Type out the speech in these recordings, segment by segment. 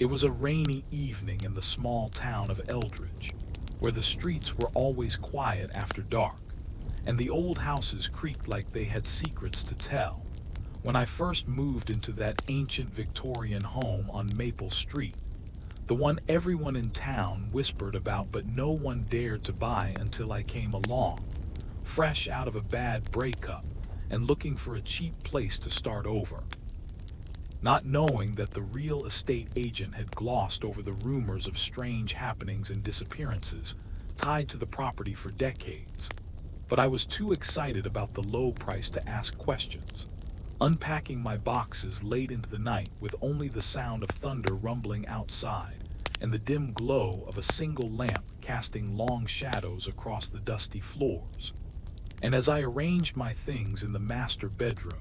It was a rainy evening in the small town of Eldridge, where the streets were always quiet after dark, and the old houses creaked like they had secrets to tell. When I first moved into that ancient Victorian home on Maple Street, the one everyone in town whispered about but no one dared to buy until I came along, fresh out of a bad breakup and looking for a cheap place to start over, not knowing that the real estate agent had glossed over the rumors of strange happenings and disappearances tied to the property for decades. But I was too excited about the low price to ask questions, unpacking my boxes late into the night with only the sound of thunder rumbling outside and the dim glow of a single lamp casting long shadows across the dusty floors. And as I arranged my things in the master bedroom,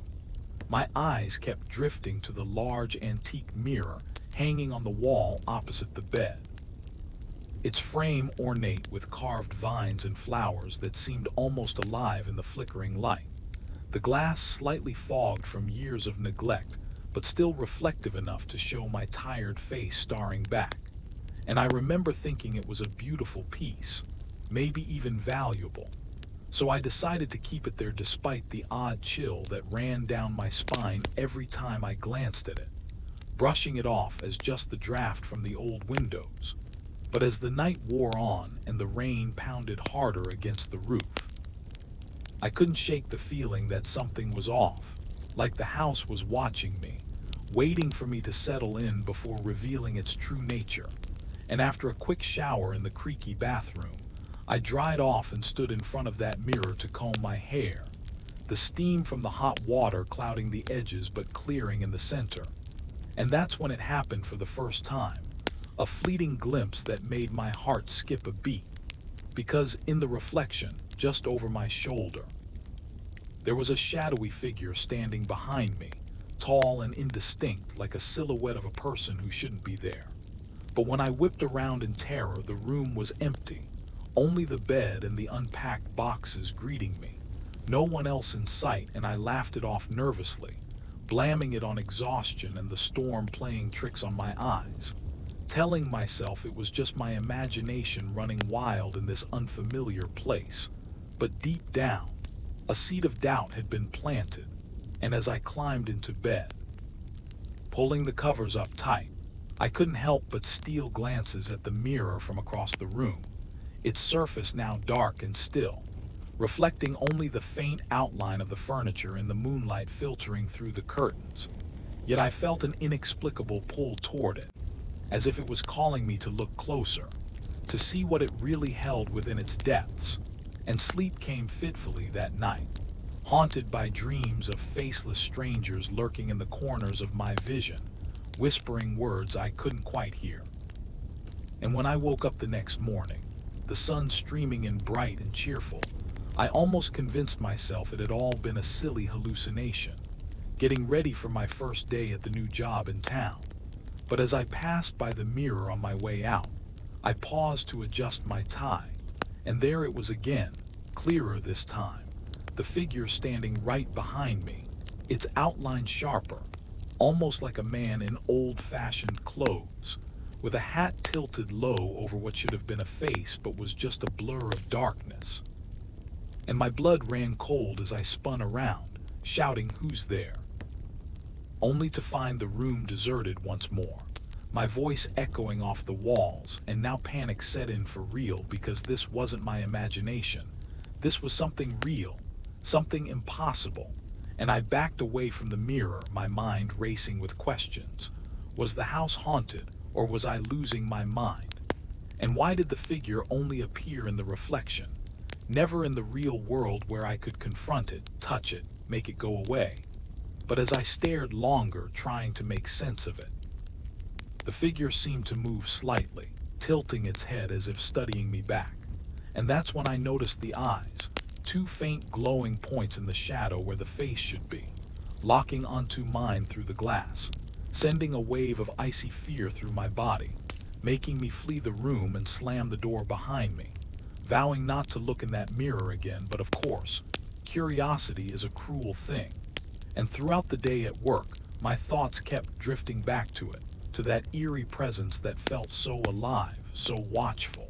my eyes kept drifting to the large antique mirror hanging on the wall opposite the bed, its frame ornate with carved vines and flowers that seemed almost alive in the flickering light, the glass slightly fogged from years of neglect, but still reflective enough to show my tired face staring back. And I remember thinking it was a beautiful piece, maybe even valuable. So I decided to keep it there despite the odd chill that ran down my spine every time I glanced at it, brushing it off as just the draft from the old windows. But as the night wore on and the rain pounded harder against the roof, I couldn't shake the feeling that something was off, like the house was watching me, waiting for me to settle in before revealing its true nature. And after a quick shower in the creaky bathroom, I dried off and stood in front of that mirror to comb my hair, the steam from the hot water clouding the edges but clearing in the center. And that's when it happened for the first time, a fleeting glimpse that made my heart skip a beat, because in the reflection, just over my shoulder, there was a shadowy figure standing behind me, tall and indistinct like a silhouette of a person who shouldn't be there. But when I whipped around in terror, the room was empty. Only the bed and the unpacked boxes greeting me. No one else in sight, and I laughed it off nervously, blaming it on exhaustion and the storm playing tricks on my eyes, telling myself it was just my imagination running wild in this unfamiliar place. But deep down, a seed of doubt had been planted, and as I climbed into bed, pulling the covers up tight, I couldn't help but steal glances at the mirror from across the room, its surface now dark and still, reflecting only the faint outline of the furniture in the moonlight filtering through the curtains. Yet I felt an inexplicable pull toward it, as if it was calling me to look closer, to see what it really held within its depths. And sleep came fitfully that night, haunted by dreams of faceless strangers lurking in the corners of my vision, whispering words I couldn't quite hear. And when I woke up the next morning, the sun streaming in bright and cheerful, I almost convinced myself it had all been a silly hallucination, getting ready for my first day at the new job in town. But as I passed by the mirror on my way out, I paused to adjust my tie, and there it was again, clearer this time, the figure standing right behind me, its outline sharper, almost like a man in old-fashioned clothes, with a hat tilted low over what should have been a face but was just a blur of darkness. And my blood ran cold as I spun around, shouting, "Who's there?" Only to find the room deserted once more, my voice echoing off the walls, and now panic set in for real because this wasn't my imagination. This was something real, something impossible, and I backed away from the mirror, my mind racing with questions. Was the house haunted, or was I losing my mind? And why did the figure only appear in the reflection, never in the real world where I could confront it, touch it, make it go away? But as I stared longer, trying to make sense of it, the figure seemed to move slightly, tilting its head as if studying me back. And that's when I noticed the eyes, two faint glowing points in the shadow where the face should be, locking onto mine through the glass, sending a wave of icy fear through my body, making me flee the room and slam the door behind me, vowing not to look in that mirror again. But of course, curiosity is a cruel thing, and throughout the day at work, my thoughts kept drifting back to it, to that eerie presence that felt so alive, so watchful.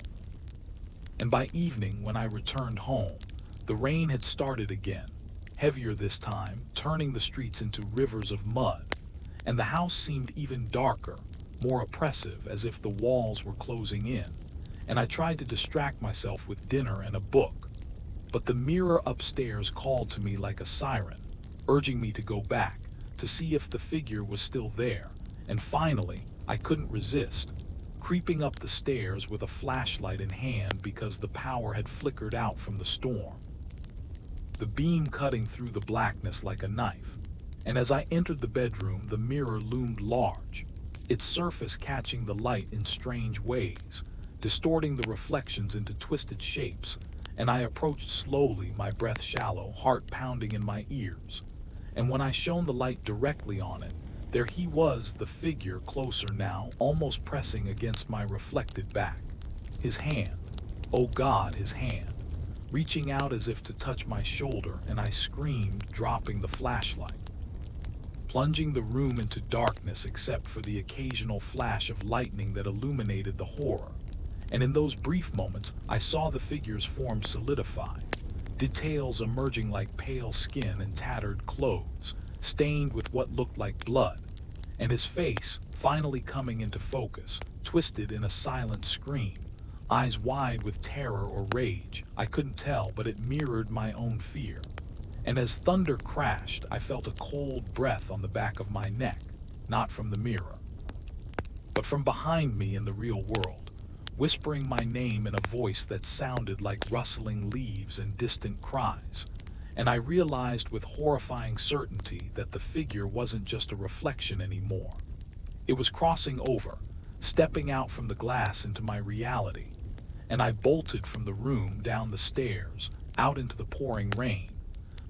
And by evening, when I returned home, the rain had started again, heavier this time, turning the streets into rivers of mud, and the house seemed even darker, more oppressive, as if the walls were closing in, and I tried to distract myself with dinner and a book. But the mirror upstairs called to me like a siren, urging me to go back, to see if the figure was still there, and finally, I couldn't resist, creeping up the stairs with a flashlight in hand because the power had flickered out from the storm, the beam cutting through the blackness like a knife. And as I entered the bedroom, the mirror loomed large, its surface catching the light in strange ways, distorting the reflections into twisted shapes, and I approached slowly, my breath shallow, heart pounding in my ears. And when I shone the light directly on it, there he was, the figure, closer now, almost pressing against my reflected back. His hand, oh God, his hand, reaching out as if to touch my shoulder, and I screamed, dropping the flashlight, plunging the room into darkness except for the occasional flash of lightning that illuminated the horror. And in those brief moments, I saw the figure's form solidify, details emerging like pale skin and tattered clothes, stained with what looked like blood, and his face, finally coming into focus, twisted in a silent scream, eyes wide with terror or rage. I couldn't tell, but it mirrored my own fear. And as thunder crashed, I felt a cold breath on the back of my neck, not from the mirror, but from behind me in the real world, whispering my name in a voice that sounded like rustling leaves and distant cries. And I realized with horrifying certainty that the figure wasn't just a reflection anymore. It was crossing over, stepping out from the glass into my reality. And I bolted from the room, down the stairs, out into the pouring rain.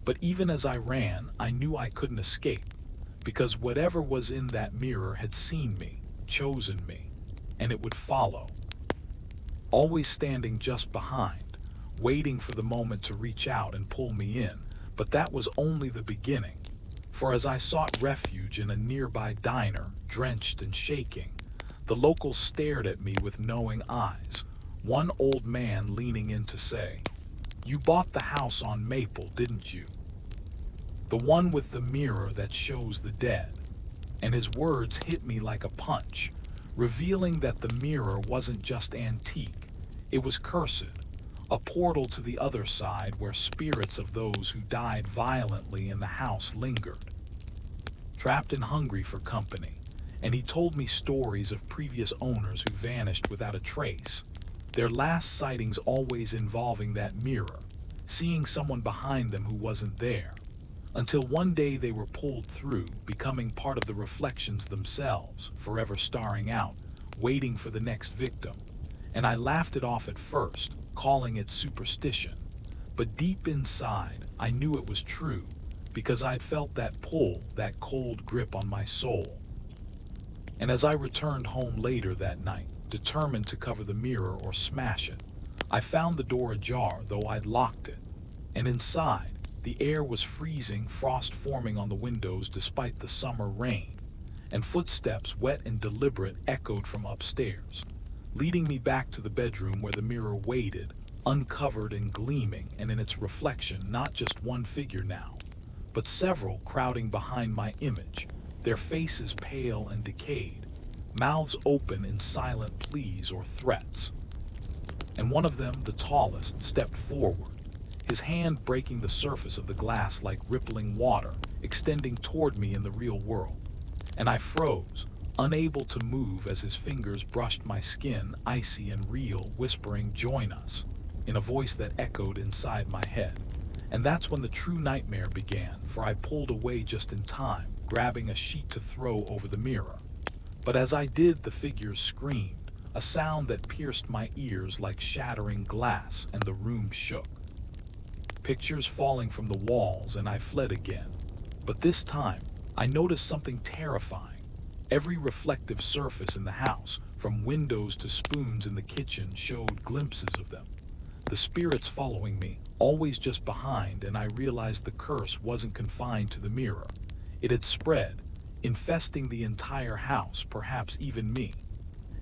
But even as I ran, I knew I couldn't escape, because whatever was in that mirror had seen me, chosen me, and it would follow, always standing just behind, waiting for the moment to reach out and pull me in. But that was only the beginning, for as I sought refuge in a nearby diner, drenched and shaking, the locals stared at me with knowing eyes, one old man leaning in to say, "You bought the house on Maple, didn't you? The one with the mirror that shows the dead." And his words hit me like a punch, revealing that the mirror wasn't just antique, it was cursed, a portal to the other side where spirits of those who died violently in the house lingered, trapped and hungry for company. And he told me stories of previous owners who vanished without a trace, their last sightings always involving that mirror, seeing someone behind them who wasn't there, until one day they were pulled through, becoming part of the reflections themselves, forever starring out, waiting for the next victim. And I laughed it off at first, calling it superstition. But deep inside, I knew it was true, because I'd felt that pull, that cold grip on my soul. And as I returned home later that night, determined to cover the mirror or smash it, I found the door ajar, though I'd locked it. And inside, the air was freezing, frost forming on the windows despite the summer rain, and footsteps, wet and deliberate, echoed from upstairs, leading me back to the bedroom where the mirror waited, uncovered and gleaming, and in its reflection not just one figure now, but several crowding behind my image, their faces pale and decayed, mouths open in silent pleas or threats. And one of them, the tallest, stepped forward, his hand breaking the surface of the glass like rippling water, extending toward me in the real world. And I froze, unable to move as his fingers brushed my skin, icy and real, whispering, "Join us," in a voice that echoed inside my head. And that's when the true nightmare began, for I pulled away just in time, grabbing a sheet to throw over the mirror. But as I did, the figure screamed, a sound that pierced my ears like shattering glass, and the room shook. Pictures falling from the walls, and I fled again. But this time, I noticed something terrifying. Every reflective surface in the house, from windows to spoons in the kitchen, showed glimpses of them. The spirits following me, always just behind, and I realized the curse wasn't confined to the mirror. It had spread, infesting the entire house, perhaps even me.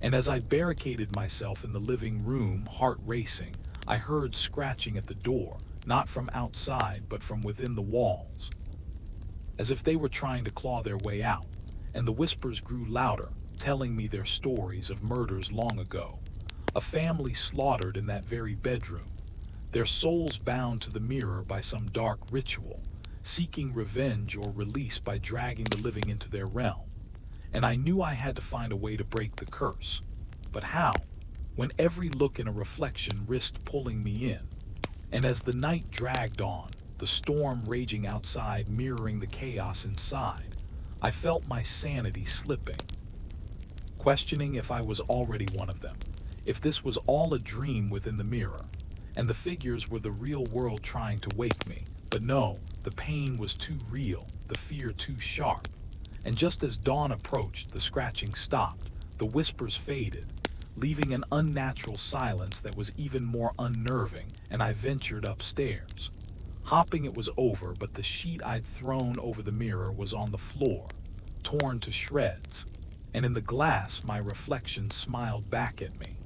And as I barricaded myself in the living room, heart racing, I heard scratching at the door, not from outside but from within the walls, as if they were trying to claw their way out, and the whispers grew louder, telling me their stories of murders long ago, a family slaughtered in that very bedroom, their souls bound to the mirror by some dark ritual, seeking revenge or release by dragging the living into their realm. And I knew I had to find a way to break the curse. But how? When every look in a reflection risked pulling me in. And as the night dragged on, the storm raging outside mirroring the chaos inside, I felt my sanity slipping, questioning if I was already one of them, if this was all a dream within the mirror, and the figures were the real world trying to wake me. But no, the pain was too real, the fear too sharp. And just as dawn approached, the scratching stopped, the whispers faded, leaving an unnatural silence that was even more unnerving, and I ventured upstairs. Hopping it was over, but the sheet I'd thrown over the mirror was on the floor, torn to shreds, and in the glass my reflection smiled back at me.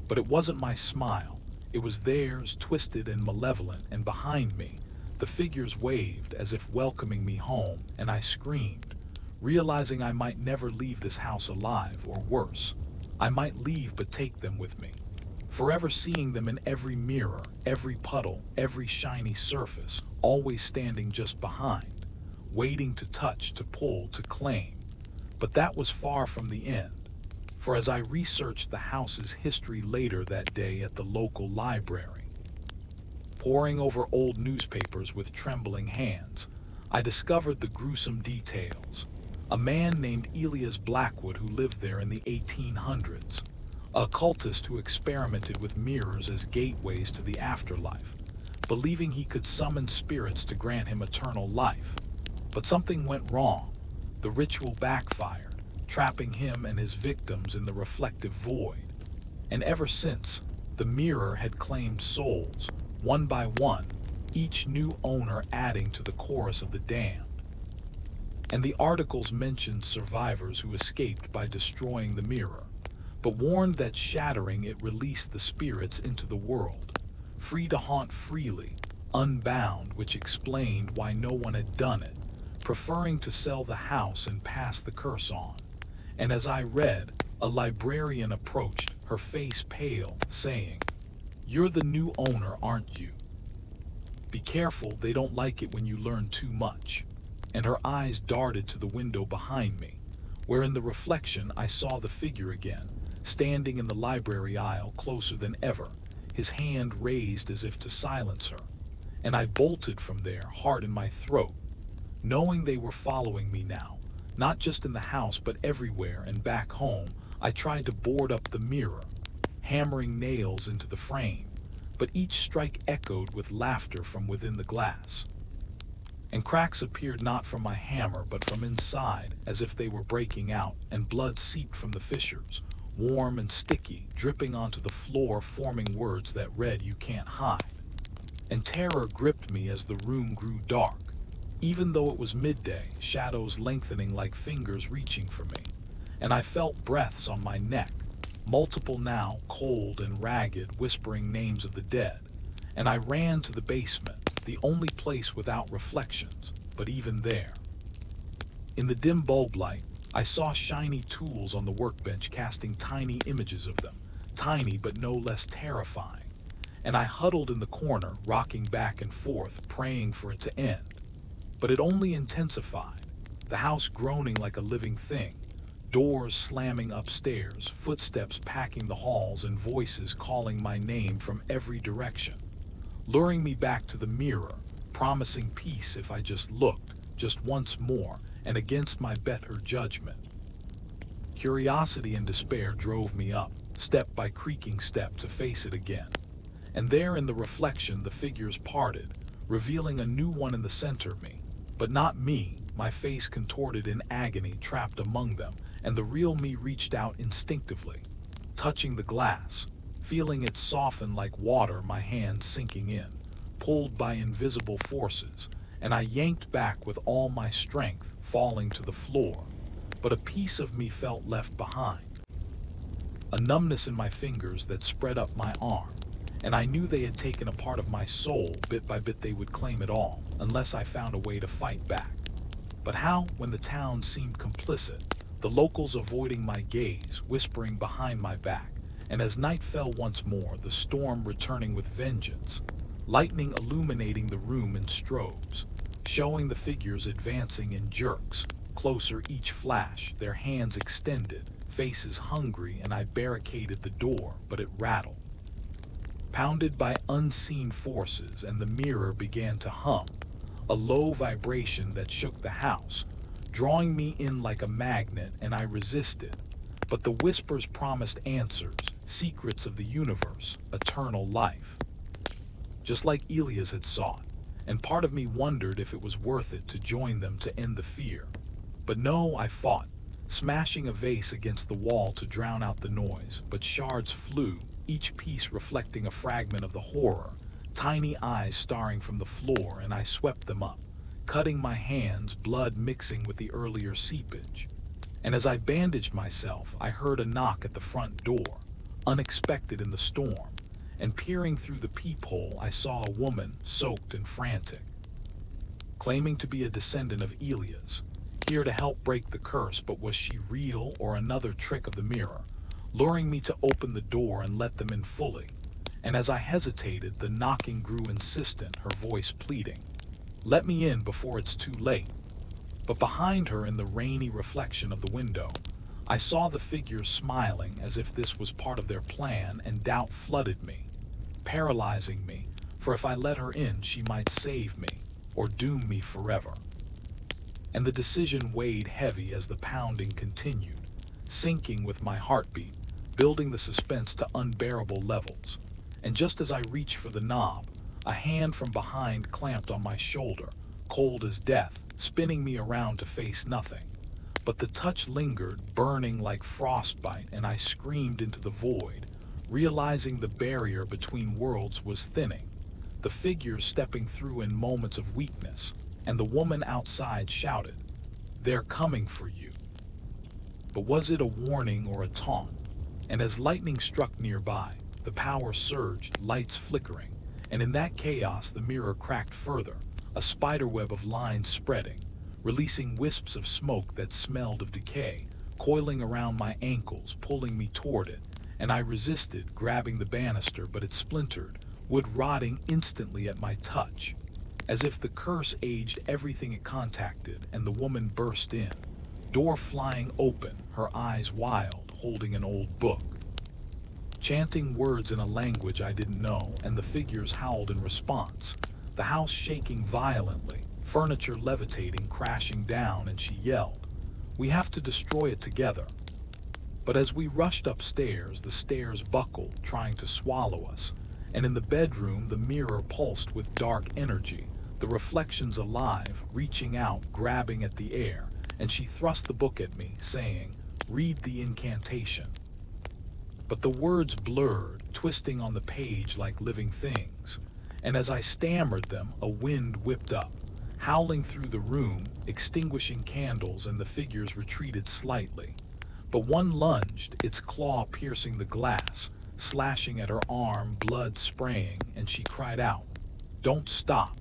But it wasn't my smile, it was theirs, twisted and malevolent, and behind me, the figures waved as if welcoming me home, and I screamed, realizing I might never leave this house alive, or worse, I might leave but take them with me, forever seeing them in every mirror, every puddle, every shiny surface, always standing just behind, waiting to touch, to pull, to claim. But that was far from the end, for as I researched the house's history later that day at the local library, poring over old newspapers with trembling hands, I discovered the gruesome details. A man named Elias Blackwood who lived there in the 1800s, a occultist who experimented with mirrors as gateways to the afterlife, believing he could summon spirits to grant him eternal life. But something went wrong. The ritual backfired, trapping him and his victims in the reflective void. And ever since, the mirror had claimed souls, one by one, each new owner adding to the chorus of the damned. And the articles mentioned survivors who escaped by destroying the mirror, but warned that shattering it released the spirits into the world, free to haunt freely, unbound, which explained why no one had done it, preferring to sell the house and pass the curse on. And as I read, a librarian approached, her face pale, saying, "You're the new owner, aren't you? Be careful, they don't like it when you learn too much." And her eyes darted to the window behind me, where in the reflection I saw the figure again, standing in the library aisle closer than ever, his hand raised as if to silence her. And I bolted from there, heart in my throat, knowing they were following me now, not just in the house but everywhere. And back home, I tried to board up the mirror, hammering nails into the frame, but each strike echoed with laughter from within the glass. And cracks appeared not from my hammer but from inside, as if they were breaking out, and blood seeped from the fissures, warm and sticky, dripping onto the floor, forming words that read, "You can't hide." And terror gripped me as the room grew dark. Even though it was midday, shadows lengthening like fingers reaching for me, and I felt breaths on my neck, multiple now, cold and ragged, whispering names of the dead. And I ran to the basement, the only place without reflections, but even there, in the dim bulb light, I saw shiny tools on the workbench casting tiny images of them, tiny but no less terrifying. And I huddled in the corner, rocking back and forth, praying for it to end. But it only intensified, the house groaning like a living thing, doors slamming upstairs, footsteps packing the halls, and voices calling my name from every direction, luring me back to the mirror, promising peace if I just looked, just once more, and against my better judgment. Curiosity and despair drove me up, step by creaking step, to face it again. And there in the reflection the figures parted, revealing a new one in the center of me. But not me, my face contorted in agony, trapped among them, and the real me reached out instinctively, touching the glass, feeling it soften like water, my hand sinking in, pulled by invisible forces, and I yanked back with all my strength, falling to the floor. But a piece of me felt left behind, a numbness in my fingers that spread up my arm, and I knew they had taken a part of my soul. Bit by bit they would claim it all, unless I found a way to fight back. But how, when the town seemed complicit, the locals avoiding my gaze, whispering behind my back, and as night fell once more, the storm returning with vengeance, lightning illuminating the room in strobes, showing the figures advancing in jerks, closer each flash, their hands extended, faces hungry, and I barricaded the door, but it rattled. Pounded by unseen forces, and the mirror began to hum, a low vibration that shook the house, drawing me in like a magnet, and I resisted. But the whispers promised answers, secrets of the universe, eternal life. Just like Elias had sought, and part of me wondered if it was worth it to join them to end the fear. But no, I fought, smashing a vase against the wall to drown out the noise, but shards flew, each piece reflecting a fragment of the horror, tiny eyes staring from the floor, and I swept them up, cutting my hands, blood mixing with the earlier seepage. And as I bandaged myself, I heard a knock at the front door, unexpected in the storm, and peering through the peephole, I saw a woman, soaked and frantic, claiming to be a descendant of Elias, here to help break the curse. But was she real or another trick of the mirror, luring me to open the door and let them in fully? And as I hesitated, the knocking grew insistent, her voice pleading, "Let me in before it's too late." But behind her, in the rainy reflection of the window, I saw the figures smiling as if this was part of their plan, and doubt flooded me, paralyzing me, for if I let her in, she might save me or doom me forever. And the decision weighed heavy as the pounding continued, sinking with my heartbeat, building the suspense to unbearable levels. And just as I reached for the knob, a hand from behind clamped on my shoulder, cold as death, spinning me around to face nothing. But the touch lingered, burning like frostbite, and I screamed into the void, realizing the barrier between worlds was thinning, the figures stepping through in moments of weakness, and the woman outside shouted, "They're coming for you." But was it a warning or a taunt? And as lightning struck nearby, the power surged, lights flickering, and in that chaos the mirror cracked further, a spiderweb of lines spreading, releasing wisps of smoke that smelled of decay, coiling around my ankles, pulling me toward it, and I resisted, grabbing the banister, but it splintered, wood rotting instantly at my touch. As if the curse aged everything it contacted, and the woman burst in, door flying open, her eyes wild, holding an old book, chanting words in a language I didn't know, and the figures howled in response, the house shaking violently, furniture levitating, crashing down, and she yelled, "We have to destroy it together." But as we rushed upstairs, the stairs buckled, trying to swallow us, and in the bedroom the mirror pulsed with dark energy, the reflections alive, reaching out, grabbing at the air, and she thrust the book at me, saying, "Read the incantation." But the words blurred, twisting on the page like living things, and as I stammered them, a wind whipped up, howling through the room, extinguishing candles, and the figures retreated slightly. But one lunged, its claw piercing the glass, slashing at her arm, blood spraying, and she cried out, "Don't stop."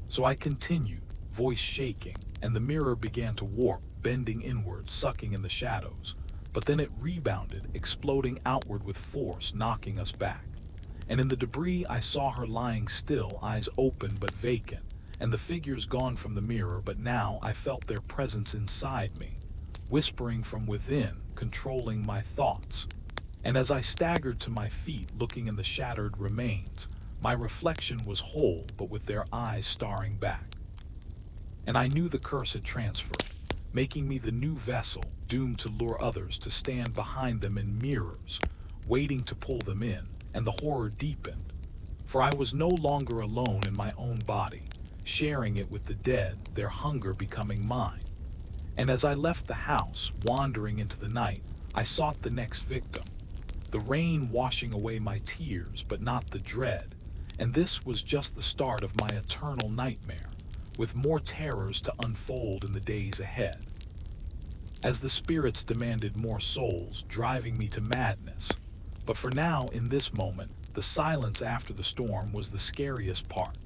So I continued, voice shaking, and the mirror began to warp, bending inward, sucking in the shadows. But then it rebounded, exploding outward with force, knocking us back. And in the debris I saw her lying still, eyes open but vacant, and the figures gone from the mirror, but now I felt their presence inside me, whispering from within, controlling my thoughts. And as I staggered to my feet, looking in the shattered remains, my reflection was whole, but with their eyes staring back. And I knew the curse had transferred, making me the new vessel, doomed to lure others to stand behind them in mirrors, waiting to pull them in, and the horror deepened. For I was no longer alone in my own body, sharing it with the dead, their hunger becoming mine. And as I left the house, wandering into the night, I sought the next victim, the rain washing away my tears, but not the dread. And this was just the start of my eternal nightmare, with more terrors to unfold in the days ahead. As the spirits demanded more souls, driving me to madness. But for now, in this moment, the silence after the storm was the scariest part,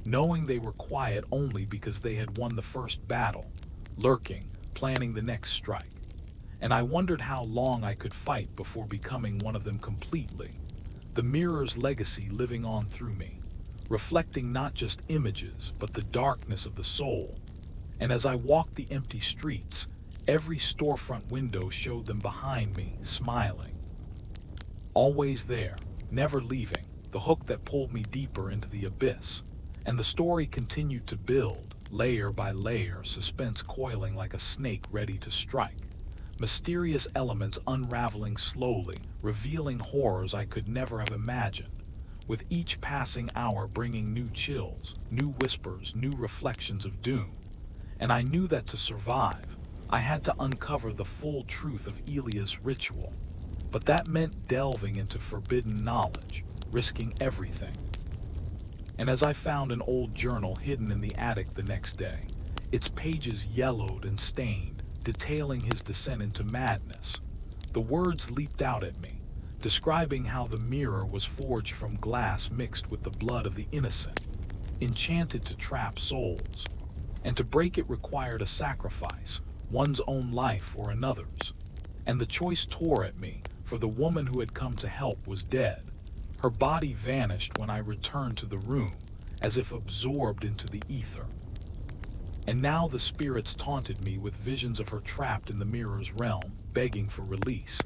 knowing they were quiet only because they had won the first battle, lurking, planning the next strike. And I wondered how long I could fight before becoming one of them completely, the mirror's legacy living on through me, reflecting not just images, but the darkness of the soul. And as I walked the empty streets, every storefront window showed them behind me, smiling. Always there, never leaving, the hook that pulled me deeper into the abyss. And the story continued to build, layer by layer, suspense coiling like a snake ready to strike. Mysterious elements unraveling slowly, revealing horrors I could never have imagined, with each passing hour bringing new chills, new whispers, new reflections of doom. And I knew that to survive, I had to uncover the full truth of Elia's ritual. But that meant delving into forbidden knowledge, risking everything. And as I found an old journal hidden in the attic the next day, its pages yellowed and stained, detailing his descent into madness, the words leaped out at me, describing how the mirror was forged from glass mixed with the blood of the innocent, enchanted to trap souls. And to break it required a sacrifice, one's own life or another's. And the choice tore at me, for the woman who had come to help was dead. Her body vanished when I returned to the room, as if absorbed into the ether. And now the spirits taunted me with visions of her trapped in the mirror's realm, begging for release.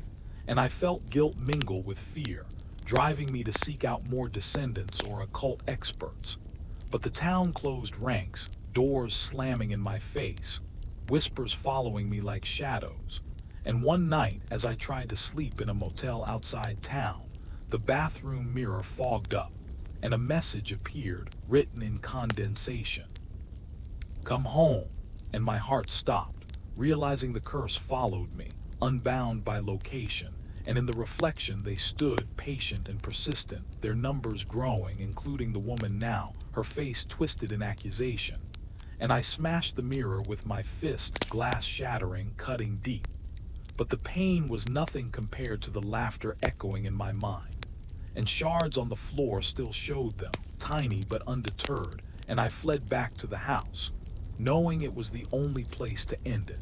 And I felt guilt mingle with fear, driving me to seek out more descendants or occult experts. But the town closed ranks, doors slamming in my face, whispers following me like shadows. And one night, as I tried to sleep in a motel outside town, the bathroom mirror fogged up, and a message appeared, written in condensation. "Come home," and my heart stopped, realizing the curse followed me, unbound by location, and in the reflection they stood, patient and persistent, their numbers growing, including the woman now, her face twisted in accusation. And I smashed the mirror with my fist, glass shattering, cutting deep. But the pain was nothing compared to the laughter echoing in my mind. And shards on the floor still showed them, tiny but undeterred, and I fled back to the house, knowing it was the only place to end it.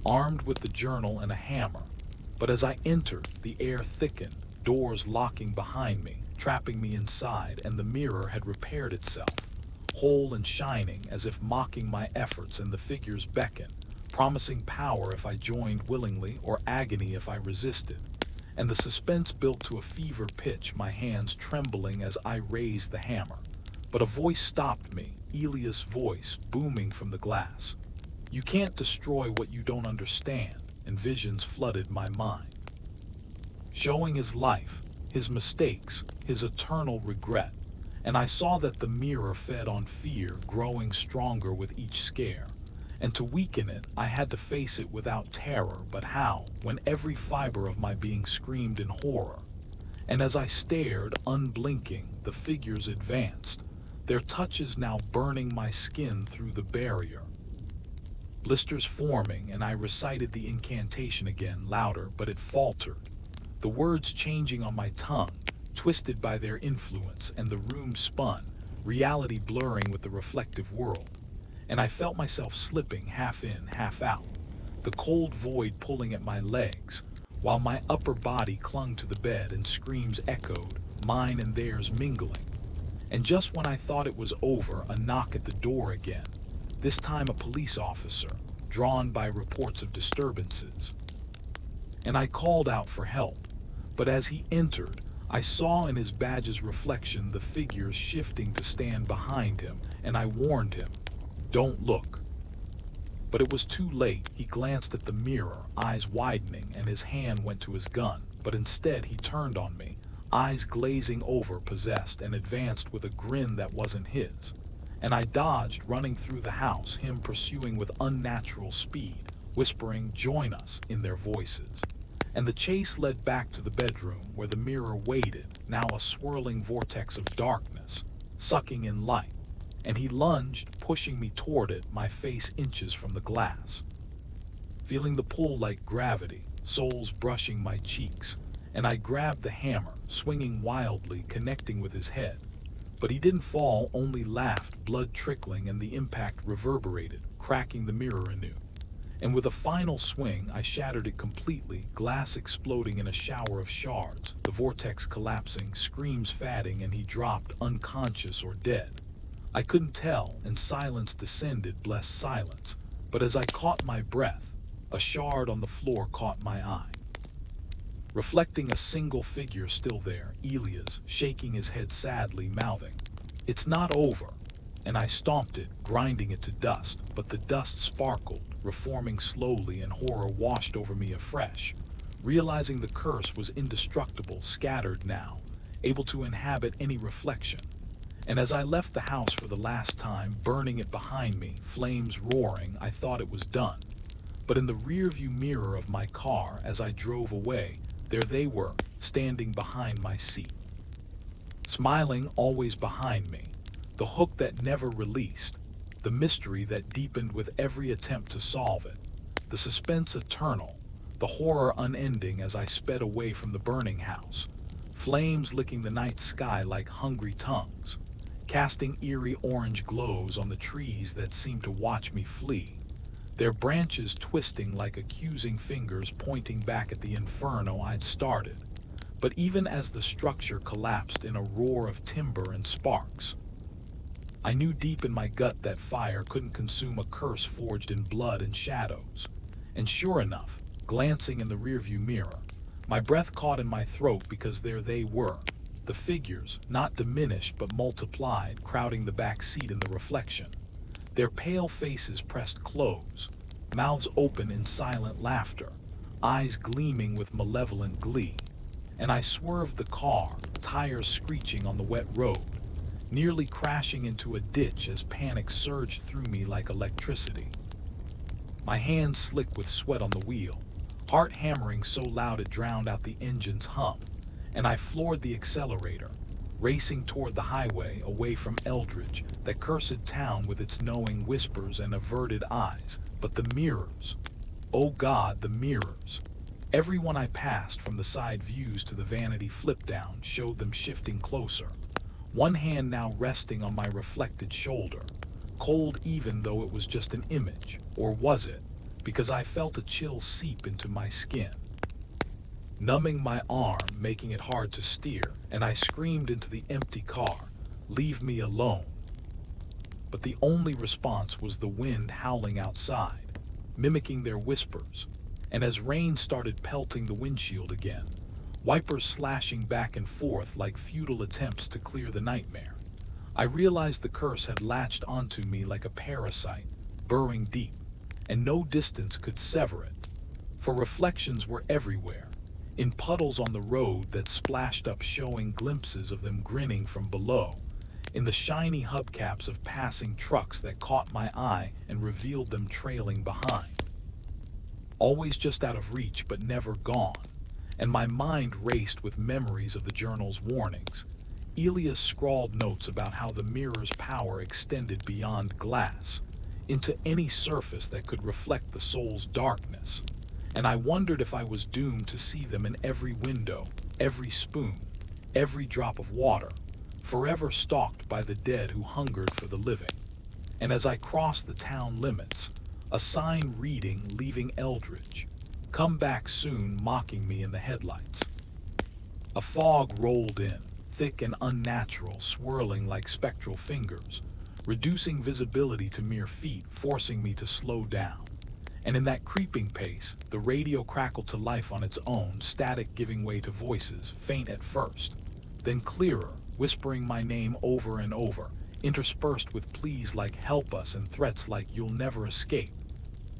Armed with the journal and a hammer, but as I entered, the air thickened, doors locking behind me, trapping me inside, and the mirror had repaired itself, whole and shining as if mocking my efforts, and the figures beckoned, promising power if I joined willingly or agony if I resisted. And the suspense built to a fever pitch, my hands trembling as I raised the hammer. But a voice stopped me, Elia's voice, booming from the glass. "You can't destroy what you don't understand," and visions flooded my mind, showing his life, his mistakes, his eternal regret. And I saw that the mirror fed on fear, growing stronger with each scare. And to weaken it, I had to face it without terror, but how, when every fiber of my being screamed in horror? And as I stared, unblinking, the figures advanced, their touches now burning my skin through the barrier. Blisters forming, and I recited the incantation again, louder, but it faltered, the words changing on my tongue, twisted by their influence, and the room spun, reality blurring with the reflective world. And I felt myself slipping, half in, half out, the cold void pulling at my legs, while my upper body clung to the bed and screams echoed, mine and theirs mingling. And just when I thought it was over, a knock at the door again, this time a police officer, drawn by reports of disturbances. And I called out for help, but as he entered, I saw in his badge's reflection the figures shifting to stand behind him, and I warned him, "Don't look." But it was too late. He glanced at the mirror, eyes widening, and his hand went to his gun, but instead he turned on me, eyes glazing over, possessed, and advanced with a grin that wasn't his. And I dodged, running through the house, him pursuing with unnatural speed, whispering, "Join us," in their voices. And the chase led back to the bedroom, where the mirror waited, now a swirling vortex of darkness, sucking in light. and he lunged, pushing me toward it, my face inches from the glass. Feeling the pull like gravity, soles brushing my cheeks, and I grabbed the hammer, swinging wildly, connecting with his head. But he didn't fall, only laughed, blood trickling, and the impact reverberated, cracking the mirror anew. And with a final swing, I shattered it completely, glass exploding in a shower of shards, the vortex collapsing, screams fatting, and he dropped, unconscious or dead. I couldn't tell, and silence descended, blessed silence. But as I caught my breath, a shard on the floor caught my eye. Reflecting a single figure still there, Elias, shaking his head sadly, mouthing, "It's not over." And I stomped it, grinding it to dust, but the dust sparkled, reforming slowly, and horror washed over me afresh. Realizing the curse was indestructible, scattered now, able to inhabit any reflection. And as I left the house for the last time, burning it behind me, flames roaring, I thought it was done. But in the rearview mirror of my car, as I drove away, there they were, standing behind my seat. Smiling, always behind me. The hook that never released. The mystery that deepened with every attempt to solve it. The suspense eternal. The horror unending as I sped away from the burning house. Flames licking the night sky like hungry tongues. Casting eerie orange glows on the trees that seemed to watch me flee. Their branches twisting like accusing fingers pointing back at the inferno I'd started. But even as the structure collapsed in a roar of timber and sparks, I knew deep in my gut that fire couldn't consume a curse forged in blood and shadows. And sure enough, glancing in the rearview mirror, my breath caught in my throat because there they were, the figures, not diminished but multiplied, crowding the back seat in the reflection. Their pale faces pressed close, mouths open in silent laughter, eyes gleaming with malevolent glee. And I swerved the car, tires screeching on the wet road, nearly crashing into a ditch as panic surged through me like electricity. My hands slick with sweat on the wheel, heart hammering so loud it drowned out the engine's hum, and I floored the accelerator, racing toward the highway away from Eldridge, that cursed town with its knowing whispers and averted eyes. But the mirrors, oh God, the mirrors. Everyone I passed, from the side views to the vanity flip-down, showed them shifting closer. One hand now resting on my reflected shoulder, cold even though it was just an image, or was it? Because I felt a chill seep into my skin, numbing my arm, making it hard to steer, and I screamed into the empty car, "Leave me alone." But the only response was the wind howling outside, mimicking their whispers, and as rain started pelting the windshield again, wipers slashing back and forth like futile attempts to clear the nightmare, I realized the curse had latched onto me like a parasite, burrowing deep, and no distance could sever it. For reflections were everywhere, in puddles on the road that splashed up, showing glimpses of them grinning from below, in the shiny hubcaps of passing trucks that caught my eye and revealed them trailing behind. Always just out of reach but never gone, and my mind raced with memories of the journal's warnings. Elias scrawled notes about how the mirror's power extended beyond glass, into any surface that could reflect the soul's darkness. And I wondered if I was doomed to see them in every window, every spoon, every drop of water, forever stalked by the dead who hungered for the living. And as I crossed the town limits, a sign reading, "Leaving Eldridge. Come back soon," mocking me in the headlights. A fog rolled in, thick and unnatural, swirling like spectral fingers, reducing visibility to mere feet, forcing me to slow down. And in that creeping pace, the radio crackled to life on its own, static giving way to voices, faint at first, then clearer, whispering my name over and over, interspersed with pleas like "help us" and threats like "you'll never escape."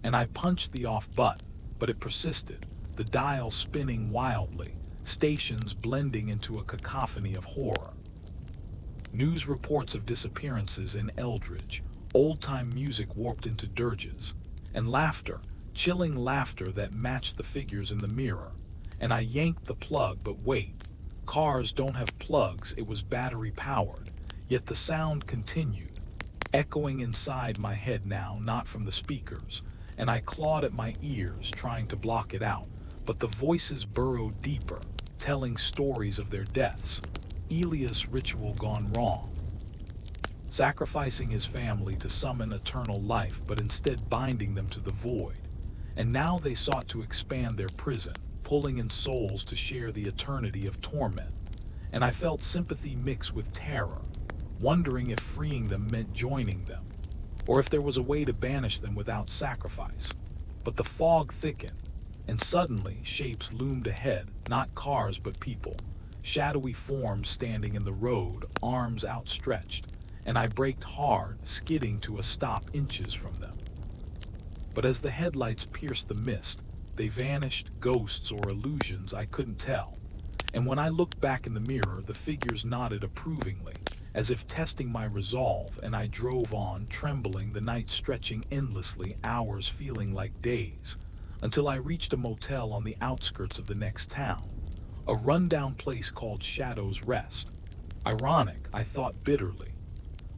And I punched the off button, but it persisted, the dial spinning wildly, stations blending into a cacophony of horror. News reports of disappearances in Eldridge, old-time music warped into dirges, and laughter, chilling laughter that matched the figures in the mirror. And I yanked the plug, but wait, cars don't have plugs, it was battery-powered, yet the sound continued, echoing inside my head now, not from the speakers, and I clawed at my ears, trying to block it out, but the voices burrowed deeper, telling stories of their deaths. Elias' ritual gone wrong, sacrificing his family to summon eternal life, but instead binding them to the void. And now they sought to expand their prison, pulling in souls to share the eternity of torment. And I felt sympathy mix with terror, wondering if freeing them meant joining them, or if there was a way to banish them without sacrifice. But the fog thickened, and suddenly shapes loomed ahead, not cars but people, shadowy forms standing in the road, arms outstretched, and I braked hard, skidding to a stop inches from them. But as the headlights pierced the mist, they vanished, ghosts or illusions I couldn't tell. And when I looked back in the mirror, the figures nodded approvingly, as if testing my resolve, and I drove on, trembling, the night stretching endlessly, hours feeling like days, until I reached a motel on the outskirts of the next town, a rundown place called Shadow's Rest. Ironic, I thought bitterly,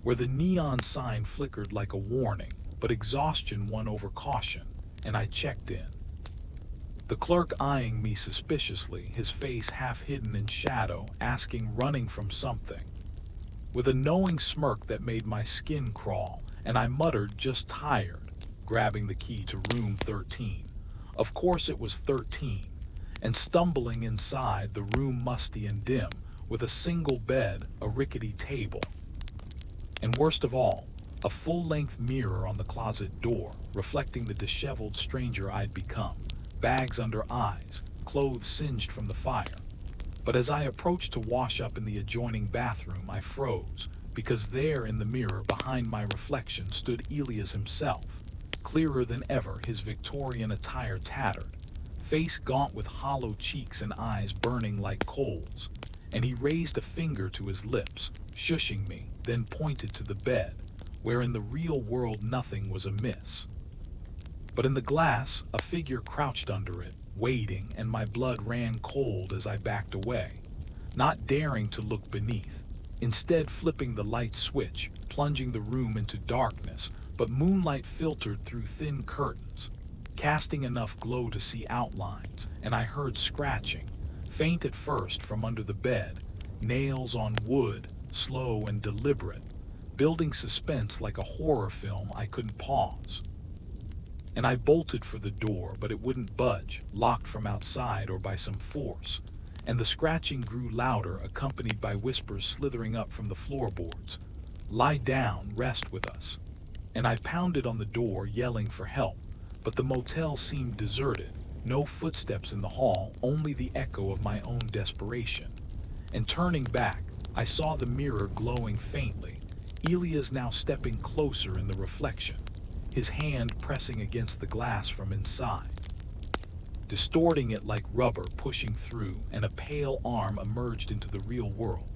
where the neon sign flickered like a warning, but exhaustion won over caution, and I checked in. The clerk eyeing me suspiciously, his face half hidden in shadow, asking, running from something, with a knowing smirk that made my skin crawl, and I muttered, just tired, grabbing the key to room 13. Of course it was 13, and stumbling inside, the room musty and dim, with a single bed, a rickety table, and worst of all, a full-length mirror on the closet door, reflecting the disheveled stranger I'd become, bags under eyes, clothes singed from the fire. But as I approached to wash up in the adjoining bathroom, I froze, because there in the mirror behind my reflection stood Elias himself, clearer than ever, his Victorian attire tattered, face gaunt with hollow cheeks and eyes burning like coals, and he raised a finger to his lips, shushing me, then pointed to the bed, where in the real world nothing was amiss. But in the glass, a figure crouched under it, waiting, and my blood ran cold as I backed away, not daring to look beneath, instead flipping the light switch, plunging the room into darkness, but moonlight filtered through thin curtains, casting enough glow to see outlines, and I heard scratching, faint at first from under the bed, nails on wood, slow and deliberate, building suspense like a horror film. I couldn't pause. And I bolted for the door, but it wouldn't budge, locked from outside or by some force, and the scratching grew louder, accompanied by whispers slithering up from the floorboards. Lie down, rest with us. And I pounded on the door, yelling for help, but the motel seemed deserted, no footsteps in the hall, only the echo of my own desperation. And turning back, I saw the mirror glowing faintly, Elias now stepping closer in the reflection, his hand pressing against the glass from inside, distorting it like rubber, pushing through, and a pale arm emerged into the real world,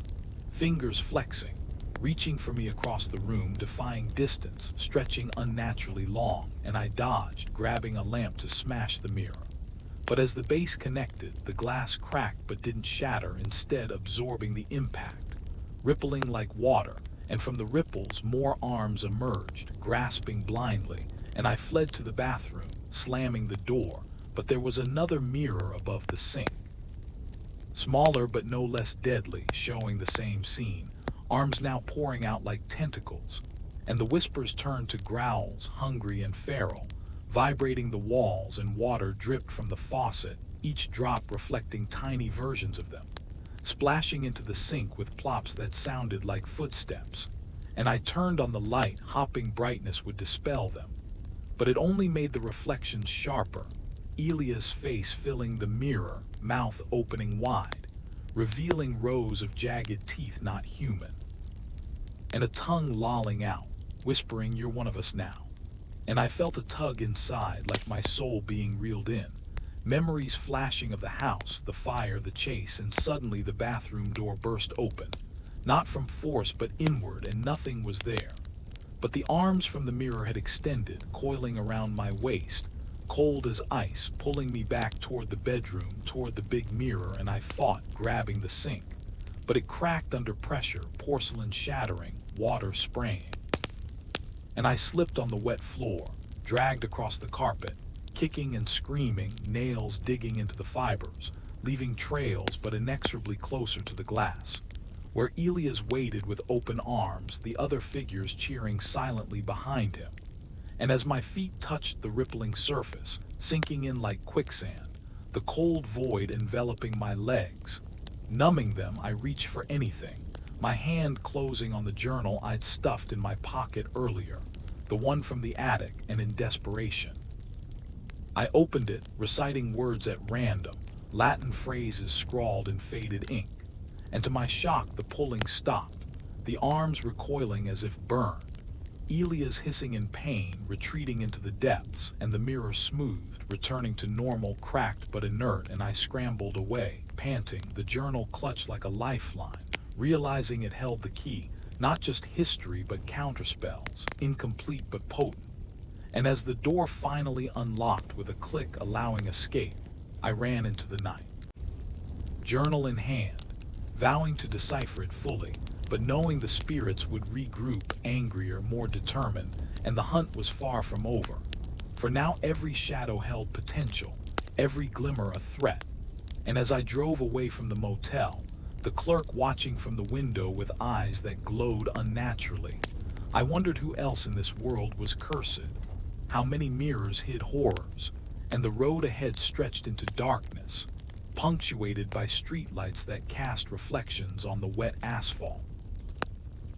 fingers flexing, reaching for me across the room, defying distance, stretching unnaturally long, and I dodged, grabbing a lamp to smash the mirror. But as the base connected, the glass cracked but didn't shatter, instead absorbing the impact, rippling like water, and from the ripples more arms emerged, grasping blindly, and I fled to the bathroom, slamming the door, but there was another mirror above the sink, smaller but no less deadly, showing the same scene, arms now pouring out like tentacles, and the whispers turned to growls, hungry and feral, vibrating the walls, and water dripped from the faucet, each drop reflecting tiny versions of them, splashing into the sink with plops that sounded like footsteps. And I turned on the light, hoping brightness would dispel them, but it only made the reflections sharper, Elias' face filling the mirror, mouth opening wide, revealing rows of jagged teeth not human, and a tongue lolling out, whispering, "You're one of us now." And I felt a tug inside, like my soul being reeled in, memories flashing of the house, the fire, the chase, and suddenly the bathroom door burst open, not from force but inward, and nothing was there. But the arms from the mirror had extended, coiling around my waist, cold as ice, pulling me back toward the bedroom, toward the big mirror, and I fought, grabbing the sink. But it cracked under pressure, porcelain shattering, water spraying. and I slipped on the wet floor, dragged across the carpet, kicking and screaming, nails digging into the fibers, leaving trails but inexorably closer to the glass, where Elias waited with open arms, the other figures cheering silently behind him. And as my feet touched the rippling surface, sinking in like quicksand, the cold void enveloping my legs, numbing them, I reached for anything, my hand closing on the journal I'd stuffed in my pocket earlier, the one from the attic, and in desperation, I opened it, reciting words at random, Latin phrases scrawled in faded ink, and to my shock the pulling stopped, the arms recoiling as if burned, Elias hissing in pain, retreating into the depths, and the mirror smoothed, returning to normal, cracked but inert, and I scrambled away, panting, the journal clutched like a lifeline, realizing it held the key, not just history but counterspells, incomplete but potent. And as the door finally unlocked with a click allowing escape, I ran into the night, journal in hand, vowing to decipher it fully, but knowing the spirits would regroup, angrier, more determined, and the hunt was far from over. For now every shadow held potential, every glimmer a threat. And as I drove away from the motel, the clerk watching from the window with eyes that glowed unnaturally, I wondered who else in this world was cursed, how many mirrors hid horrors, and the road ahead stretched into darkness, punctuated by streetlights that cast reflections on the wet asphalt,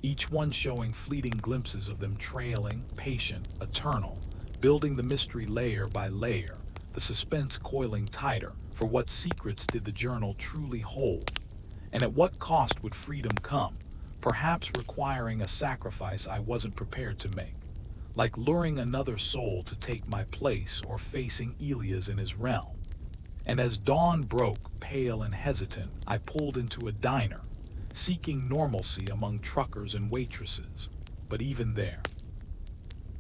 each one showing fleeting glimpses of them trailing, patient, eternal, building the mystery layer by layer, the suspense coiling tighter, for what secrets did the journal truly hold? And at what cost would freedom come, perhaps requiring a sacrifice I wasn't prepared to make, like luring another soul to take my place or facing Elias in his realm. And as dawn broke, pale and hesitant, I pulled into a diner, seeking normalcy among truckers and waitresses. But even there,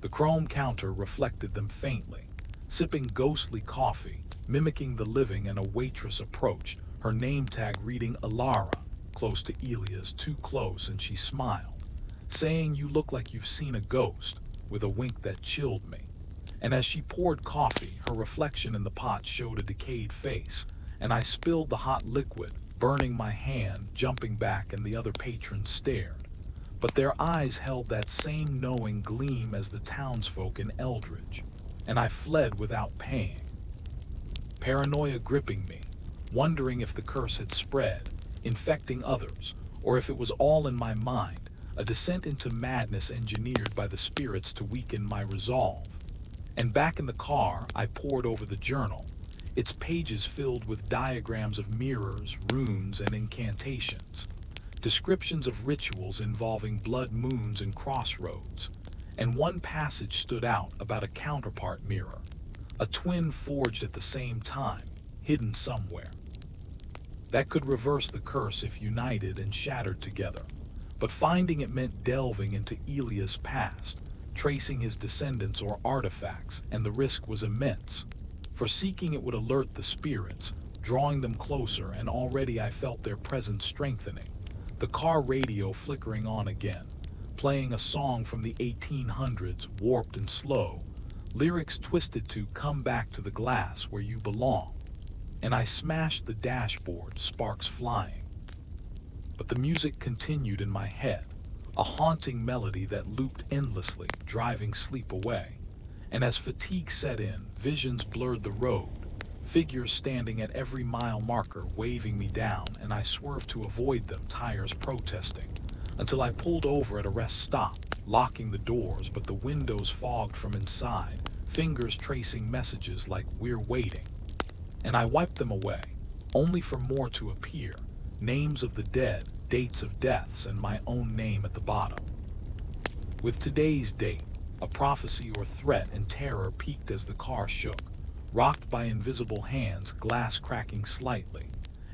the chrome counter reflected them faintly, sipping ghostly coffee, mimicking the living, and a waitress approached, her name tag reading Alara, close to Elias, too close, and she smiled, saying, "You look like you've seen a ghost," with a wink that chilled me. And as she poured coffee, her reflection in the pot showed a decayed face, and I spilled the hot liquid, burning my hand, jumping back, and the other patrons stared. But their eyes held that same knowing gleam as the townsfolk in Eldridge, and I fled without paying. Paranoia gripping me, wondering if the curse had spread, infecting others, or if it was all in my mind, a descent into madness engineered by the spirits to weaken my resolve. And back in the car, I pored over the journal, its pages filled with diagrams of mirrors, runes, and incantations, descriptions of rituals involving blood moons and crossroads, and one passage stood out about a counterpart mirror, a twin forged at the same time, hidden somewhere, that could reverse the curse if united and shattered together. But finding it meant delving into Elias' past, tracing his descendants or artifacts, and the risk was immense. For seeking it would alert the spirits, drawing them closer, and already I felt their presence strengthening. The car radio flickering on again, playing a song from the 1800s, warped and slow, lyrics twisted to "Come back to the glass where you belong." And I smashed the dashboard, sparks flying. But the music continued in my head, a haunting melody that looped endlessly, driving sleep away. And as fatigue set in, visions blurred the road, figures standing at every mile marker waving me down, and I swerved to avoid them, tires protesting, until I pulled over at a rest stop, locking the doors, but the windows fogged from inside, fingers tracing messages like "We're waiting." And I wiped them away, only for more to appear, names of the dead, dates of deaths, and my own name at the bottom. With today's date, a prophecy or threat, and terror peaked as the car shook, rocked by invisible hands, glass cracking slightly.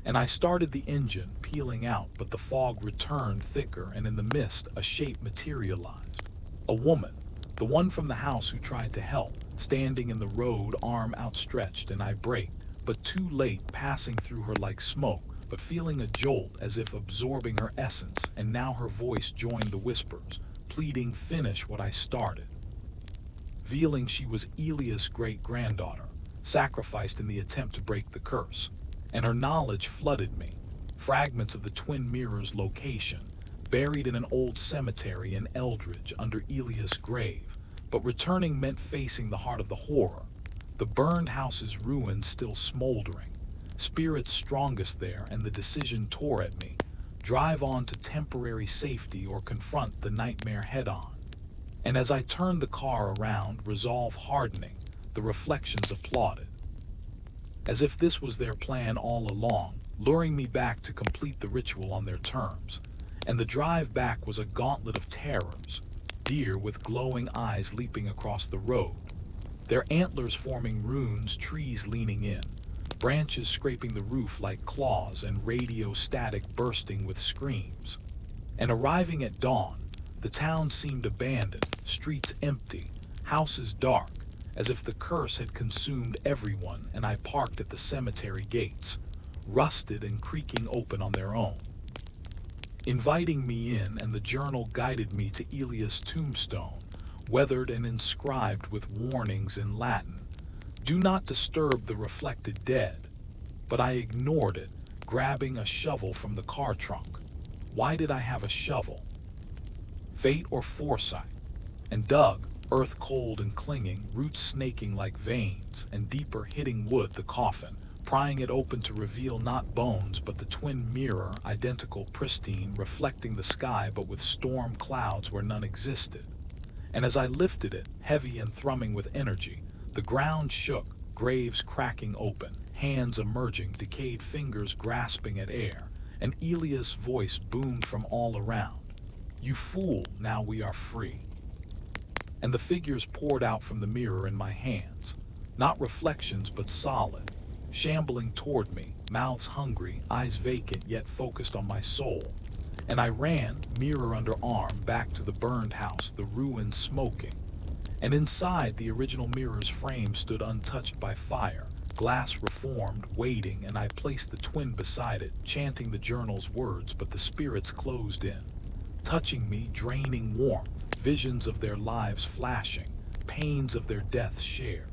And I started the engine, peeling out, but the fog returned thicker, and in the mist a shape materialized. A woman, the one from the house who tried to help, standing in the road, arm outstretched, and I braked, but too late, passing through her like smoke, but feeling a jolt as if absorbing her essence, and now her voice joined the whispers. pleading finish what I started. Revealing she was Elia's great-granddaughter, sacrificed in the attempt to break the curse, and her knowledge flooded me. Fragments of the twin mirrors' location, buried in an old cemetery in Eldridge under Elia's grave, but returning meant facing the heart of the horror. The burned house's ruins still smoldering, spirits strongest there, and the decision tore at me: drive on to temporary safety or confront the nightmare head-on. And as I turned the car around, resolve hardening, the reflections applauded. As if this was their plan all along, luring me back to complete the ritual on their terms. And the drive back was a gauntlet of terrors, deer with glowing eyes leaping across the road, their antlers forming runes, trees leaning in, branches scraping the roof like claws, and radio static bursting with screams. And arriving at dawn, the town seemed abandoned, streets empty, houses dark, as if the curse had consumed everyone, and I parked at the cemetery gates, rusted and creaking open on their own, inviting me in, and the journal guided me to Elia's tombstone, weathered and inscribed with warnings in Latin. Do not disturb the reflected dead. But I ignored it, grabbing a shovel from the car trunk. Why did I have a shovel? Fate or foresight? And dug, earth cold and clinging, roots snaking like veins, and deeper hitting wood the coffin, prying it open to reveal not bones but the twin mirror, identical, pristine, reflecting the sky but with storm clouds where none existed. And as I lifted it, heavy and thrumming with energy, the ground shook, graves cracking open, hands emerging, decayed fingers grasping at air, and Elia's voice boomed from all around. You fool, now we are free. And the figures poured out from the mirror in my hands, not reflections but solid, shambling toward me, mouths hungry, eyes vacant yet focused on my soul. And I ran, mirror under arm, back to the burned house, the ruins smoking. And inside, the original mirror's frame stood untouched by fire, glass reformed, waiting, and I placed the twin beside it, chanting the journal's words, but the spirits closed in, touching me, draining warmth, visions of their lives flashing, pains of their deaths shared.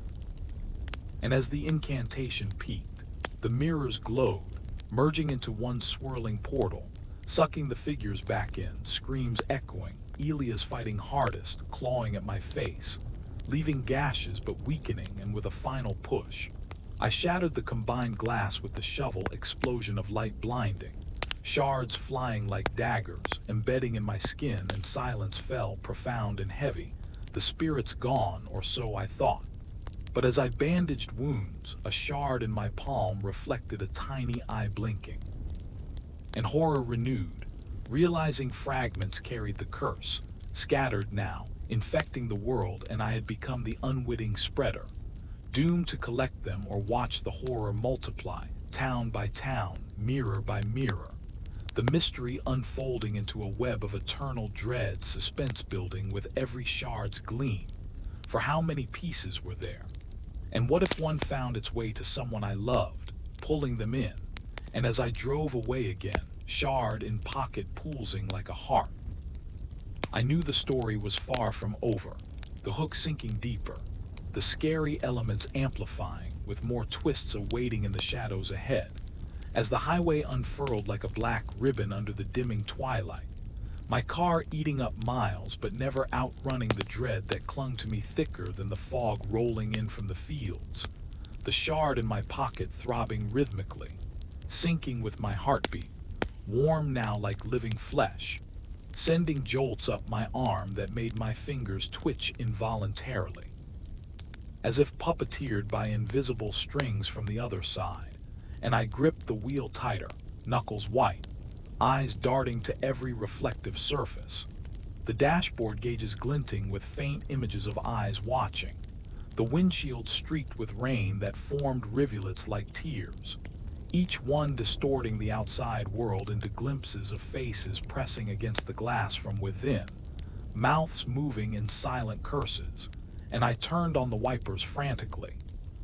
And as the incantation peaked, the mirrors glowed, merging into one swirling portal, sucking the figures back in, screams echoing, Elia's fighting hardest, clawing at my face, leaving gashes but weakening, and with a final push, I shattered the combined glass with the shovel, explosion of light blinding, shards flying like daggers, embedding in my skin, and silence fell profound and heavy, the spirits gone, or so I thought. But as I bandaged wounds, a shard in my palm reflected a tiny eye blinking. And horror renewed, realizing fragments carried the curse, scattered now, infecting the world, and I had become the unwitting spreader, doomed to collect them or watch the horror multiply, town by town, mirror by mirror, the mystery unfolding into a web of eternal dread, suspense building with every shard's gleam. For how many pieces were there? And what if one found its way to someone I loved, pulling them in? And as I drove away again, shard in pocket pulsing like a heart, I knew the story was far from over, the hook sinking deeper, the scary elements amplifying, with more twists awaiting in the shadows ahead. As the highway unfurled like a black ribbon under the dimming twilight, my car eating up miles but never outrunning the dread that clung to me thicker than the fog rolling in from the fields, the shard in my pocket throbbing rhythmically, syncing with my heartbeat, warm now like living flesh, sending jolts up my arm that made my fingers twitch involuntarily, as if puppeteered by invisible strings from the other side, and I gripped the wheel tighter, knuckles white, eyes darting to every reflective surface, the dashboard gauges glinting with faint images of eyes watching, the windshield streaked with rain that formed rivulets like tears, each one distorting the outside world into glimpses of faces pressing against the glass from within, mouths moving in silent curses, and I turned on the wipers frantically,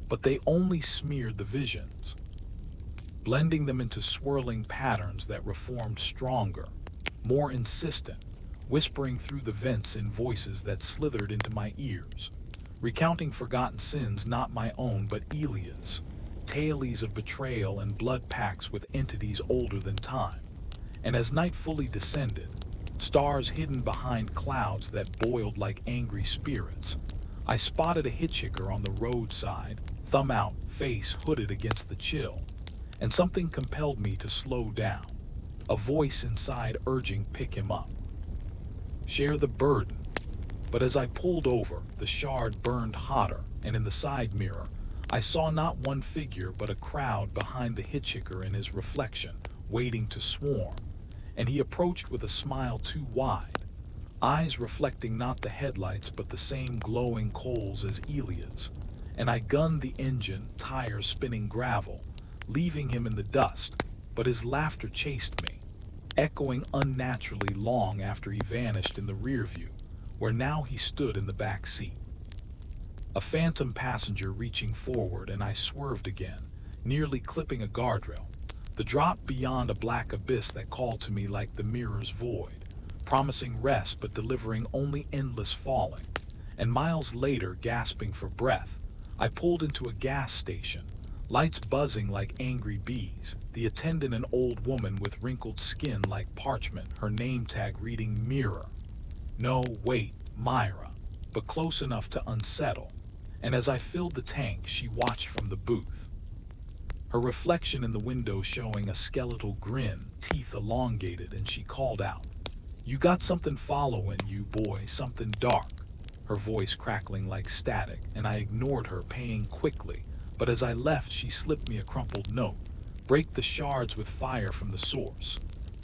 but they only smeared the visions, blending them into swirling patterns that reformed stronger, more insistent, whispering through the vents in voices that slithered into my ears, recounting forgotten sins not my own but Elia's, tales of betrayal and blood pacts with entities older than time. And as night fully descended, stars hidden behind clouds that boiled like angry spirits, I spotted a hitchhiker on the roadside, thumb out, face hooded against the chill, and something compelled me to slow down, a voice inside urging pick him up. Share the burden. But as I pulled over, the shard burned hotter, and in the side mirror, I saw not one figure but a crowd behind the hitchhiker and his reflection, waiting to swarm. And he approached with a smile too wide, eyes reflecting not the headlights but the same glowing coals as Elia's. And I gunned the engine, tires spinning gravel, leaving him in the dust, but his laughter chased me, echoing unnaturally long after he vanished in the rear view, where now he stood in the back seat. A phantom passenger reaching forward, and I swerved again, nearly clipping a guardrail, the drop beyond a black abyss that called to me like the mirror's void, promising rest but delivering only endless falling. And miles later, gasping for breath, I pulled into a gas station, lights buzzing like angry bees, the attendant an old woman with wrinkled skin like parchment, her name tag reading Mirror. No, wait, Myra, but close enough to unsettle. And as I filled the tank, she watched from the booth, her reflection in the window showing a skeletal grin, teeth elongated, and she called out, "You got something following you, boy, something dark," her voice crackling like static, and I ignored her, paying quickly. But as I left, she slipped me a crumpled note, "Break the shards with fire from the source."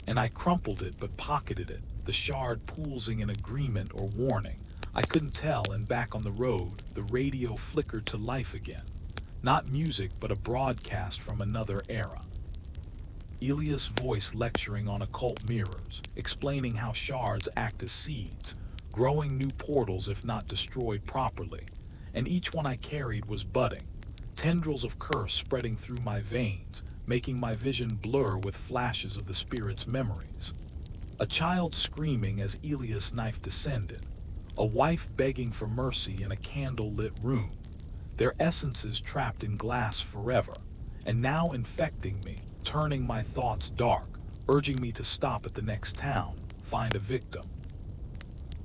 And I crumpled it but pocketed it, the shard poolsing in agreement or warning. I couldn't tell, and back on the road, the radio flickered to life again. Not music, but a broadcast from another era. Elia's voice lecturing on occult mirrors, explaining how shards act as seeds, growing new portals if not destroyed properly. And each one I carried was budding, tendrils of curse spreading through my veins, making my vision blur with flashes of the spirit's memories. A child screaming as Elia's knife descended, a wife begging for mercy in a candle-lit room, their essences trapped in glass forever, and now infecting me, turning my thoughts dark, urging me to stop at the next town, find a victim,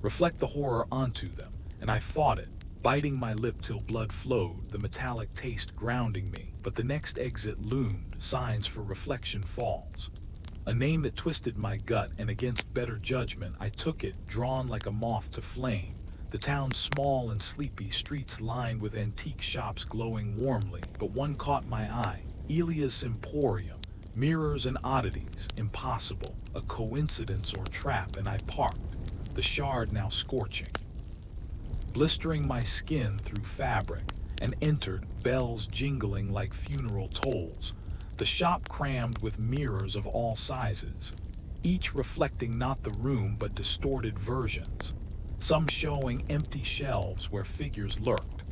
reflect the horror onto them. And I fought it, biting my lip till blood flowed, the metallic taste grounding me. But the next exit loomed, signs for reflection falls, a name that twisted my gut, and against better judgment I took it, drawn like a moth to flame. The town's small and sleepy, streets lined with antique shops glowing warmly, but one caught my eye, Elia's Emporium, mirrors and oddities, impossible, a coincidence or trap. And I parked, the shard now scorching, blistering my skin through fabric, and entered, bells jingling like funeral tolls, the shop crammed with mirrors of all sizes, each reflecting not the room but distorted versions, some showing empty shelves where figures lurked,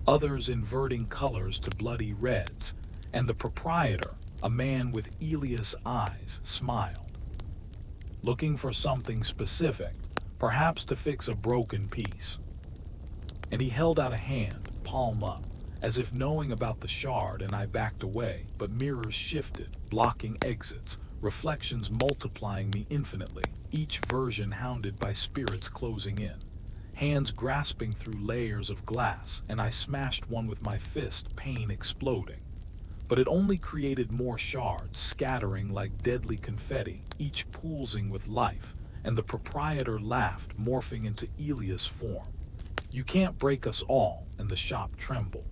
others inverting colors to bloody reds. And the proprietor, a man with Elias eyes, smiled, looking for something specific, perhaps to fix a broken piece. And he held out a hand, palm up, as if knowing about the shard, and I backed away, but mirrors shifted, blocking exits, reflections multiplying me infinitely, each version hounded by spirits closing in, hands grasping through layers of glass, and I smashed one with my fist, pain exploding. But it only created more shards, scattering like deadly confetti, each poolsing with life, and the proprietor laughed, morphing into Elia's form. "You can't break us all," and the shop trembled.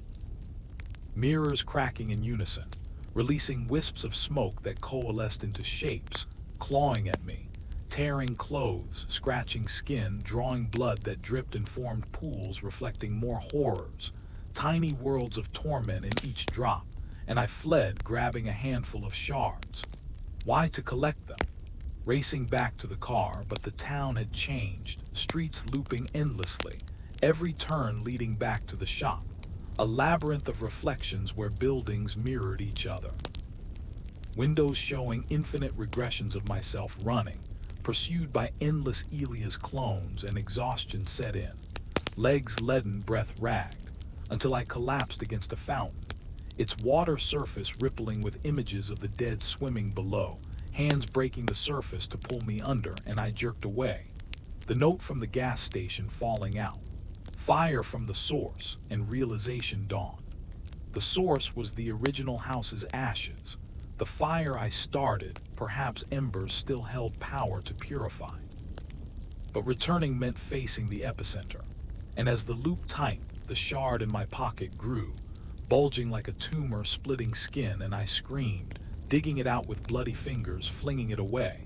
Mirrors cracking in unison, releasing wisps of smoke that coalesced into shapes, clawing at me, tearing clothes, scratching skin, drawing blood that dripped and formed pools reflecting more horrors, tiny worlds of torment in each drop. And I fled, grabbing a handful of shards. Why? To collect them. Racing back to the car, but the town had changed, streets looping endlessly, every turn leading back to the shop, a labyrinth of reflections where buildings mirrored each other, windows showing infinite regressions of myself running, pursued by endless Elia's clones, and exhaustion set in. Legs leaden, breath ragged, until I collapsed against a fountain, its water surface rippling with images of the dead swimming below, hands breaking the surface to pull me under, and I jerked away. The note from the gas station falling out. Fire from the source, and realization dawned. The source was the original house's ashes. The fire I started, perhaps embers still held power to purify. But returning meant facing the epicenter. And as the loop tightened, the shard in my pocket grew, bulging like a tumor splitting skin, and I screamed, digging it out with bloody fingers, flinging it away.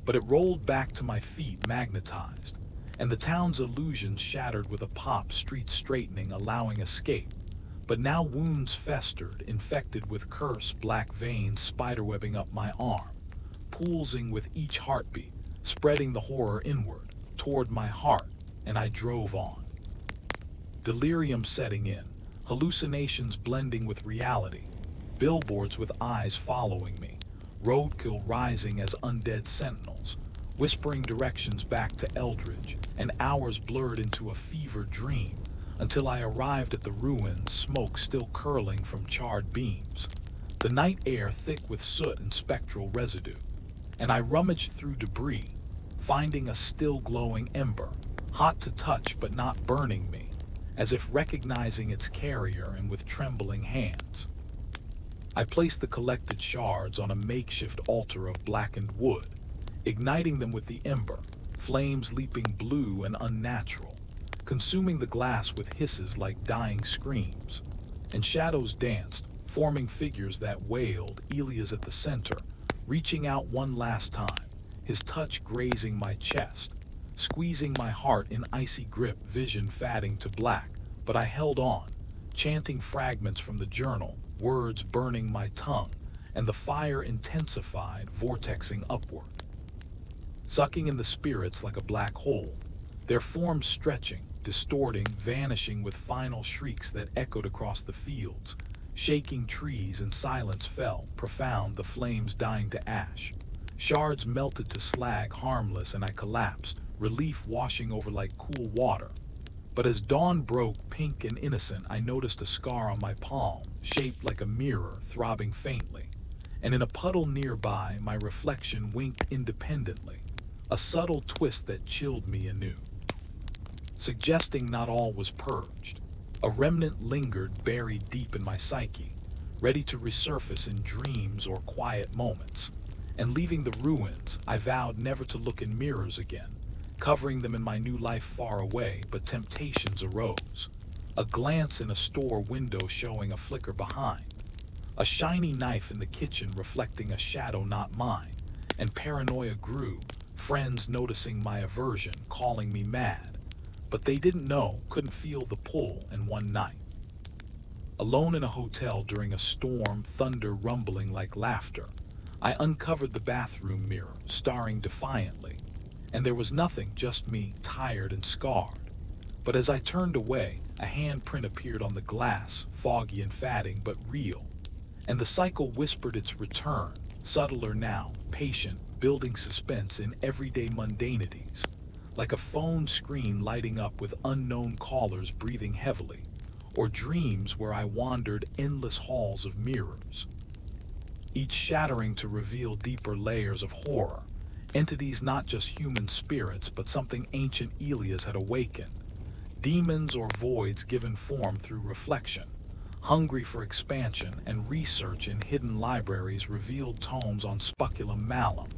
But it rolled back to my feet, magnetized, and the town's illusions shattered with a pop, streets straightening, allowing escape. But now wounds festered, infected with curse, black veins spiderwebbing up my arm, pulsing with each heartbeat, spreading the horror inward, toward my heart, and I drove on. Delirium setting in, hallucinations blending with reality, billboards with eyes following me, roadkill rising as undead sentinels, whispering directions back to Eldridge, and hours blurred into a fevered dream, until I arrived at the ruins, smoke still curling from charred beams, the night air thick with soot and spectral residue, and I rummaged through debris, finding a still glowing ember, hot to touch but not burning me, as if recognizing its carrier, and with trembling hands, I placed the collected shards on a makeshift altar of blackened wood, igniting them with the ember, flames leaping blue and unnatural, consuming the glass with hisses like dying screams, and shadows danced, forming figures that wailed. Elias at the center, reaching out one last time, his touch grazing my chest, squeezing my heart in icy grip, vision fading to black, but I held on, chanting fragments from the journal, words burning my tongue, and the fire intensified, vortexing upward, sucking in the spirits like a black hole, their forms stretching, distorting, vanishing with final shrieks that echoed across the fields, shaking trees, and silence fell, profound, the flames dying to ash. Shards melted to slag, harmless, and I collapsed, relief washing over like cool water. But as dawn broke, pink and innocent, I noticed a scar on my palm, shaped like a mirror, throbbing faintly. And in a puddle nearby, my reflection winked independently, a subtle twist that chilled me anew, suggesting not all was purged. A remnant lingered, buried deep in my psyche, ready to resurface in dreams or quiet moments. And leaving the ruins, I vowed never to look in mirrors again, covering them in my new life far away. But temptations arose. A glance in a store window showing a flicker behind, a shiny knife in the kitchen reflecting a shadow not mine, and paranoia grew, friends noticing my aversion, calling me mad. But they didn't know, couldn't feel the pull. And one night, alone in a hotel during a storm, thunder rumbling like laughter, I uncovered the bathroom mirror, staring defiantly, and there was nothing, just me, tired and scarred. But as I turned away, a handprint appeared on the glass, foggy and fatting but real, and the cycle whispered its return, subtler now, patient, building suspense in everyday mundanities, like a phone screen lighting up with unknown callers breathing heavily, or dreams where I wandered endless halls of mirrors, each shattering to reveal deeper layers of horror, entities not just human spirits but something ancient Elias had awakened, demons or voids given form through reflection, hungry for expansion and research. In hidden libraries revealed tomes on speculum malum,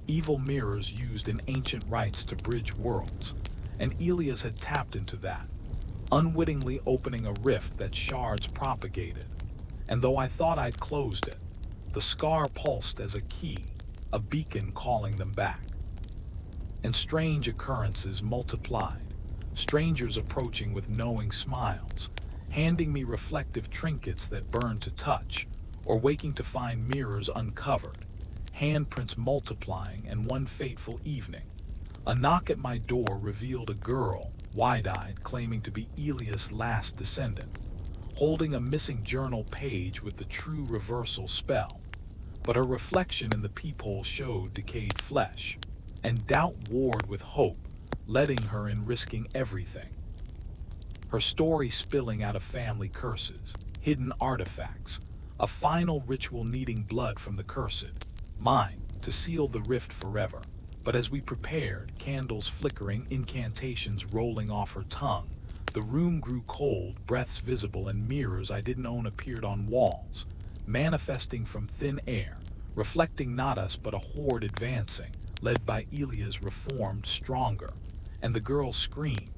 evil mirrors used in ancient rites to bridge worlds, and Elias had tapped into that, unwittingly opening a rift that shards propagated. And though I thought I'd closed it, the scar pulsed as a key, a beacon calling them back. And strange occurrences multiplied, strangers approaching with knowing smiles, handing me reflective trinkets that burned to touch, or waking to find mirrors uncovered, handprints multiplying. And one fateful evening, a knock at my door revealed a girl, wide-eyed, claiming to be Elias' last descendant, holding a missing journal page with the true reversal spell. But her reflection in the peephole showed decayed flesh, and doubt warred with hope, letting her in risking everything. Her story spilling out of family curses, hidden artifacts, a final ritual needing blood from the cursed, mine, to seal the rift forever. But as we prepared, candles flickering, incantations rolling off her tongue, the room grew cold, breaths visible, and mirrors I didn't own appeared on walls, manifesting from thin air, reflecting not us but a horde advancing, led by Elia's reformed, stronger, and the girl screamed,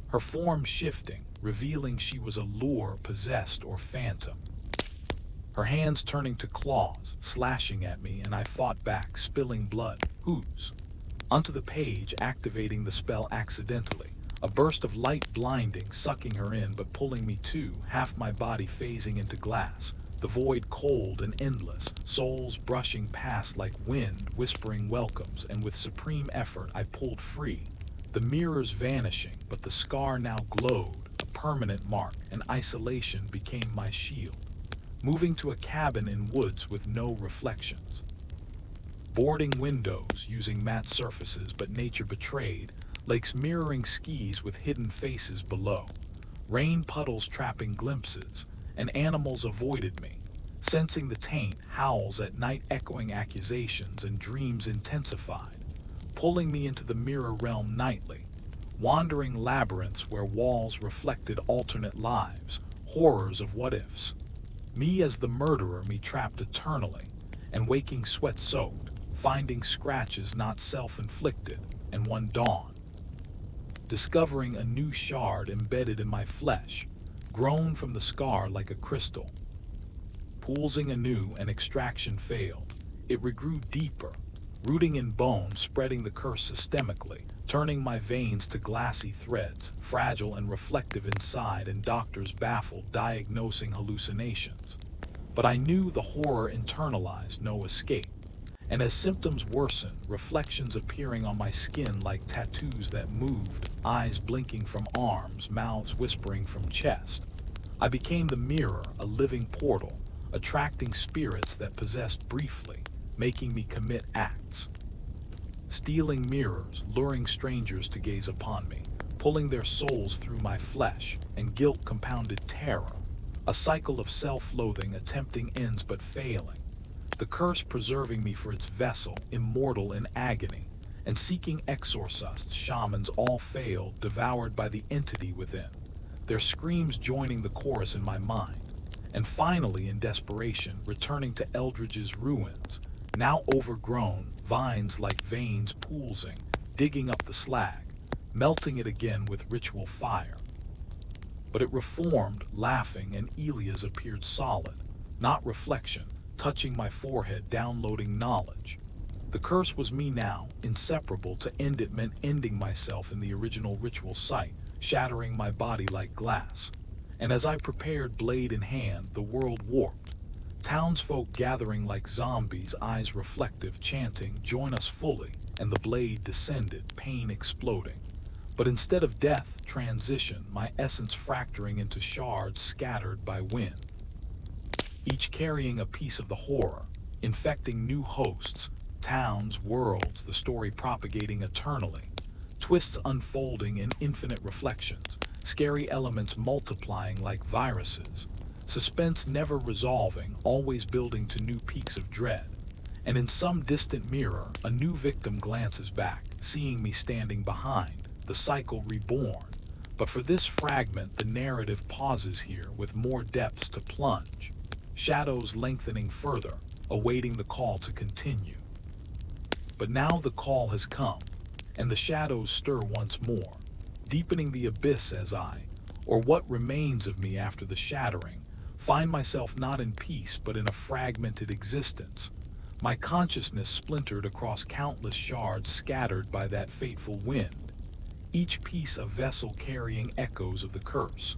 her form shifting, revealing she was a lure, possessed, or phantom. Her hands turning to claws, slashing at me, and I fought back, spilling blood, ooze, onto the page, activating the spell accidentally. A burst of light blinding, sucking her in but pulling me too, half my body phasing into glass. The void cold and endless, souls brushing past like wind, whispering welcomes, and with supreme effort I pulled free. The mirrors vanishing, but the scar now glowed, a permanent mark, and isolation became my shield. Moving to a cabin in woods with no reflections. Boarding windows, using matte surfaces, but nature betrayed. Lakes mirroring skis with hidden faces below. Rain puddles trapping glimpses, and animals avoided me. Sensing the taint, howls at night echoing accusations, and dreams intensified, pulling me into the mirror realm nightly. Wandering labyrinths where walls reflected alternate lives, horrors of what-ifs. Me as the murderer, me trapped eternally, and waking sweat-soaked, finding scratches not self-inflicted, and one dawn, discovering a new shard embedded in my flesh, grown from the scar like a crystal. Pulsing anew, and extraction failed. It regrew deeper, rooting in bone, spreading the curse systemically, turning my veins to glassy threads, fragile and reflective inside, and doctors baffled, diagnosing hallucinations. But I knew the horror internalized, no escape. And as symptoms worsened, reflections appearing on my skin like tattoos that moved, eyes blinking from arms, mouths whispering from chest. I became the mirror, a living portal, attracting spirits that possessed briefly, making me commit acts. Stealing mirrors, luring strangers to gaze upon me, pulling their souls through my flesh, and guilt compounded terror. A cycle of self-loathing, attempting ends but failing. The curse preserving me for its vessel, immortal in agony, and seeking exorcists, shamans all failed, devoured by the entity within, their screams joining the chorus in my mind. And finally, in desperation, returning to Eldridge's ruins, now overgrown, vines like veins poolsing, digging up the slag, melting it again with ritual fire. But it reformed, laughing, and Elia's appeared solid, not reflection, touching my forehead, downloading knowledge. The curse was me now, inseparable. To end it meant ending myself in the original ritual site, shattering my body like glass. And as I prepared, blade in hand, the world warped. Townsfolk gathering like zombies, eyes reflective, chanting, "Join us fully," and the blade descended, pain exploding. But instead of death, transition, my essence fracturing into shards scattered by wind. Each carrying a piece of the horror, infecting new hosts, towns, worlds, the story propagating eternally. Twists unfolding in infinite reflections, scary elements multiplying like viruses. Suspense never resolving, always building to new peaks of dread. And in some distant mirror, a new victim glances back, seeing me standing behind, the cycle reborn. But for this fragment, the narrative pauses here, with more depths to plunge. Shadows lengthening further, awaiting the call to continue. But now the call has come, and the shadows stir once more, deepening the abyss as I, or what remains of me after the shattering, find myself not in peace but in a fragmented existence. My consciousness splintered across countless shards scattered by that fateful wind, each piece a vessel carrying echoes of the curse,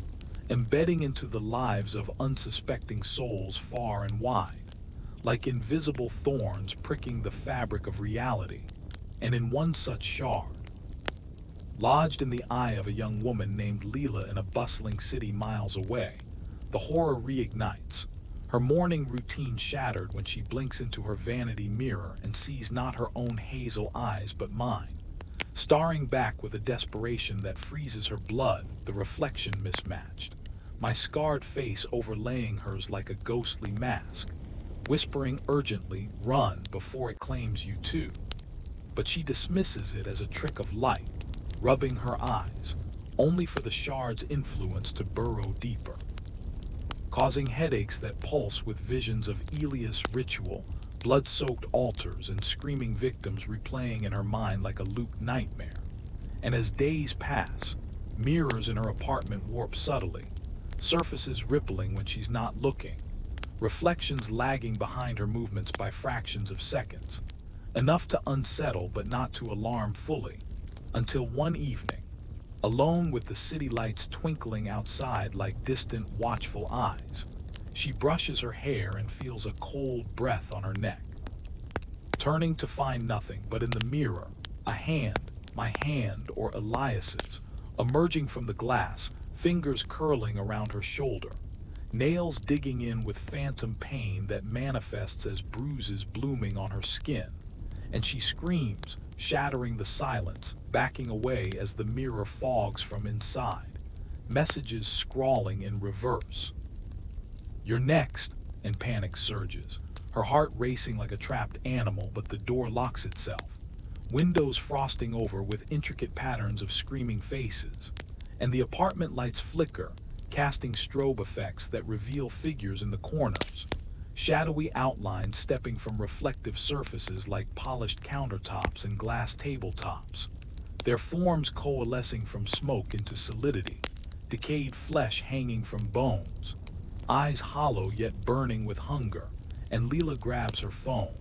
embedding into the lives of unsuspecting souls far and wide, like invisible thorns pricking the fabric of reality. And in one such shard, lodged in the eye of a young woman named Leela in a bustling city miles away, the horror reignites, Her morning routine shattered when she blinks into her vanity mirror and sees not her own hazel eyes but mine, staring back with a desperation that freezes her blood, the reflection mismatched, my scarred face overlaying hers like a ghostly mask, whispering urgently, "Run before it claims you too." But she dismisses it as a trick of light, rubbing her eyes, only for the shard's influence to burrow deeper, causing headaches that pulse with visions of Elia's ritual, blood-soaked altars and screaming victims replaying in her mind like a looped nightmare. And as days pass, mirrors in her apartment warp subtly, surfaces rippling when she's not looking, reflections lagging behind her movements by fractions of seconds, enough to unsettle but not to alarm fully, until one evening, alone with the city lights twinkling outside like distant, watchful eyes, she brushes her hair and feels a cold breath on her neck. Turning to find nothing but in the mirror, a hand, my hand or Elias's, emerging from the glass, fingers curling around her shoulder, nails digging in with phantom pain that manifests as bruises blooming on her skin, and she screams, shattering the silence, backing away as the mirror fogs from inside, messages scrawling in reverse. "You're next," and panic surges, her heart racing like a trapped animal, but the door locks itself, windows frosting over with intricate patterns of screaming faces, and the apartment lights flicker, casting strobe effects that reveal figures in the corners, shadowy outlines stepping from reflective surfaces like polished countertops and glass tabletops, their forms coalescing from smoke into solidity, decayed flesh hanging from bones, eyes hollow yet burning with hunger, and Leela grabs her phone,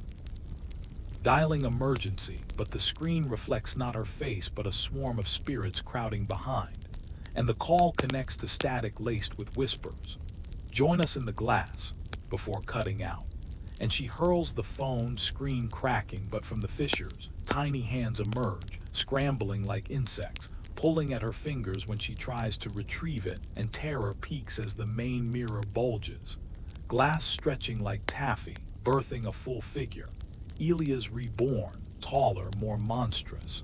dialing emergency, but the screen reflects not her face but a swarm of spirits crowding behind, and the call connects to static laced with whispers, "Join us in the glass," before cutting out, and she hurls the phone, screen cracking, but from the fissures, tiny hands emerge, scrambling like insects, pulling at her fingers when she tries to retrieve it, and terror peaks as the main mirror bulges, glass stretching like taffy, birthing a full figure, Elia's reborn, taller, more monstrous,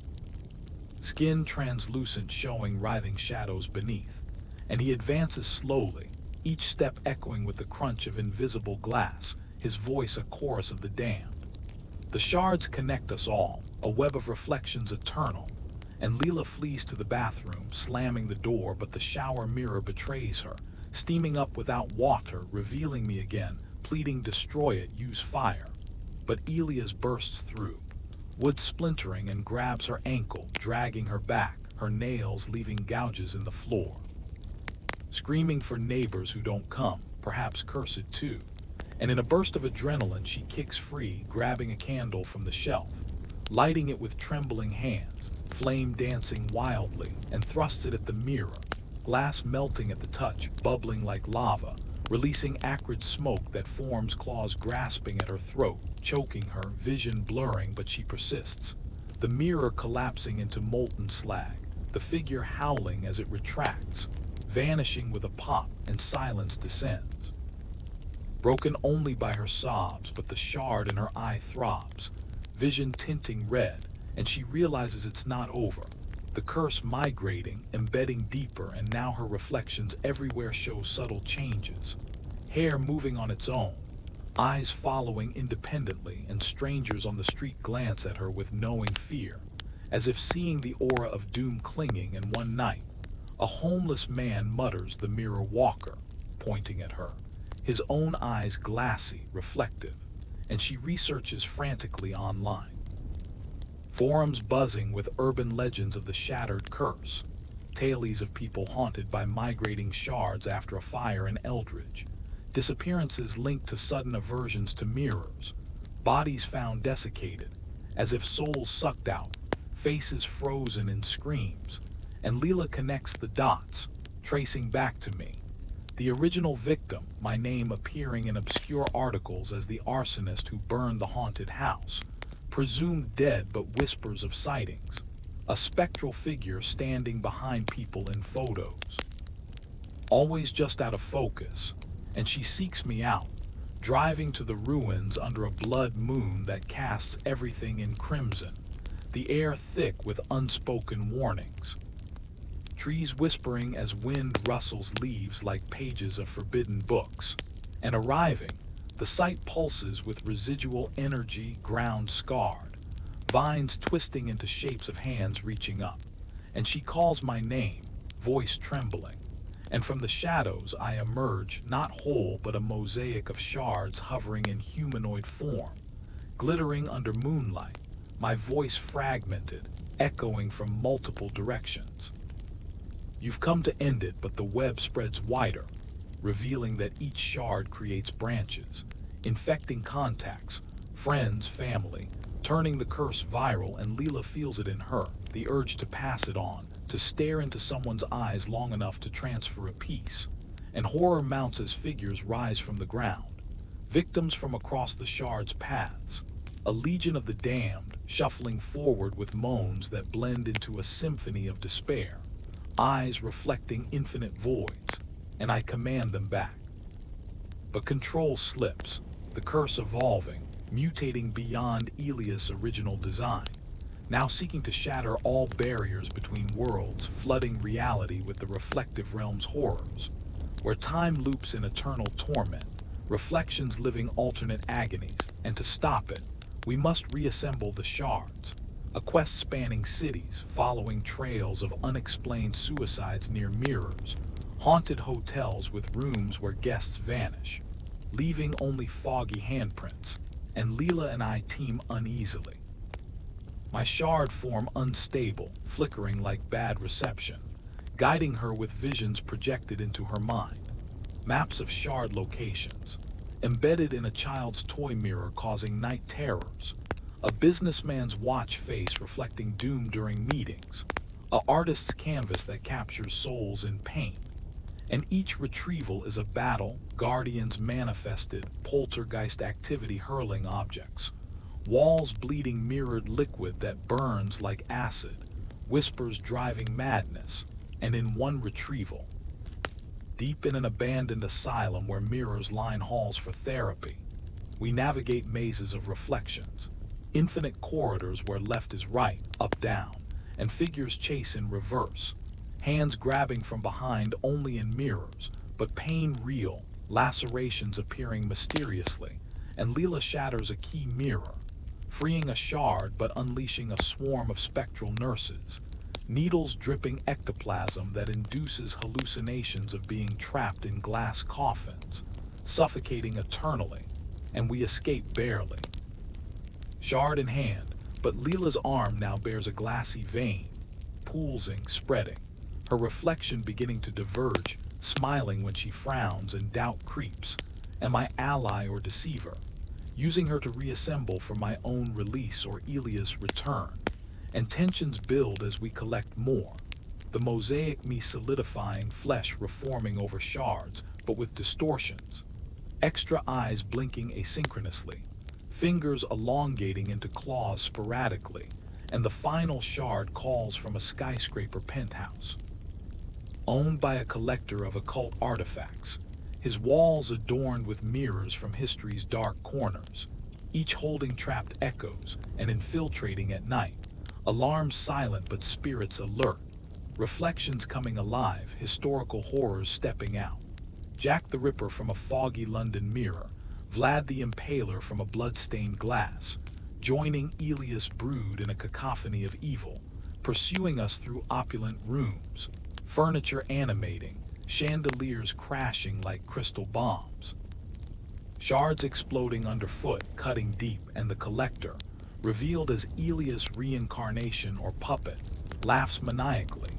skin translucent showing writhing shadows beneath, and he advances slowly, each step echoing with the crunch of invisible glass, his voice a chorus of the damned. The shards connect us all, a web of reflections eternal, and Leela flees to the bathroom, slamming the door, but the shower mirror betrays her, steaming up without water, revealing me again, pleading destroy it, use fire. But Elias bursts through, wood splintering, and grabs her ankle, dragging her back, her nails leaving gouges in the floor. Screaming for neighbors who don't come, perhaps cursed too, and in a burst of adrenaline she kicks free, grabbing a candle from the shelf, lighting it with trembling hands, flame dancing wildly, and thrusts it at the mirror, glass melting at the touch, bubbling like lava, releasing acrid smoke that forms claws grasping at her throat, choking her, vision blurring, but she persists, the mirror collapsing into molten slag, the figure howling as it retracts, vanishing with a pop, and silence descends. Broken only by her sobs, but the shard in her eye throbs, vision tinting red, and she realizes it's not over. The curse migrating, embedding deeper, and now her reflections everywhere show subtle changes. Hair moving on its own, eyes following independently, and strangers on the street glance at her with knowing fear, as if seeing the aura of doom clinging. And one night, a homeless man mutters the mirror walker, pointing at her, his own eyes glassy, reflective, and she researches frantically online. Forums buzzing with urban legends of the shattered curse, tales of people haunted by migrating shards after a fire in Eldridge, disappearances linked to sudden aversions to mirrors, bodies found desiccated, as if souls sucked out, faces frozen in screams, and Leela connects the dots, tracing back to me. The original victim, my name appearing in obscure articles as the arsonist who burned the haunted house, presumed dead but whispers of sightings, a spectral figure standing behind people in photos, always just out of focus, and she seeks me out, driving to the ruins under a blood moon that casts everything in crimson, the air thick with unspoken warnings. Trees whispering as wind rustles leaves like pages of forbidden books. And arriving, the site pulses with residual energy, ground scarred, vines twisting into shapes of hands reaching up. And she calls my name, voice trembling. And from the shadows I emerge, not whole but a mosaic of shards hovering in humanoid form, glittering under moonlight, my voice fragmented, echoing from multiple directions. You've come to end it, but the web spreads wider, revealing that each shard creates branches, infecting contacts, friends, family, turning the curse viral, and Leela feels it in her, the urge to pass it on, to stare into someone's eyes long enough to transfer a piece. And horror mounts as figures rise from the ground, victims from across the shard's paths, a legion of the damned, shuffling forward with moans that blend into a symphony of despair, eyes reflecting infinite voids, and I command them back. But control slips, the curse evolving, mutating beyond Elias' original design, now seeking to shatter all barriers between worlds, flooding reality with the reflective realm's horrors, where time loops in eternal torment, reflections living alternate agonies, and to stop it, we must reassemble the shards, a quest spanning cities, following trails of unexplained suicides near mirrors, haunted hotels with rooms where guests vanish, leaving only foggy handprints, and Leela and I team uneasily. My shard form unstable, flickering like bad reception, guiding her with visions projected into her mind. Maps of shard locations, embedded in a child's toy mirror causing night terrors, a businessman's watch face reflecting doom during meetings, an artist's canvas that captures souls in pain. And each retrieval is a battle, guardians manifested, poltergeist activity hurling objects, walls bleeding mirrored liquid that burns like acid, whispers driving madness, and in one retrieval, deep in an abandoned asylum where mirrors line halls for therapy, we navigate mazes of reflections, infinite corridors where left is right, up, down, and figures chase in reverse, hands grabbing from behind only in mirrors, but pain real, lacerations appearing mysteriously, and Leela shatters a key mirror, freeing a shard but unleashing a swarm of spectral nurses, needles dripping ectoplasm that induces hallucinations of being trapped in glass coffins, suffocating eternally, and we escape barely. Shard in hand, but Leela's arm now bears a glassy vein, pulsing, spreading, her reflection beginning to diverge, smiling when she frowns and doubt creeps. Am I ally or deceiver? Using her to reassemble for my own release or Elias' return. And tensions build as we collect more. The mosaic me solidifying, flesh reforming over shards, but with distortions. Extra eyes blinking asynchronously, fingers elongating into claws sporadically, and the final shard calls from a skyscraper penthouse. Owned by a collector of occult artifacts, his walls adorned with mirrors from history's dark corners, each holding trapped echoes and infiltrating at night, alarms silent but spirits alert, reflections coming alive, historical horrors stepping out. Jack the Ripper from a foggy London mirror, Vlad the Impaler from a blood-stained glass, joining Elias' brood in a cacophony of evil, pursuing us through opulent rooms, furniture animating, chandeliers crashing like crystal bombs. Shards exploding underfoot, cutting deep, and the collector, revealed as Elias' reincarnation or puppet, laughs maniacally,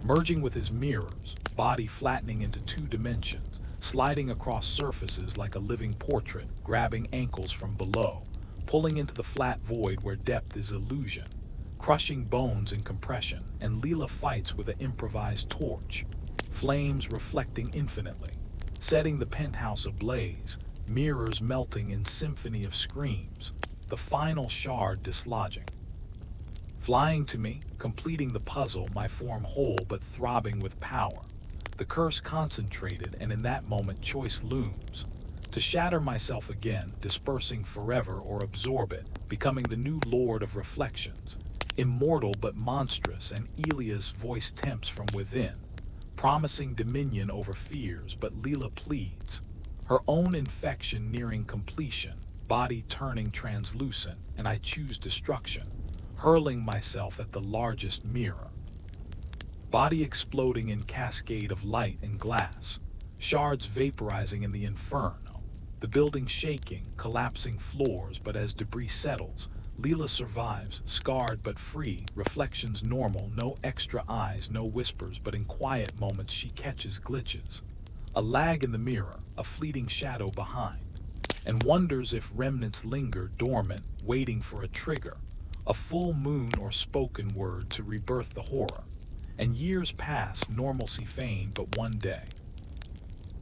merging with his mirrors, body flattening into two dimensions, sliding across surfaces like a living portrait, grabbing ankles from below, pulling into the flat void where depth is illusion, crushing bones in compression, and Leela fights with an improvised torch, flames reflecting infinitely, setting the penthouse ablaze, mirrors melting in symphony of screams, the final shard dislodging. Flying to me, completing the puzzle, my form whole but throbbing with power, the curse concentrated, and in that moment choice looms, to shatter myself again, dispersing forever or absorb it, becoming the new lord of reflections, immortal but monstrous, and Elia's voice tempts from within, promising dominion over fears, but Leela pleads, her own infection nearing completion, body turning translucent, and I choose destruction, hurling myself at the largest mirror. Body exploding in cascade of light and glass, shards vaporizing in the inferno, the building shaking, collapsing floors, but as debris settles, Leela survives, scarred but free, reflections normal, no extra eyes, no whispers, but in quiet moments she catches glitches. A lag in the mirror, a fleeting shadow behind, and wonders if remnants linger dormant, waiting for a trigger, a full moon or spoken word to rebirth the horror. And years pass, normalcy feigned but one day.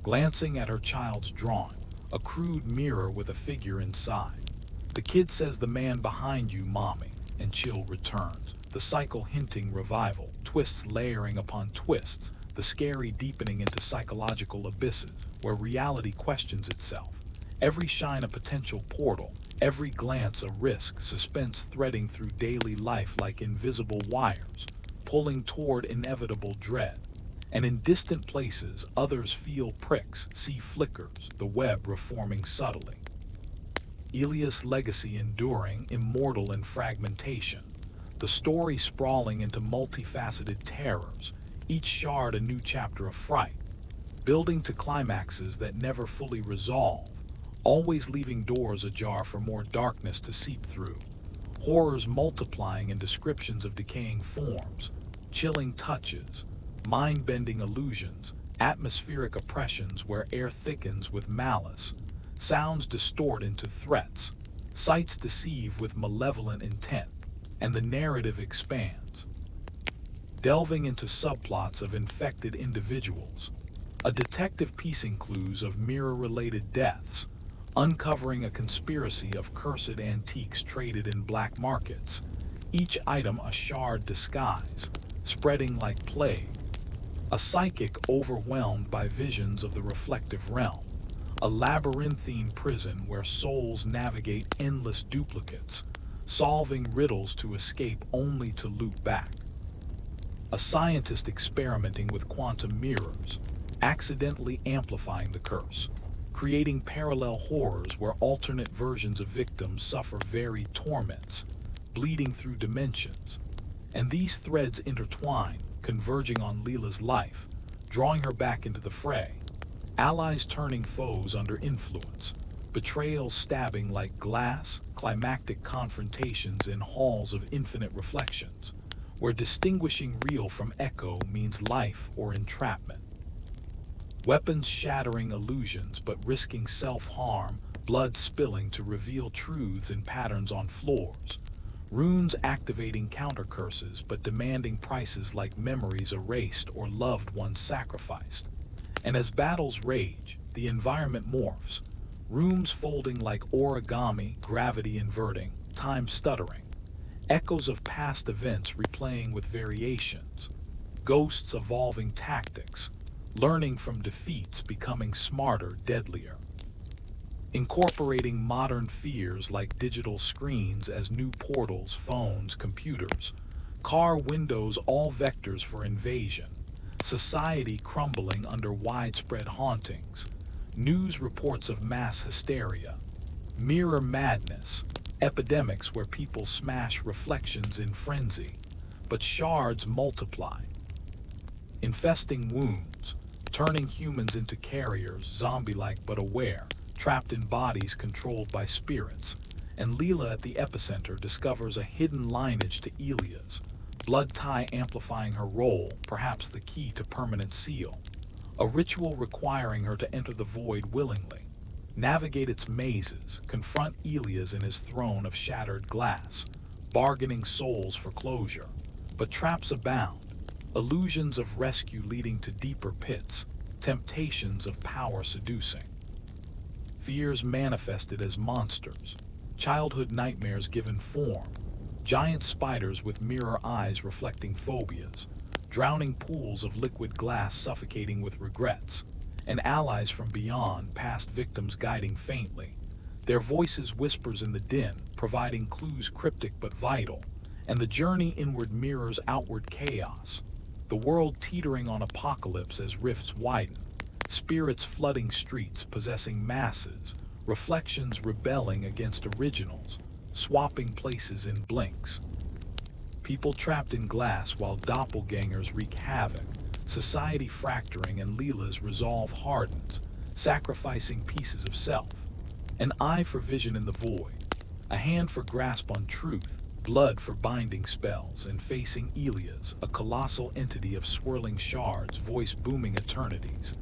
Glancing at her child's drawing, a crude mirror with a figure inside. The kid says, "The man behind you, mommy," and chill returns. The cycle hinting revival, twists layering upon twists, the scary deepening into psychological abysses where reality questions itself. Every shine a potential portal, every glance a risk, suspense threading through daily life like invisible wires, pulling toward inevitable dread. And in distant places, others feel pricks, see flickers, the web reforming subtly. Elia's legacy enduring, immortal in fragmentation. The story sprawling into multifaceted terrors, each shard a new chapter of fright, building to climaxes that never fully resolve, always leaving doors ajar for more darkness to seep through. Horrors multiplying in descriptions of decaying forms, chilling touches, mind-bending illusions, atmospheric oppressions where air thickens with malice, sounds distort into threats, sights deceive with malevolent intent, and the narrative expands, delving into subplots of infected individuals, a detective piecing clues of mirror-related deaths, uncovering a conspiracy of cursed antiques traded in black markets, each item a shard disguise, spreading like plague, a psychic overwhelmed by visions of the reflective realm, a labyrinthine prison where souls navigate endless duplicates, solving riddles to escape only to loop back. A scientist experimenting with quantum mirrors, accidentally amplifying the curse, creating parallel horrors where alternate versions of victims suffer varied torments, bleeding through dimensions. And these threads intertwine, converging on Leela's life, drawing her back into the fray. Allies turning foes under influence, betrayals stabbing like glass, climactic confrontations in halls of infinite reflections, where distinguishing real from echo means life or entrapment. Weapons shattering illusions but risking self-harm, blood spilling to reveal truths and patterns on floors. Runes activating counter-curses but demanding prices like memories erased or loved ones sacrificed. And as battles rage, the environment morphs. Rooms folding like origami, gravity inverting, time stuttering. Echoes of past events replaying with variations. Ghosts evolving tactics. Learning from defeats, becoming smarter, deadlier. Incorporating modern fears like digital screens as new portals, phones, computers. Car windows, all vectors for invasion. Society crumbling under widespread hauntings. News reports of mass hysteria. Mirror madness. Epidemics where people smash reflections in frenzy, but shards multiply. Infesting wounds, turning humans into carriers, zombie-like but aware, trapped in bodies controlled by spirits. And Leela at the epicenter discovers a hidden lineage to Elia's, blood tie amplifying her role, perhaps the key to permanent seal. A ritual requiring her to enter the void willingly, navigate its mazes, confront Elias in his throne of shattered glass, bargaining souls for closure. But traps abound, illusions of rescue leading to deeper pits, temptations of power seducing. Fears manifested as monsters, childhood nightmares given form, giant spiders with mirror eyes reflecting phobias, drowning pools of liquid glass suffocating with regrets, and allies from beyond, past victims guiding faintly. Their voices whispers in the din, providing clues cryptic but vital, and the journey inward mirrors outward chaos. The world teetering on apocalypse as rifts widen, spirits flooding streets possessing masses, reflections rebelling against originals, swapping places in blinks. People trapped in glass while doppelgangers wreak havoc, society fracturing and Leela's resolve hardens, sacrificing pieces of self. An eye for vision in the void, a hand for grasp on truth, blood for binding spells, and facing Elias, a colossal entity of swirling shards, voice booming eternities.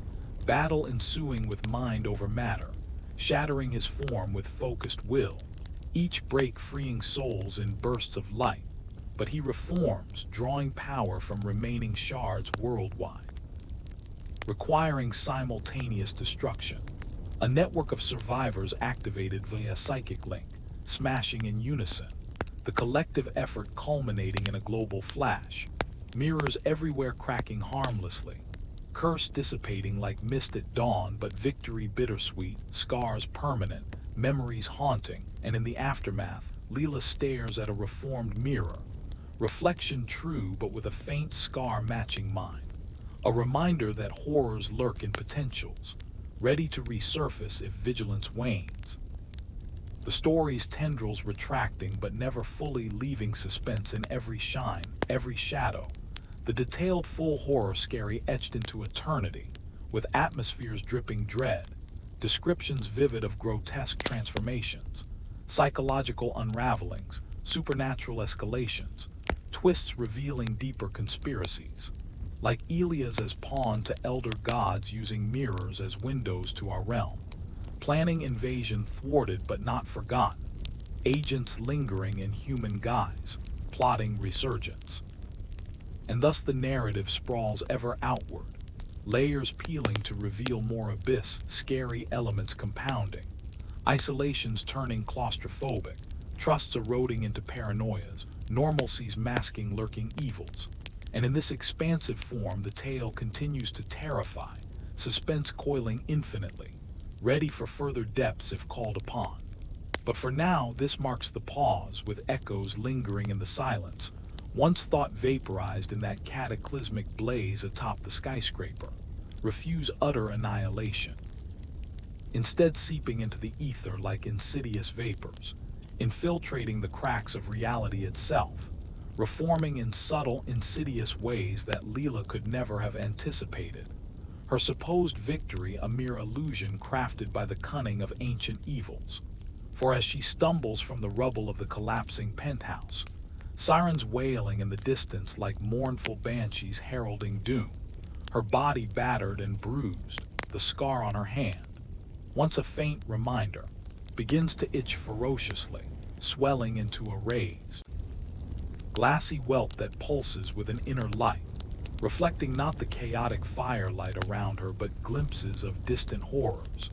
Battle ensuing with mind over matter, shattering his form with focused will, each break freeing souls in bursts of light. But he reforms, drawing power from remaining shards worldwide, requiring simultaneous destruction. A network of survivors activated via psychic link, smashing in unison, the collective effort culminating in a global flash, mirrors everywhere cracking harmlessly, curse dissipating like mist at dawn, but victory bittersweet, scars permanent, memories haunting, and in the aftermath, Leela stares at a reformed mirror, reflection true but with a faint scar matching mine, a reminder that horrors lurk in potentials, ready to resurface if vigilance wanes. The story's tendrils retracting but never fully leaving suspense in every shine, every shadow, the detailed full horror scary etched into eternity, with atmospheres dripping dread, descriptions vivid of grotesque transformations, psychological unravelings, supernatural escalations, twists revealing deeper conspiracies, like Elias as pawn to elder gods using mirrors as windows to our realm, planning invasion thwarted but not forgotten, agents lingering in human guise, plotting resurgence. And thus the narrative sprawls ever outward, layers peeling to reveal more abyss, scary elements compounding, isolations turning claustrophobic, trusts eroding into paranoias, normalcies masking lurking evils. And in this expansive form, the tale continues to terrify, suspense coiling infinitely, ready for further depths if called upon. But for now, this marks the pause, with echoes lingering in the silence, once thought vaporized in that cataclysmic blaze atop the skyscraper, refuse utter annihilation, instead seeping into the ether like insidious vapors, infiltrating the cracks of reality itself, reforming in subtle, insidious ways that Leela could never have anticipated, her supposed victory a mere illusion crafted by the cunning of ancient evils. For as she stumbles from the rubble of the collapsing penthouse, sirens wailing in the distance like mournful banshees heralding doom, her body battered and bruised, the scar on her hand, once a faint reminder, begins to itch ferociously, swelling into a raised, glassy welt that pulses with an inner light, reflecting not the chaotic firelight around her but glimpses of distant horrors,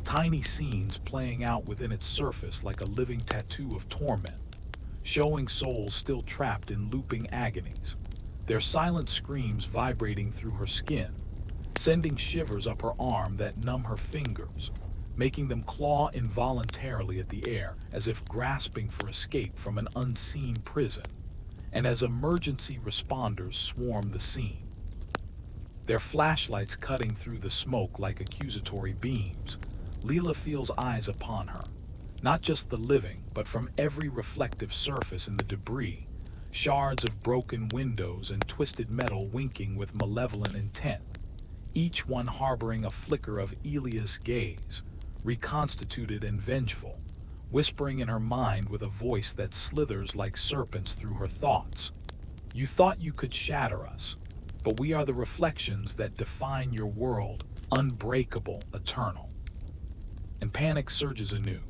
tiny scenes playing out within its surface like a living tattoo of torment, showing souls still trapped in looping agonies, their silent screams vibrating through her skin, sending shivers up her arm that numb her fingers, making them claw involuntarily at the air as if grasping for escape from an unseen prison. And as emergency responders swarm the scene, their flashlights cutting through the smoke like accusatory beams, Leela feels eyes upon her, not just the living, but from every reflective surface in the debris, shards of broken windows and twisted metal winking with malevolent intent, each one harboring a flicker of Elias' gaze, reconstituted and vengeful, whispering in her mind with a voice that slithers like serpents through her thoughts. You thought you could shatter us, but we are the reflections that define your world, unbreakable, eternal. And panic surges anew,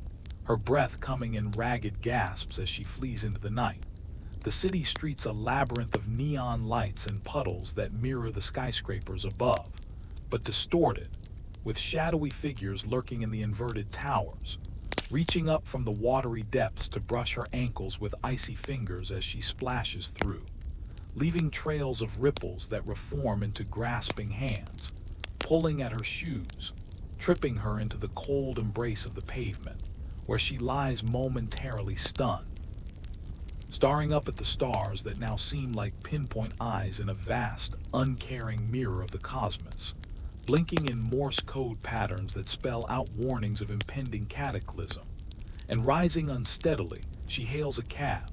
her breath coming in ragged gasps as she flees into the night. The city streets a labyrinth of neon lights and puddles that mirror the skyscrapers above, but distorted, with shadowy figures lurking in the inverted towers, reaching up from the watery depths to brush her ankles with icy fingers as she splashes through, leaving trails of ripples that reform into grasping hands, pulling at her shoes, tripping her into the cold embrace of the pavement, where she lies momentarily stunned, staring up at the stars that now seem like pinpoint eyes in a vast, uncaring mirror of the cosmos, blinking in Morse code patterns that spell out warnings of impending cataclysm. And rising unsteadily, she hails a cab,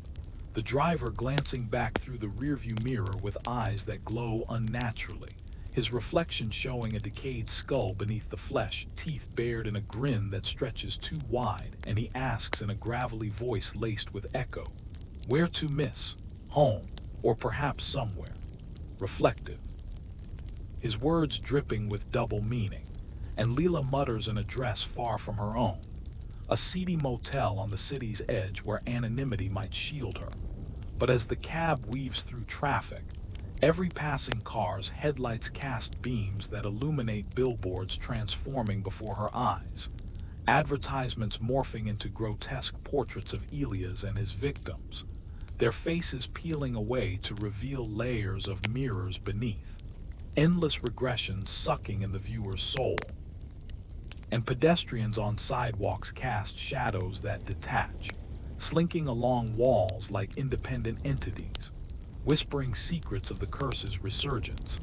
the driver glancing back through the rearview mirror with eyes that glow unnaturally, his reflection showing a decayed skull beneath the flesh, teeth bared in a grin that stretches too wide, and he asks in a gravelly voice laced with echo, "Where to, miss? Home, or perhaps somewhere reflective?" His words dripping with double meaning, and Leela mutters an address far from her own, a seedy motel on the city's edge where anonymity might shield her. But as the cab weaves through traffic, every passing car's headlights cast beams that illuminate billboards transforming before her eyes, advertisements morphing into grotesque portraits of Elias and his victims, their faces peeling away to reveal layers of mirrors beneath, endless regressions sucking in the viewer's soul. And pedestrians on sidewalks cast shadows that detach, slinking along walls like independent entities, whispering secrets of the curse's resurgence,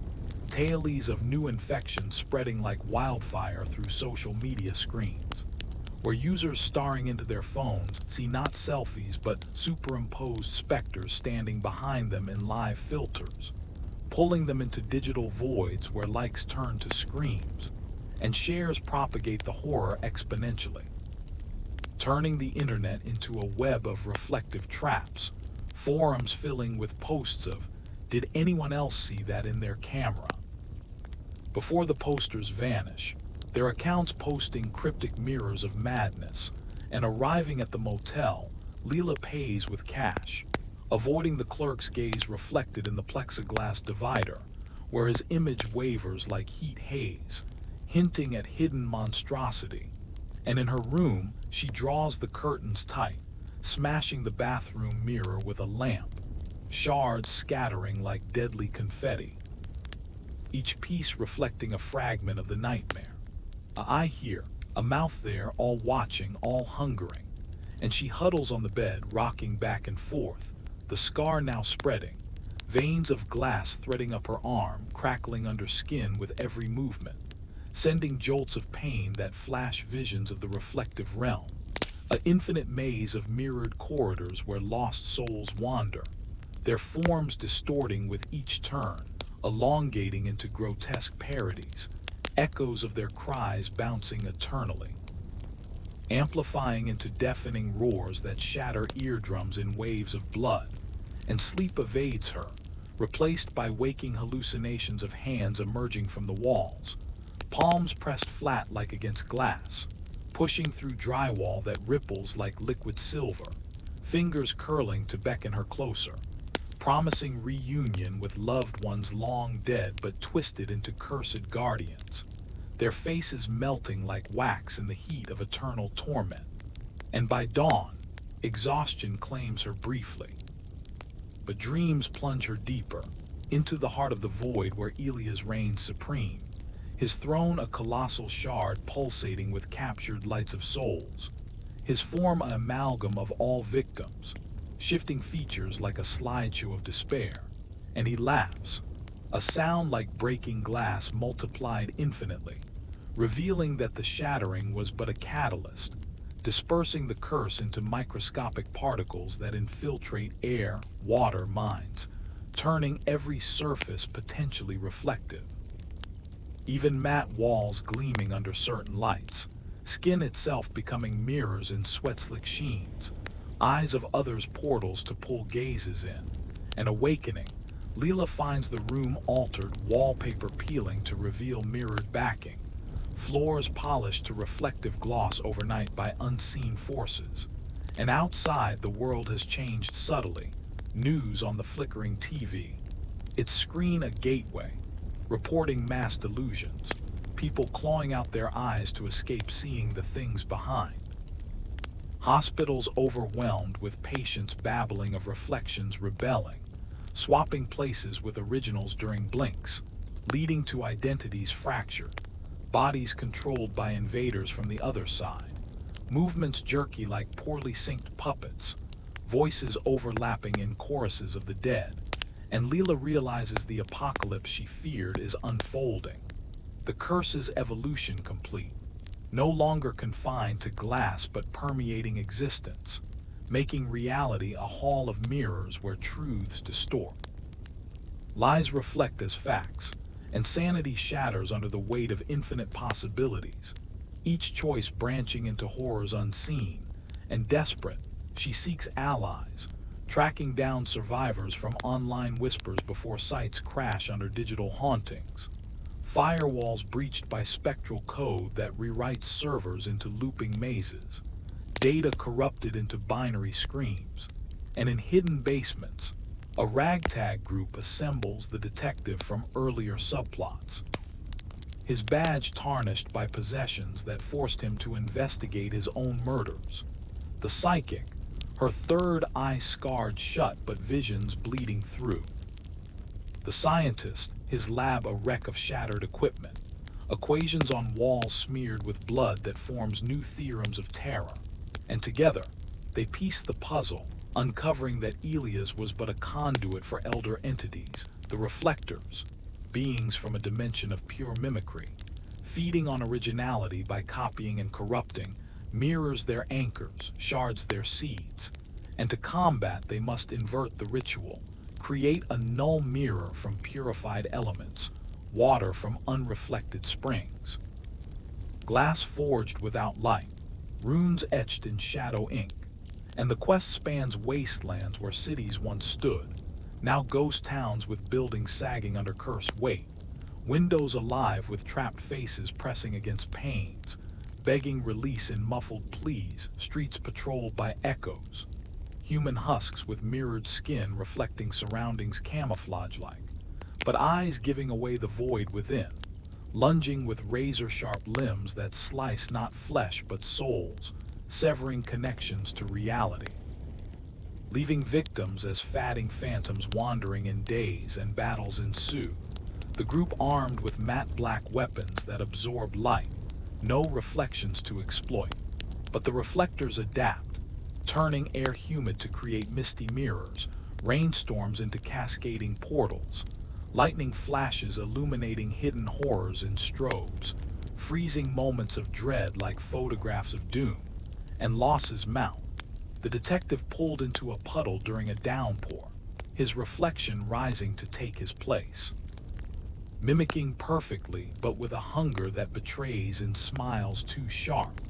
tales of new infections spreading like wildfire through social media screens, where users staring into their phones see not selfies but superimposed specters standing behind them in live filters, pulling them into digital voids where likes turn to screams, and shares propagate the horror exponentially, turning the internet into a web of reflective traps, forums filling with posts of, "Did anyone else see that in their camera?" Before the posters vanish, their accounts posting cryptic mirrors of madness, and arriving at the motel, Leela pays with cash, avoiding the clerk's gaze reflected in the plexiglass divider, where his image wavers like heat haze, hinting at hidden monstrosity. And in her room, she draws the curtains tight, smashing the bathroom mirror with a lamp, shards scattering like deadly confetti, each piece reflecting a fragment of the nightmare. A eye here, a mouth there, all watching, all hungering, and she huddles on the bed, rocking back and forth, the scar now spreading, veins of glass threading up her arm, crackling under skin with every movement, sending jolts of pain that flash visions of the reflective realm, an infinite maze of mirrored corridors where lost souls wander, their forms distorting with each turn, elongating into grotesque parodies, echoes of their cries bouncing eternally, amplifying into deafening roars that shatter eardrums in waves of blood. And sleep evades her, replaced by waking hallucinations of hands emerging from the walls, palms pressed flat like against glass, pushing through drywall that ripples like liquid silver, fingers curling to beckon her closer, promising reunion with loved ones long dead but twisted into cursed guardians, their faces melting like wax in the heat of eternal torment. And by dawn, exhaustion claims her briefly, but dreams plunge her deeper, into the heart of the void where Elias reigns supreme, his throne a colossal shard pulsating with captured lights of souls, his form an amalgam of all victims, shifting features like a slideshow of despair. And he laughs, a sound like breaking glass multiplied infinitely, revealing that the shattering was but a catalyst, dispersing the curse into microscopic particles that infiltrate air, water, minds, turning every surface potentially reflective. Even matte walls gleaming under certain lights, skin itself becoming mirrors in sweat-slick sheens, eyes of others portals to pull gazes in. And awakening, Leela finds the room altered, wallpaper peeling to reveal mirrored backing, floors polished to reflective gloss overnight by unseen forces. And outside, the world has changed subtly, news on the flickering TV, its screen a gateway, reporting mass delusions, people clawing out their eyes to escape seeing the things behind. Hospitals overwhelmed with patients babbling of reflections rebelling, swapping places with originals during blinks, leading to identities fractured, bodies controlled by invaders from the other side, movements jerky like poorly synced puppets, voices overlapping in choruses of the dead, and Leela realizes the apocalypse she feared is unfolding. The curse's evolution complete, no longer confined to glass but permeating existence, making reality a hall of mirrors where truths distort. Lies reflect as facts, and sanity shatters under the weight of infinite possibilities, each choice branching into horrors unseen, and desperate, she seeks allies, tracking down survivors from online whispers before sites crash under digital hauntings, firewalls breached by spectral code that rewrites servers into looping mazes, data corrupted into binary screams, and in hidden basements, a ragtag group assembles the detective from earlier subplots, his badge tarnished by possessions that forced him to investigate his own murders. The psychic, her third eye scarred shut but visions bleeding through. The scientist, his lab a wreck of shattered equipment, equations on walls smeared with blood that forms new theorems of terror. And together, they piece the puzzle, uncovering that Elias was but a conduit for elder entities, the reflectors, beings from a dimension of pure mimicry, feeding on originality by copying and corrupting, mirrors their anchors, shards their seeds, and to combat they must invert the ritual, create a null mirror from purified elements, water from unreflected springs, glass forged without light, runes etched in shadow ink, and the quest spans wastelands where cities once stood, now ghost towns with buildings sagging under cursed weight, windows alive with trapped faces pressing against panes, begging release in muffled pleas, streets patrolled by echoes, human husks with mirrored skin reflecting surroundings camouflage-like, but eyes giving away the void within, lunging with razor-sharp limbs that slice not flesh but souls, severing connections to reality, leaving victims as fatting phantoms wandering in days and battles ensue, the group armed with matte black weapons that absorb light, no reflections to exploit, but the reflectors adapt, turning air humid to create misty mirrors, rainstorms into cascading portals, lightning flashes illuminating hidden horrors in strobes, freezing moments of dread like photographs of doom, and losses mount. The detective pulled into a puddle during a downpour, his reflection rising to take his place, mimicking perfectly but with a hunger that betrays in smiles too sharp.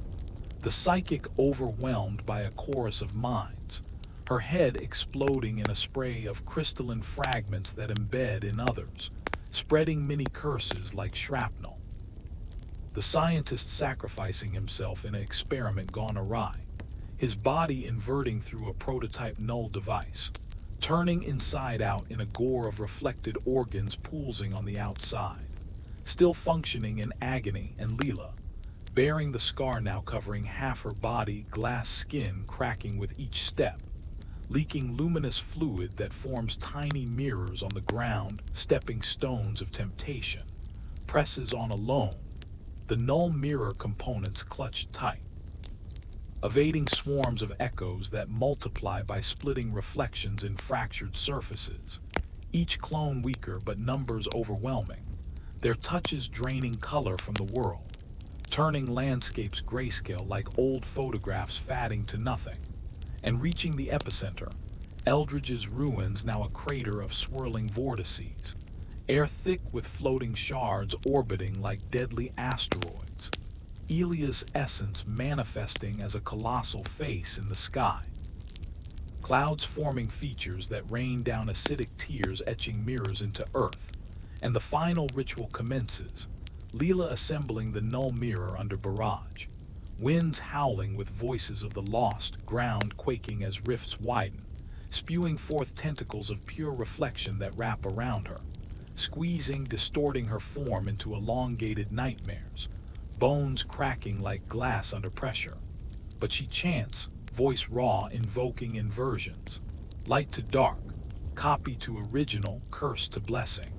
The psychic overwhelmed by a chorus of minds, her head exploding in a spray of crystalline fragments that embed in others, spreading many curses like shrapnel. The scientist sacrificing himself in an experiment gone awry, his body inverting through a prototype null device, turning inside out in a gore of reflected organs pulsing on the outside, still functioning in agony, and Leela, bearing the scar now covering half her body, glass skin cracking with each step, leaking luminous fluid that forms tiny mirrors on the ground, stepping stones of temptation, presses on alone, the null mirror components clutched tight, evading swarms of echoes that multiply by splitting reflections in fractured surfaces, each clone weaker but numbers overwhelming, their touches draining color from the world, turning landscapes grayscale like old photographs fading to nothing, and reaching the epicenter, Eldridge's ruins now a crater of swirling vortices, air thick with floating shards orbiting like deadly asteroids, Elia's essence manifesting as a colossal face in the sky, clouds forming features that rain down acidic tears etching mirrors into earth, and the final ritual commences, Leela assembling the null mirror under barrage, winds howling with voices of the lost, ground quaking as rifts widen, spewing forth tentacles of pure reflection that wrap around her, squeezing, distorting her form into elongated nightmares, bones cracking like glass under pressure. But she chants, voice raw, invoking inversions, light to dark, copy to original, curse to blessing.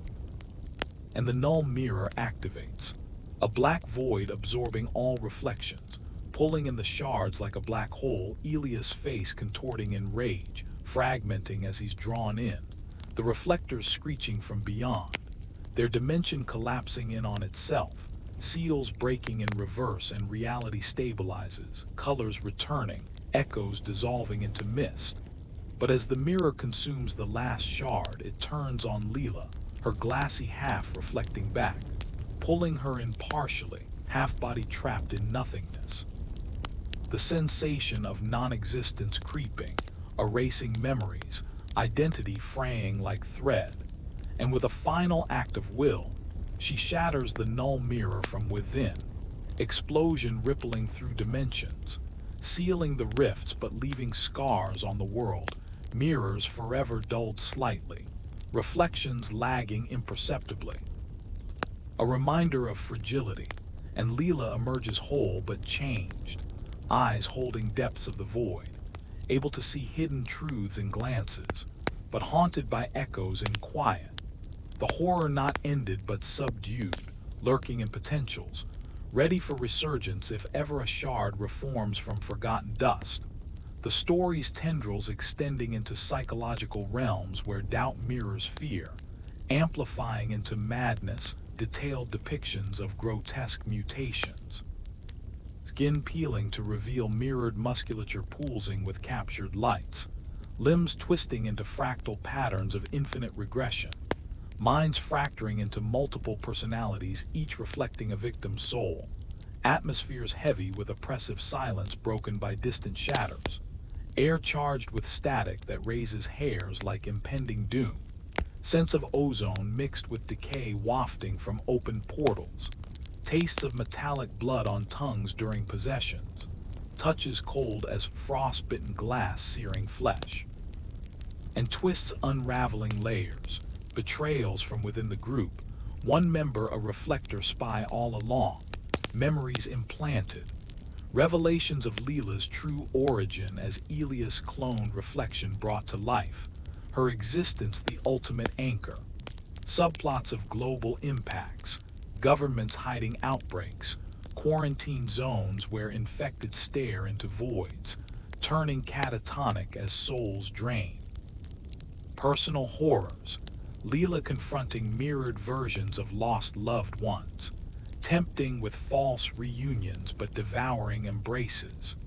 and the null mirror activates. A black void absorbing all reflections, pulling in the shards like a black hole, Elia's face contorting in rage, fragmenting as he's drawn in, the reflectors screeching from beyond, their dimension collapsing in on itself, seals breaking in reverse and reality stabilizes, colors returning, echoes dissolving into mist. But as the mirror consumes the last shard, it turns on Leela, her glassy half reflecting back, pulling her in partially, half-body trapped in nothingness. The sensation of non-existence creeping, erasing memories, identity fraying like thread, and with a final act of will, she shatters the null mirror from within, explosion rippling through dimensions, sealing the rifts but leaving scars on the world, mirrors forever dulled slightly, reflections lagging imperceptibly. A reminder of fragility, and Leela emerges whole but changed, eyes holding depths of the void, able to see hidden truths in glances, but haunted by echoes in quiet. The horror not ended but subdued, lurking in potentials, ready for resurgence if ever a shard reforms from forgotten dust. The story's tendrils extending into psychological realms where doubt mirrors fear, amplifying into madness, detailed depictions of grotesque mutations. Skin peeling to reveal mirrored musculature pulsing with captured lights, limbs twisting into fractal patterns of infinite regression, minds fracturing into multiple personalities, each reflecting a victim's soul, atmospheres heavy with oppressive silence broken by distant shatters, air charged with static that raises hairs like impending doom, scents of ozone mixed with decay wafting from open portals, tastes of metallic blood on tongues during possessions, touches cold as frost-bitten glass searing flesh, and twists unraveling layers, betrayals from within the group, one member a reflector spy all along, memories implanted, revelations of Leela's true origin as Elia's cloned reflection brought to life, her existence the ultimate anchor, subplots of global impacts, governments hiding outbreaks, quarantine zones where infected stare into voids, turning catatonic as souls drain. Personal horrors, Leela confronting mirrored versions of lost loved ones, tempting with false reunions but devouring embraces.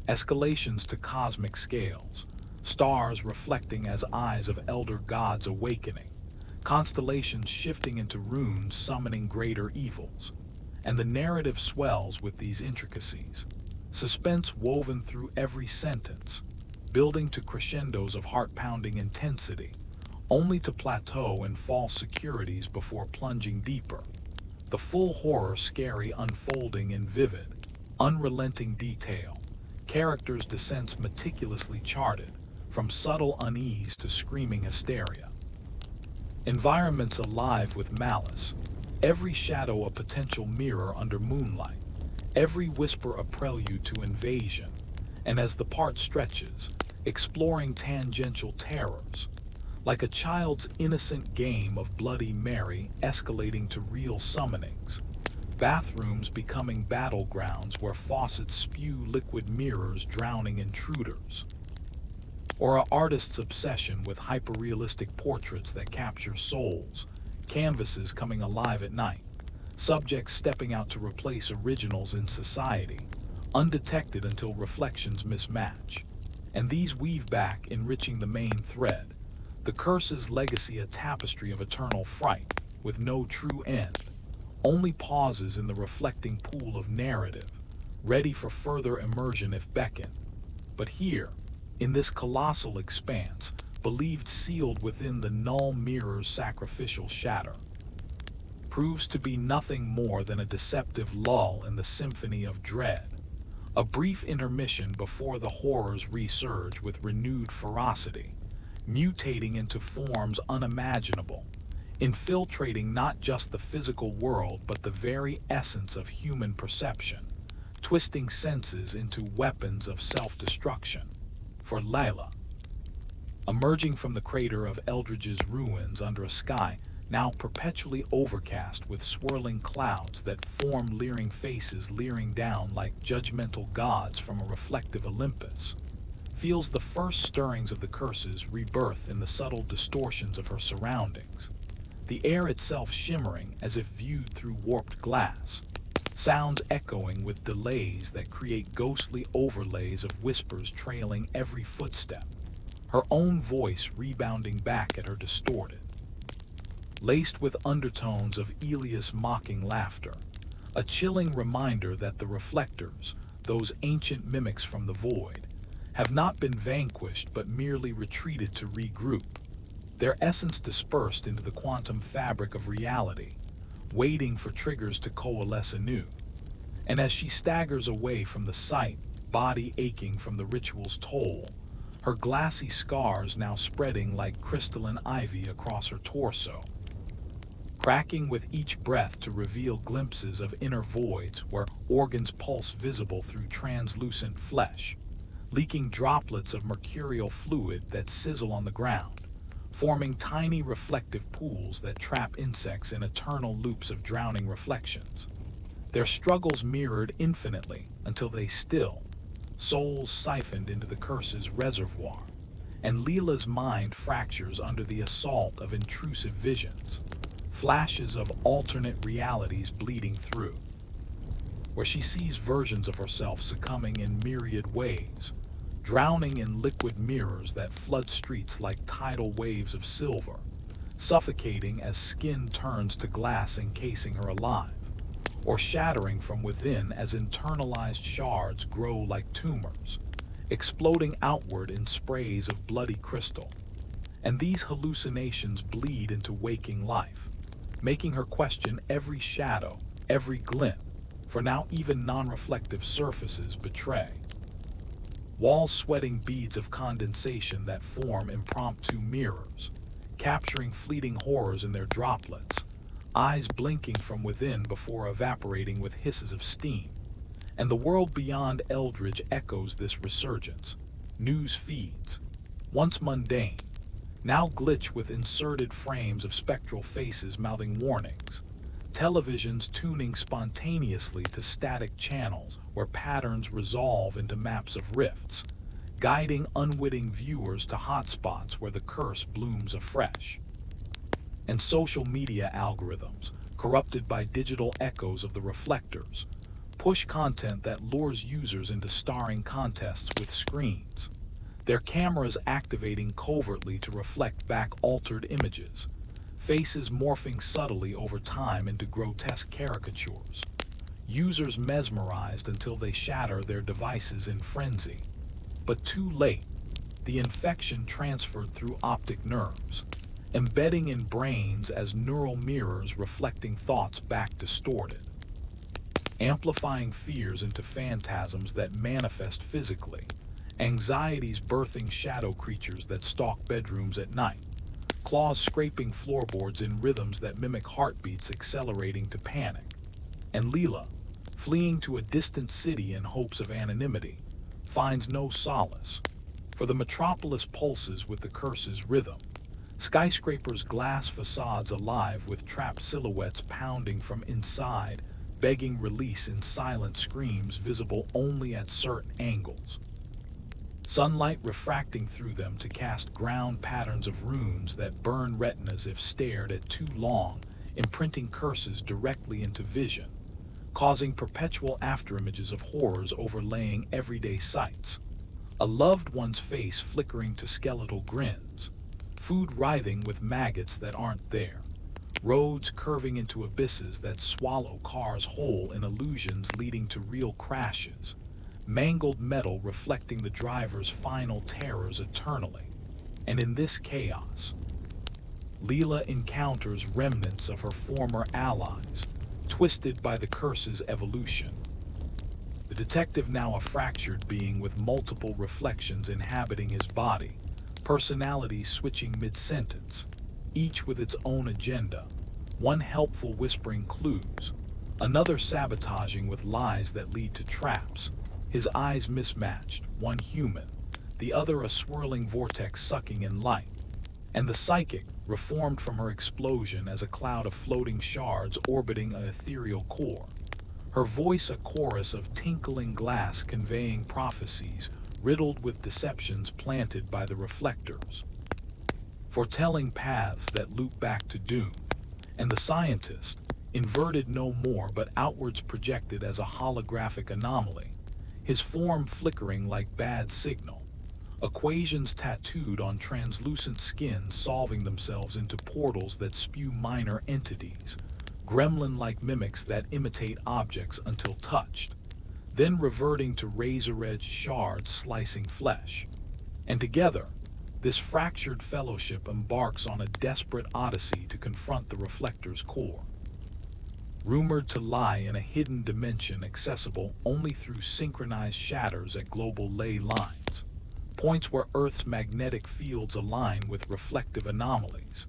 Escalations to cosmic scales, stars reflecting as eyes of elder gods awakening, constellations shifting into runes summoning greater evils, and the narrative swells with these intricacies, suspense woven through every sentence, building to crescendos of heart-pounding intensity, only to plateau in false securities before plunging deeper. The full horror scary unfolding in vivid, unrelenting detail, characters' descents meticulously charted, from subtle unease to screaming hysteria. Environments alive with malice, every shadow a potential mirror under moonlight, every whisper a prelude to invasion, and as the part stretches, exploring tangential terrors, like a child's innocent game of Bloody Mary escalating to real summonings, bathrooms becoming battlegrounds where faucets spew liquid mirrors drowning intruders, or an artist's obsession with hyperrealistic portraits that capture souls, canvases coming alive at night, subjects stepping out to replace originals in society, undetected until reflections mismatch. And these weave back, enriching the main thread, the curse's legacy, a tapestry of eternal fright, with no true end, only pauses in the reflecting pool of narrative, ready for further immersion if beckoned. But here, in this colossal expanse, believed sealed within the null mirror's sacrificial shatter, proves to be nothing more than a deceptive lull in the symphony of dread, a brief intermission before the horrors resurge with renewed ferocity, mutating into forms unimaginable, infiltrating not just the physical world but the very essence of human perception, twisting senses into weapons of self-destruction. For Leela, emerging from the crater of Eldridge's ruins under a sky now perpetually overcast with swirling clouds that form leering faces leering down like judgmental gods from a reflective Olympus, feels the first stirrings of the curse's rebirth in the subtle distortions of her surroundings, the air itself shimmering as if viewed through warped glass, sounds echoing with delays that create ghostly overlays of whispers trailing every footstep, her own voice rebounding back at her distorted, laced with undertones of Elias' mocking laughter, a chilling reminder that the reflectors, those ancient mimics from the void, have not been vanquished but merely retreated to regroup, their essence dispersed into the quantum fabric of reality, waiting for triggers to coalesce anew. And as she staggers away from the sight, body aching from the ritual's toll, her glassy scars now spreading like crystalline ivy across her torso, cracking with each breath to reveal glimpses of inner voids where organs pulse visible through translucent flesh, leaking droplets of mercurial fluid that sizzle on the ground, forming tiny reflective pools that trap insects in eternal loops of drowning reflections. Their struggles mirrored infinitely until they still, souls siphoned into the curse's reservoir, and Leela's mind fractures under the assault of intrusive visions, flashes of alternate realities bleeding through, where she sees versions of herself succumbing in myriad ways, drowning in liquid mirrors that flood streets like tidal waves of silver, suffocating as skin turns to glass encasing her alive, or shattering from within as internalized shards grow like tumors, exploding outward in sprays of bloody crystal. And these hallucinations bleed into waking life, making her question every shadow, every glint, for now even non-reflective surfaces betray. Walls sweating beads of condensation that form impromptu mirrors, capturing fleeting horrors in their droplets, eyes blinking from within before evaporating with hisses of steam. And the world beyond Eldridge echoes this resurgence. News feeds, once mundane, now glitch with inserted frames of spectral faces mouthing warnings, televisions tuning spontaneously to static channels where patterns resolve into maps of rifts, guiding unwitting viewers to hotspots where the curse blooms afresh. And social media algorithms, corrupted by digital echoes of the reflectors, push content that lures users into starring contests with screens, their cameras activating covertly to reflect back altered images, faces morphing subtly over time into grotesque caricatures, users mesmerized until they shatter their devices in frenzy. But too late, the infection transferred through optic nerves, embedding in brains as neural mirrors reflecting thoughts back distorted, amplifying fears into phantasms that manifest physically, anxieties birthing shadow creatures that stalk bedrooms at night, claws scraping floorboards in rhythms that mimic heartbeats accelerating to panic, and Leela, fleeing to a distant city in hopes of anonymity, finds no solace, for the metropolis pulses with the curse's rhythm, skyscrapers' glass facades alive with trapped silhouettes pounding from inside, begging release in silent screams visible only at certain angles, sunlight refracting through them to cast ground patterns of runes that burn retinas if stared at too long, imprinting curses directly into vision, causing perpetual afterimages of horrors overlaying everyday sights, a loved one's face flickering to skeletal grins, food writhing with maggots that aren't there, roads curving into abysses that swallow cars whole in illusions leading to real crashes, mangled metal reflecting the driver's final terrors eternally. And in this chaos, Leela encounters remnants of her former allies, twisted by the curse's evolution. The detective, now a fractured being with multiple reflections inhabiting his body, personalities switching mid-sentence, each with its own agenda, one helpful whispering clues, another sabotaging with lies that lead to traps, his eyes mismatched, one human, the other a swirling vortex sucking in light, and the psychic, reformed from her explosion as a cloud of floating shards orbiting an ethereal core. Her voice a chorus of tinkling glass conveying prophecies riddled with deceptions planted by the reflectors, foretelling paths that loop back to doom. And the scientist, inverted no more but outwards projected as a holographic anomaly, his form flickering like bad signal, equations tattooed on translucent skin solving themselves into portals that spew minor entities, gremlin-like mimics that imitate objects until touched, then reverting to razor-edged shards slicing flesh. And together, this fractured fellowship embarks on a desperate odyssey to confront the reflector's core, rumored to lie in a hidden dimension accessible only through synchronized shatters at global ley lines, points where Earth's magnetic fields align with reflective anomalies.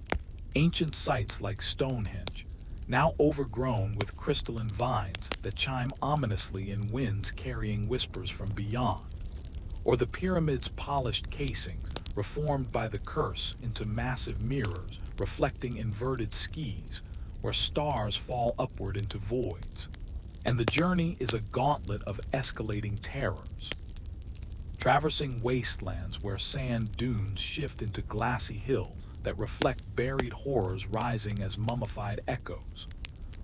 Ancient sites like Stonehenge, now overgrown with crystalline vines that chime ominously in winds carrying whispers from beyond, or the pyramid's polished casings, reformed by the curse into massive mirrors reflecting inverted skis where stars fall upward into voids. And the journey is a gauntlet of escalating terrors, traversing wastelands where sand dunes shift into glassy hills that reflect buried horrors rising as mummified echoes,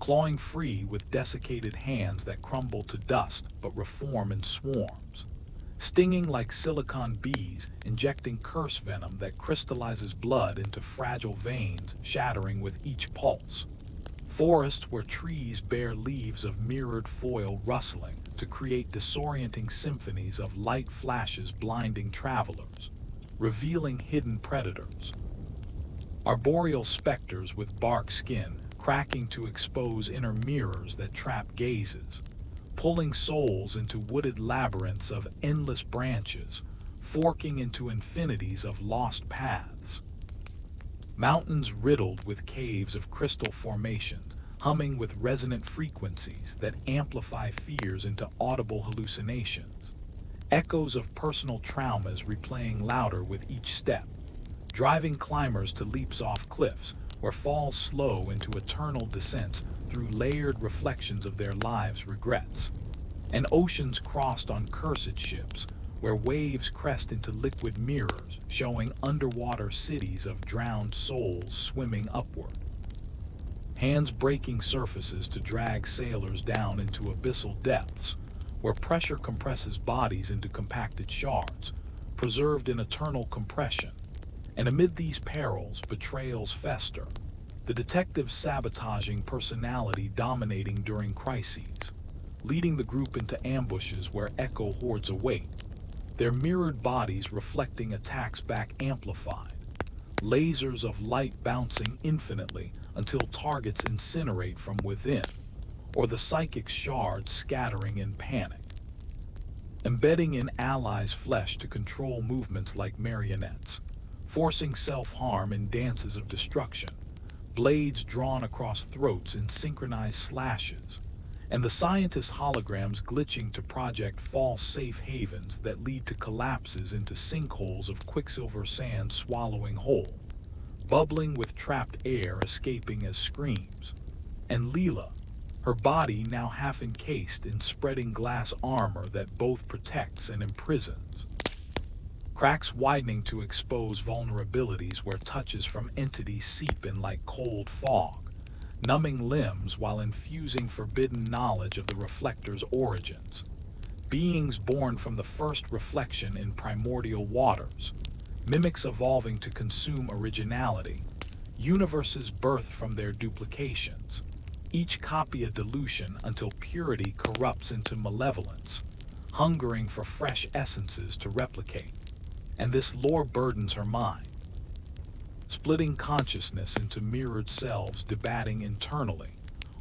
clawing free with desiccated hands that crumble to dust but reform in swarms, stinging like silicon bees, injecting curse venom that crystallizes blood into fragile veins, shattering with each pulse. Forests where trees bear leaves of mirrored foil rustling to create disorienting symphonies of light flashes blinding travelers, revealing hidden predators. Arboreal specters with bark skin cracking to expose inner mirrors that trap gazes, pulling souls into wooded labyrinths of endless branches, forking into infinities of lost paths. Mountains riddled with caves of crystal formations, humming with resonant frequencies that amplify fears into audible hallucinations. Echoes of personal traumas replaying louder with each step, driving climbers to leaps off cliffs where falls slow into eternal descents through layered reflections of their lives' regrets. And oceans crossed on cursed ships where waves crest into liquid mirrors, showing underwater cities of drowned souls swimming upward. Hands breaking surfaces to drag sailors down into abyssal depths, where pressure compresses bodies into compacted shards, preserved in eternal compression. And amid these perils, betrayals fester, the detective sabotaging personality dominating during crises, leading the group into ambushes where echo hordes await, their mirrored bodies reflecting attacks back amplified, lasers of light bouncing infinitely until targets incinerate from within, or the psychic shards scattering in panic, embedding in allies' flesh to control movements like marionettes, forcing self-harm in dances of destruction, blades drawn across throats in synchronized slashes, and the scientist holograms glitching to project false safe havens that lead to collapses into sinkholes of quicksilver sand swallowing whole, bubbling with trapped air escaping as screams. And Leela, her body now half encased in spreading glass armor that both protects and imprisons, cracks widening to expose vulnerabilities where touches from entities seep in like cold fog, numbing limbs while infusing forbidden knowledge of the reflector's origins. Beings born from the first reflection in primordial waters, mimics evolving to consume originality, universes birthed from their duplications, each copy a dilution until purity corrupts into malevolence, hungering for fresh essences to replicate. And this lore burdens her mind, splitting consciousness into mirrored selves debating internally,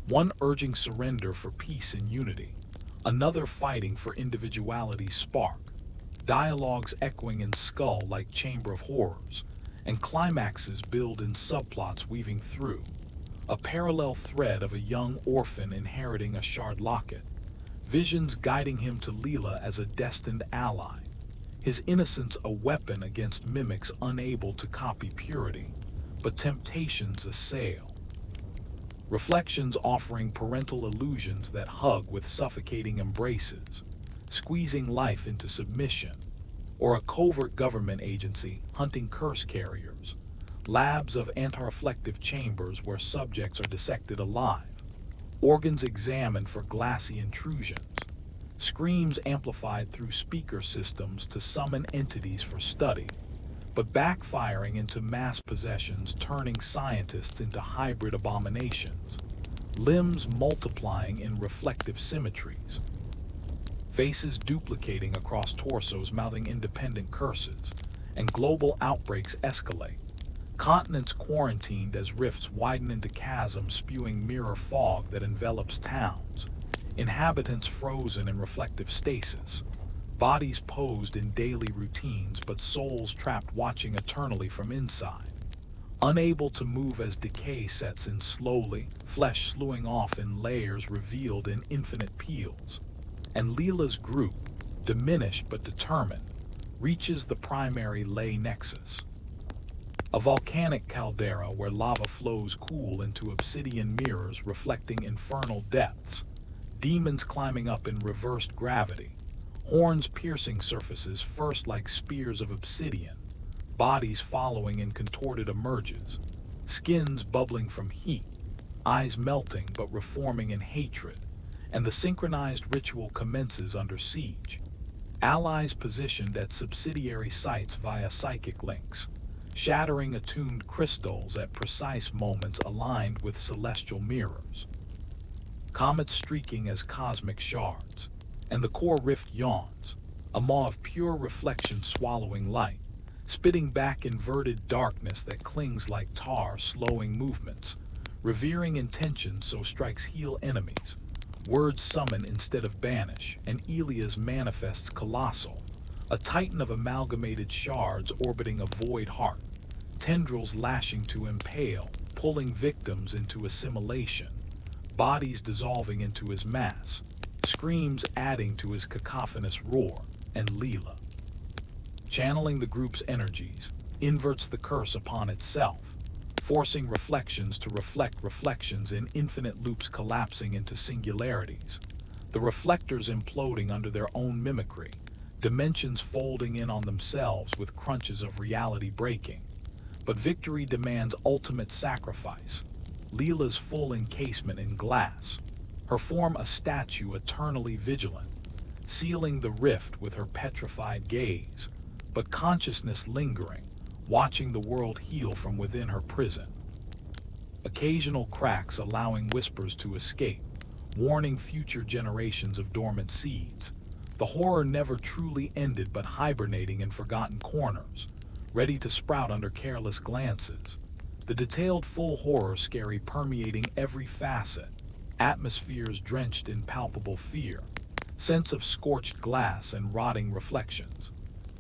one urging surrender for peace and unity, another fighting for individuality's spark, dialogues echoing in skull like chamber of horrors, and climaxes build in subplots weaving through, a parallel thread of a young orphan inheriting a shard locket, visions guiding him to Leela as a destined ally, his innocence a weapon against mimics unable to copy purity, but temptations assail. Reflections offering parental illusions that hug with suffocating embraces, squeezing life into submission, or a covert government agency hunting curse carriers, labs of anti-reflective chambers where subjects are dissected alive, organs examined for glassy intrusions, screams amplified through speaker systems to summon entities for study, but backfiring into mass possessions, turning scientists into hybrid abominations, limbs multiplying in reflective symmetries, faces duplicating across torsos mouthing independent curses, and global outbreaks escalate, continents quarantined as rifts widen into chasms spewing mirror fog that envelops towns, inhabitants frozen in reflective stasis, bodies posed in daily routines but souls trapped watching eternally from inside, unable to move as decay sets in slowly, flesh slewing off in layers revealed in infinite peels. And Leela's group, diminished but determined, reaches the primary ley nexus. A volcanic caldera where lava flows cool into obsidian mirrors reflecting infernal depths, demons climbing up in reversed gravity, horns piercing surfaces first like spears of obsidian, bodies following in contorted emerges, skins bubbling from heat, eyes melting but reforming in hatred, and the synchronized ritual commences under siege. Allies positioned at subsidiary sites via psychic links, shattering attuned crystals at precise moments aligned with celestial mirrors. Comets streaking as cosmic shards, and the core rift yawns, a maw of pure reflection swallowing light, spitting back inverted darkness that clings like tar slowing movements, revering intention so strikes heal enemies. Words summon instead of banish, and Elias manifests colossal, a titan of amalgamated shards orbiting a void heart, tendrils lashing to impale, pulling victims into assimilation, bodies dissolving into his mass, screams adding to his cacophonous roar, and Leela, channeling the group's energies, inverts the curse upon itself, forcing reflections to reflect reflections in infinite loops collapsing into singularities, the reflectors imploding under their own mimicry, dimensions folding in on themselves with crunches of reality breaking. But victory demands ultimate sacrifice. Leela's full encasement in glass, her form a statue eternally vigilant, sealing the rift with her petrified gaze, but consciousness lingering, watching the world heal from within her prison. Occasional cracks allowing whispers to escape, warning future generations of dormant seeds. The horror never truly ended but hibernating in forgotten corners, ready to sprout under careless glances. The detailed full horror scary permeating every facet, atmospheres drenched in palpable fear, scents of scorched glass and rotting reflections,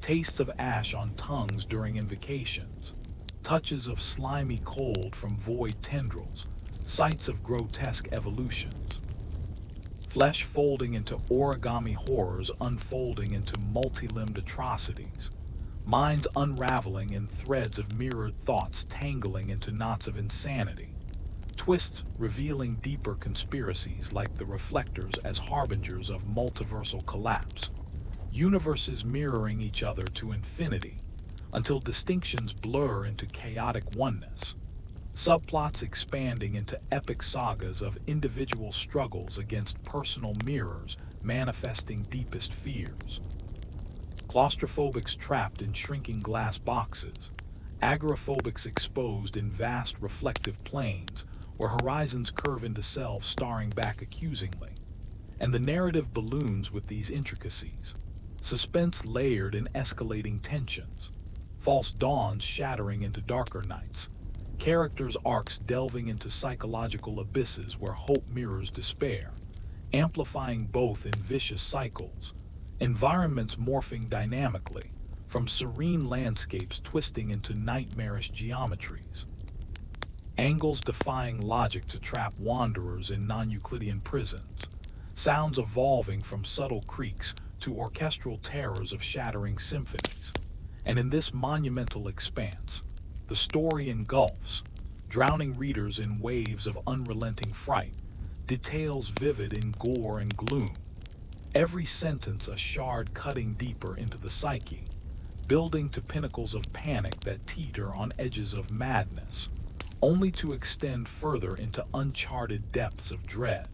tastes of ash on tongues during invocations, touches of slimy cold from void tendrils, sights of grotesque evolutions. Flesh folding into origami horrors unfolding into multi-limbed atrocities, minds unraveling in threads of mirrored thoughts tangling into knots of insanity, twists revealing deeper conspiracies like the reflectors as harbingers of multiversal collapse, universes mirroring each other to infinity, until distinctions blur into chaotic oneness, subplots expanding into epic sagas of individual struggles against personal mirrors manifesting deepest fears. Claustrophobics trapped in shrinking glass boxes, agoraphobics exposed in vast reflective planes where horizons curve into selves staring back accusingly, and the narrative balloons with these intricacies, suspense layered in escalating tensions, false dawns shattering into darker nights, characters' arcs delving into psychological abysses where hope mirrors despair, amplifying both in vicious cycles, environments morphing dynamically, from serene landscapes twisting into nightmarish geometries, angles defying logic to trap wanderers in non-Euclidean prisons, sounds evolving from subtle creaks to orchestral terrors of shattering symphonies. And in this monumental expanse, the story engulfs, drowning readers in waves of unrelenting fright, details vivid in gore and gloom, every sentence a shard cutting deeper into the psyche, building to pinnacles of panic that teeter on edges of madness, only to extend further into uncharted depths of dread.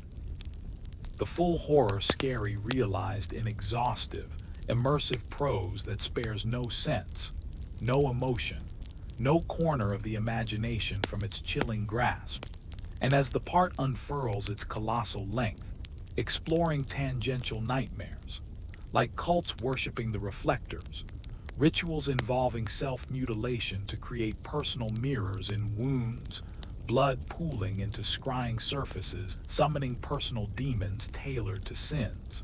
The full horror scary realized in exhaustive, immersive prose that spares no sense, no emotion, no corner of the imagination from its chilling grasp. And as the part unfurls its colossal length, exploring tangential nightmares, like cults worshipping the reflectors, rituals involving self-mutilation to create personal mirrors in wounds, blood pooling into scrying surfaces, summoning personal demons tailored to sins,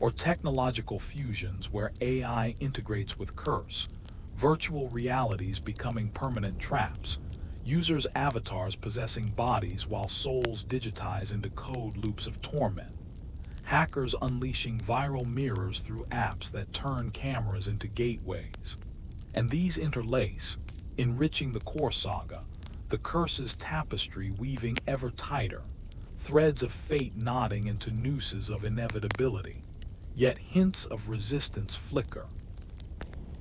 or technological fusions where AI integrates with curse, virtual realities becoming permanent traps, users' avatars possessing bodies while souls digitize into code loops of torment, hackers unleashing viral mirrors through apps that turn cameras into gateways. And these interlace, enriching the core saga, the curse's tapestry weaving ever tighter, threads of fate knotting into nooses of inevitability, yet hints of resistance flicker.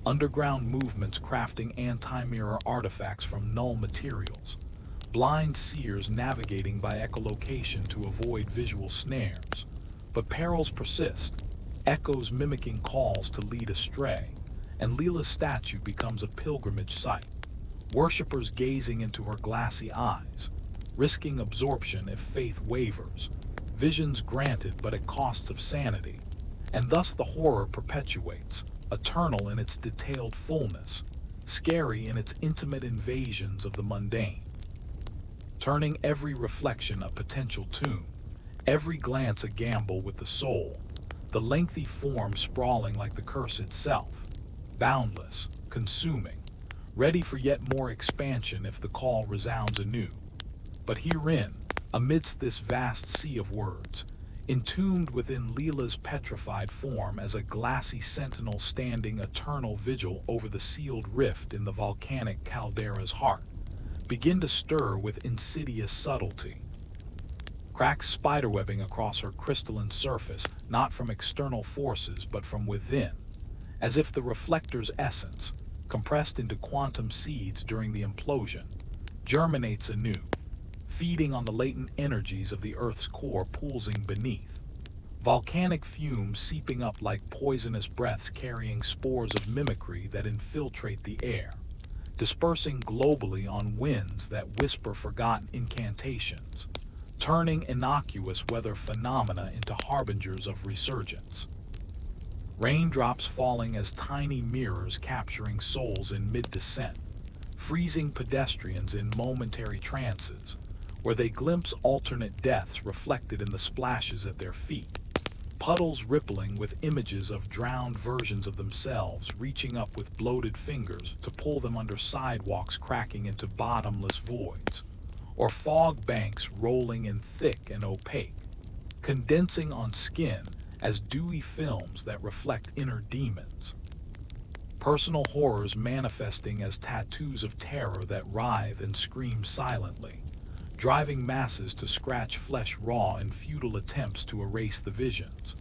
Underground movements crafting anti-mirror artifacts from null materials, blind seers navigating by echolocation to avoid visual snares. But perils persist, echoes mimicking calls to lead astray, and Leela's statue becomes a pilgrimage site, worshippers gazing into her glassy eyes, risking absorption if faith wavers, visions granted but at costs of sanity, and thus the horror perpetuates, eternal in its detailed fullness, scary in its intimate invasions of the mundane, turning every reflection a potential tomb, every glance a gamble with the soul, the lengthy form sprawling like the curse itself, boundless, consuming, ready for yet more expansion if the call resounds anew. But herein, amidst this vast sea of words, entombed within Leela's petrified form as a glassy sentinel standing eternal vigil over the sealed rift in the volcanic caldera's heart, begin to stir with insidious subtlety. Cracks spiderwebbing across her crystalline surface, not from external forces but from within, as if the reflector's essence, compressed into quantum seeds during the implosion, germinates anew, feeding on the latent energies of the Earth's core pulsing beneath. Volcanic fumes seeping up like poisonous breaths carrying spores of mimicry that infiltrate the air, dispersing globally on winds that whisper forgotten incantations, turning innocuous weather phenomena into harbingers of resurgence. Raindrops falling as tiny mirrors capturing souls in mid-descent, freezing pedestrians in momentary trances, where they glimpse alternate deaths reflected in the splashes at their feet, puddles rippling with images of drowned versions of themselves reaching up with bloated fingers to pull them under sidewalks cracking into bottomless voids, or fog banks rolling in thick and opaque, condensing on skin as dewy films that reflect inner demons. Personal horrors manifesting as tattoos of terror that writhe and scream silently, driving masses to scratch flesh raw in futile attempts to erase the visions,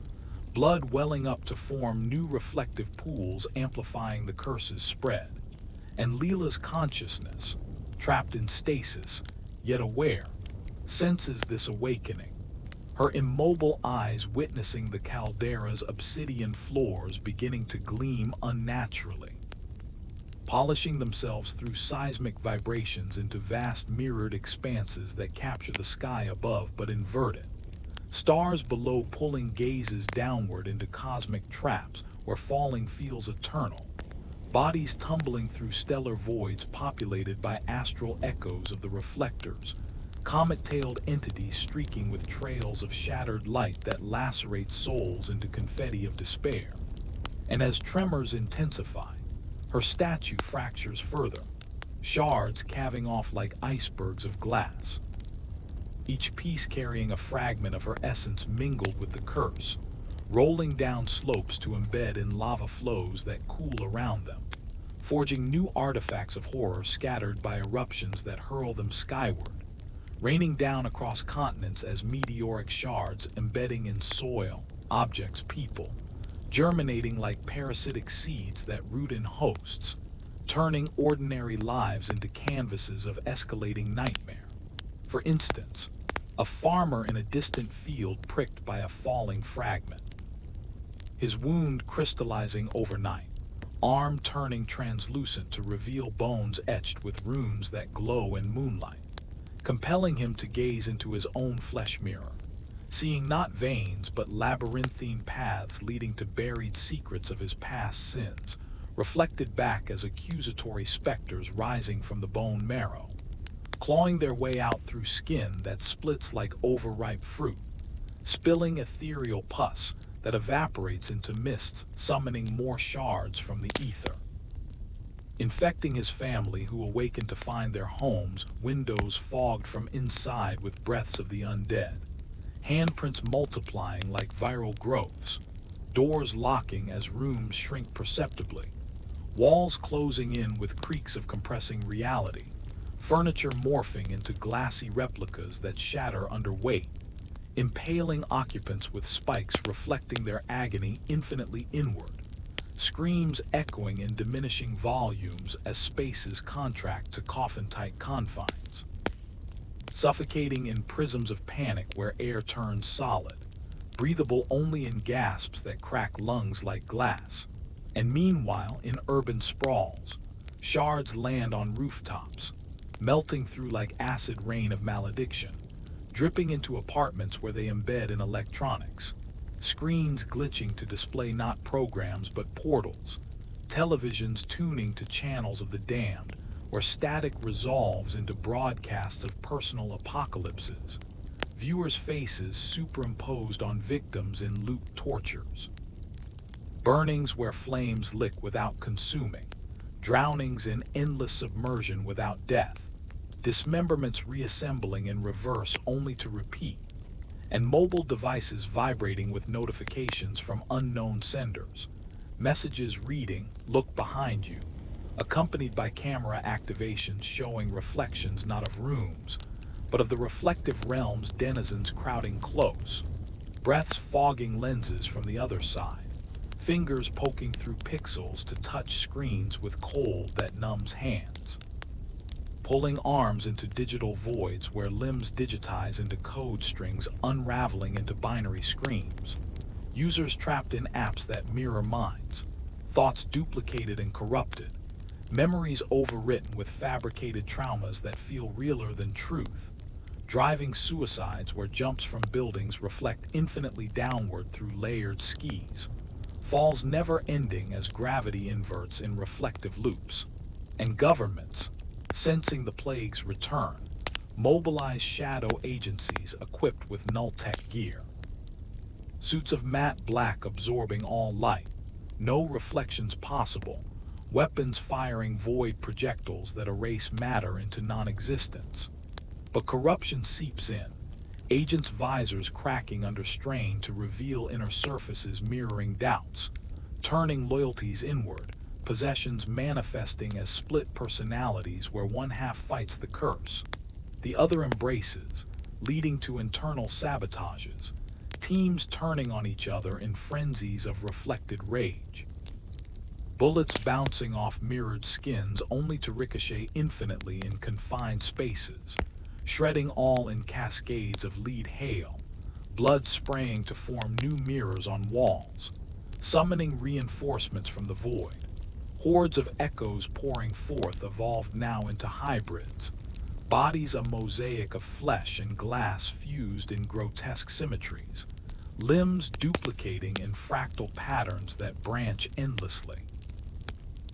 blood welling up to form new reflective pools amplifying the curse's spread, and Leela's consciousness, trapped in stasis, yet aware, senses this awakening, her immobile eyes witnessing the caldera's obsidian floors beginning to gleam unnaturally, polishing themselves through seismic vibrations into vast mirrored expanses that capture the sky above but invert it, stars below pulling gazes downward into cosmic traps where falling feels eternal, bodies tumbling through stellar voids populated by astral echoes of the reflectors, comet-tailed entities streaking with trails of shattered light that lacerate souls into confetti of despair. And as tremors intensify, her statue fractures further, shards calving off like icebergs of glass, each piece carrying a fragment of her essence mingled with the curse, rolling down slopes to embed in lava flows that cool around them, forging new artifacts of horror scattered by eruptions that hurl them skyward, raining down across continents as meteoric shards embedding in soil, objects, people, germinating like parasitic seeds that root in hosts, turning ordinary lives into canvases of escalating nightmare. For instance, a farmer in a distant field pricked by a falling fragment, his wound crystallizing overnight, arm turning translucent to reveal bones etched with runes that glow in moonlight, compelling him to gaze into his own flesh mirror, seeing not veins but labyrinthine paths leading to buried secrets of his past sins, reflected back as accusatory specters rising from the bone marrow, clawing their way out through skin that splits like overripe fruit, spilling ethereal pus that evaporates into mist, summoning more shards from the ether, infecting his family, who awaken to find their homes, windows fogged from inside with breaths of the undead, handprints multiplying like viral growths, doors locking as rooms shrink perceptibly, walls closing in with creaks of compressing reality, furniture morphing into glassy replicas that shatter under weight, impaling occupants with spikes reflecting their agony infinitely inward, screams echoing in diminishing volumes as spaces contract to coffin-tight confines, suffocating in prisms of panic where air turns solid, breathable only in gasps that crack lungs like glass. And meanwhile, in urban sprawls, shards land on rooftops, melting through like acid rain of malediction, dripping into apartments where they embed in electronics, screens glitching to display not programs but portals, televisions tuning to channels of the damned, where static resolves into broadcasts of personal apocalypses, viewers' faces superimposed on victims in loop tortures, burnings where flames lick without consuming, drownings in endless submersion without death, dismemberments reassembling in reverse only to repeat, and mobile devices vibrating with notifications from unknown senders, messages reading, "Look behind you," accompanied by camera activations showing reflections not of rooms, but of the reflective realm's denizens crowding close, breaths fogging lenses from the other side, fingers poking through pixels to touch screens with cold that numbs hands, pulling arms into digital voids where limbs digitize into code strings unraveling into binary screams, users trapped in apps that mirror minds, thoughts duplicated and corrupted, memories overwritten with fabricated traumas that feel realer than truth, driving suicides where jumps from buildings reflect infinitely downward through layered skis, falls never ending as gravity inverts in reflective loops, and governments, sensing the plague's return, mobilize shadow agencies equipped with null-tech gear. Suits of matte black absorbing all light, no reflections possible, weapons firing void projectiles that erase matter into non-existence. But corruption seeps in, agents' visors cracking under strain to reveal inner surfaces mirroring doubts, turning loyalties inward, possessions manifesting as split personalities where one half fights the curse, the other embraces, leading to internal sabotages, teams turning on each other in frenzies of reflected rage, bullets bouncing off mirrored skins only to ricochet infinitely in confined spaces, shredding all in cascades of lead hail, blood spraying to form new mirrors on walls, summoning reinforcements from the void, hordes of echoes pouring forth evolved now into hybrids, bodies a mosaic of flesh and glass fused in grotesque symmetries, limbs duplicating in fractal patterns that branch endlessly,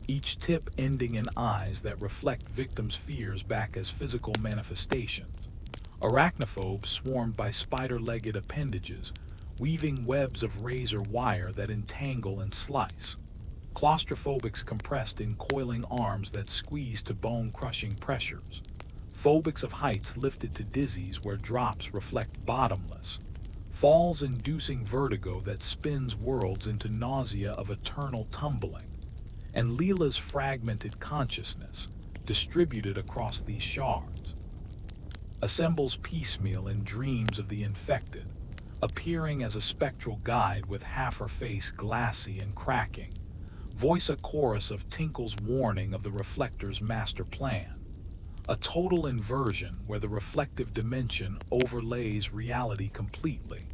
each tip ending in eyes that reflect victims' fears back as physical manifestations, arachnophobes swarmed by spider-legged appendages, weaving webs of razor wire that entangle and slice, claustrophobics compressed in coiling arms that squeeze to bone-crushing pressures, phobics of heights lifted to dizzies where drops reflect bottomless, falls inducing vertigo that spins worlds into nausea of eternal tumbling, and Leela's fragmented consciousness, distributed across these shards, assembles piecemeal in dreams of the infected, appearing as a spectral guide with half her face glassy and cracking, voice a chorus of Tinkle's warning of the reflector's master plan, a total inversion where the reflective dimension overlays reality completely,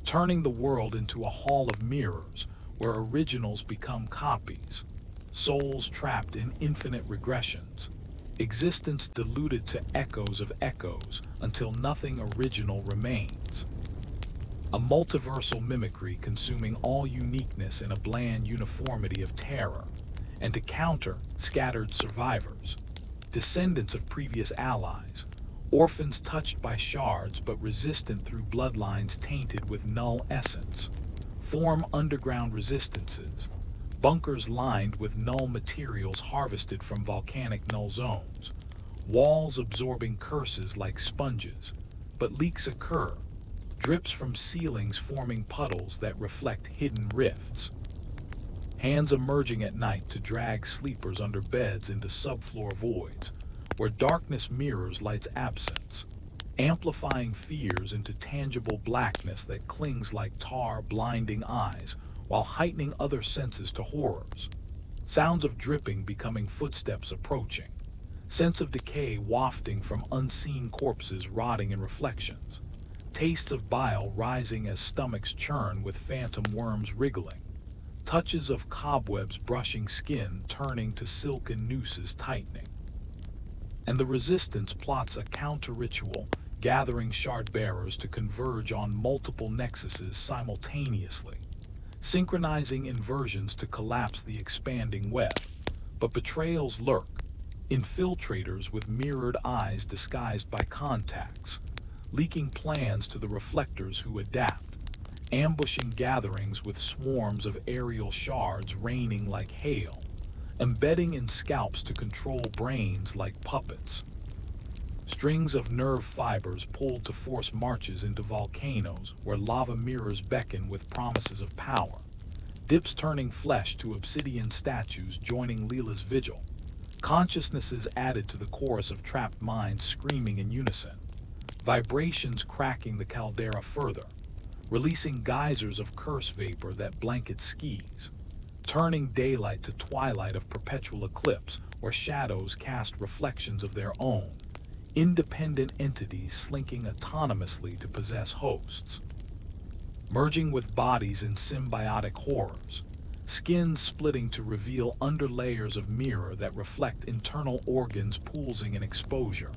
turning the world into a hall of mirrors where originals become copies, souls trapped in infinite regressions, existence diluted to echoes of echoes until nothing original remains. A multiversal mimicry consuming all uniqueness in a bland uniformity of terror, and to counter, scattered survivors, descendants of previous allies, orphans touched by shards but resistant through bloodlines tainted with null essence, form underground resistances, bunkers lined with null materials harvested from volcanic null zones, walls absorbing curses like sponges, but leaks occur, drips from ceilings forming puddles that reflect hidden rifts, hands emerging at night to drag sleepers under beds into subfloor voids, where darkness mirrors light's absence, amplifying fears into tangible blackness that clings like tar blinding eyes while heightening other senses to horrors. Sounds of dripping becoming footsteps approaching, sense of decay wafting from unseen corpses rotting in reflections, tastes of bile rising as stomachs churn with phantom worms wriggling, touches of cobwebs brushing skin turning to silken nooses tightening. And the resistance plots a counter-ritual, gathering shard-bearers to converge on multiple nexuses simultaneously, synchronizing inversions to collapse the expanding web. But betrayals lurk, infiltrators with mirrored eyes disguised by contacts, leaking plans to the reflectors who adapt, ambushing gatherings with swarms of aerial shards raining like hail, embedding in scalps to control brains like puppets. Strings of nerve fibers pulled to force marches into volcanoes where lava mirrors beckon with promises of power, dips turning flesh to obsidian statues joining Leela's vigil, consciousnesses added to the chorus of trapped minds screaming in unison, vibrations cracking the caldera further, releasing geysers of curse vapor that blanket skis, turning daylight to twilight of perpetual eclipse where shadows cast reflections of their own, independent entities slinking autonomously to possess hosts, merging with bodies in symbiotic horrors, skins splitting to reveal underlayers of mirror that reflect internal organs pulsing in exposure,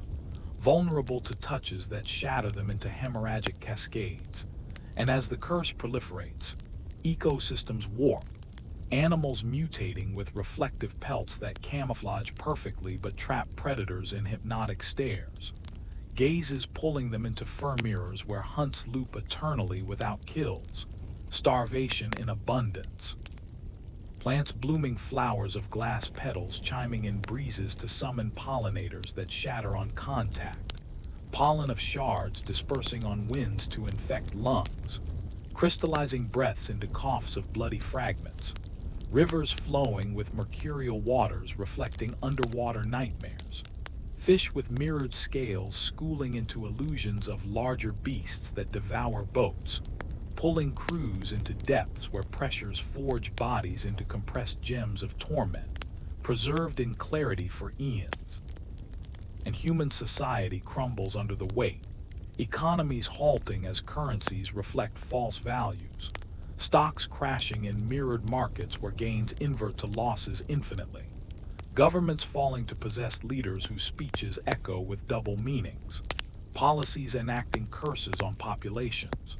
vulnerable to touches that shatter them into hemorrhagic cascades. And as the curse proliferates, ecosystems warp, animals mutating with reflective pelts that camouflage perfectly but trap predators in hypnotic stares, gazes pulling them into fur mirrors where hunts loop eternally without kills, starvation in abundance. Plants blooming flowers of glass petals chiming in breezes to summon pollinators that shatter on contact, pollen of shards dispersing on winds to infect lungs, crystallizing breaths into coughs of bloody fragments, rivers flowing with mercurial waters reflecting underwater nightmares, fish with mirrored scales schooling into illusions of larger beasts that devour boats, pulling crews into depths where pressures forge bodies into compressed gems of torment, preserved in clarity for eons. And human society crumbles under the weight, economies halting as currencies reflect false values, stocks crashing in mirrored markets where gains invert to losses infinitely, governments falling to possess leaders whose speeches echo with double meanings, policies enacting curses on populations,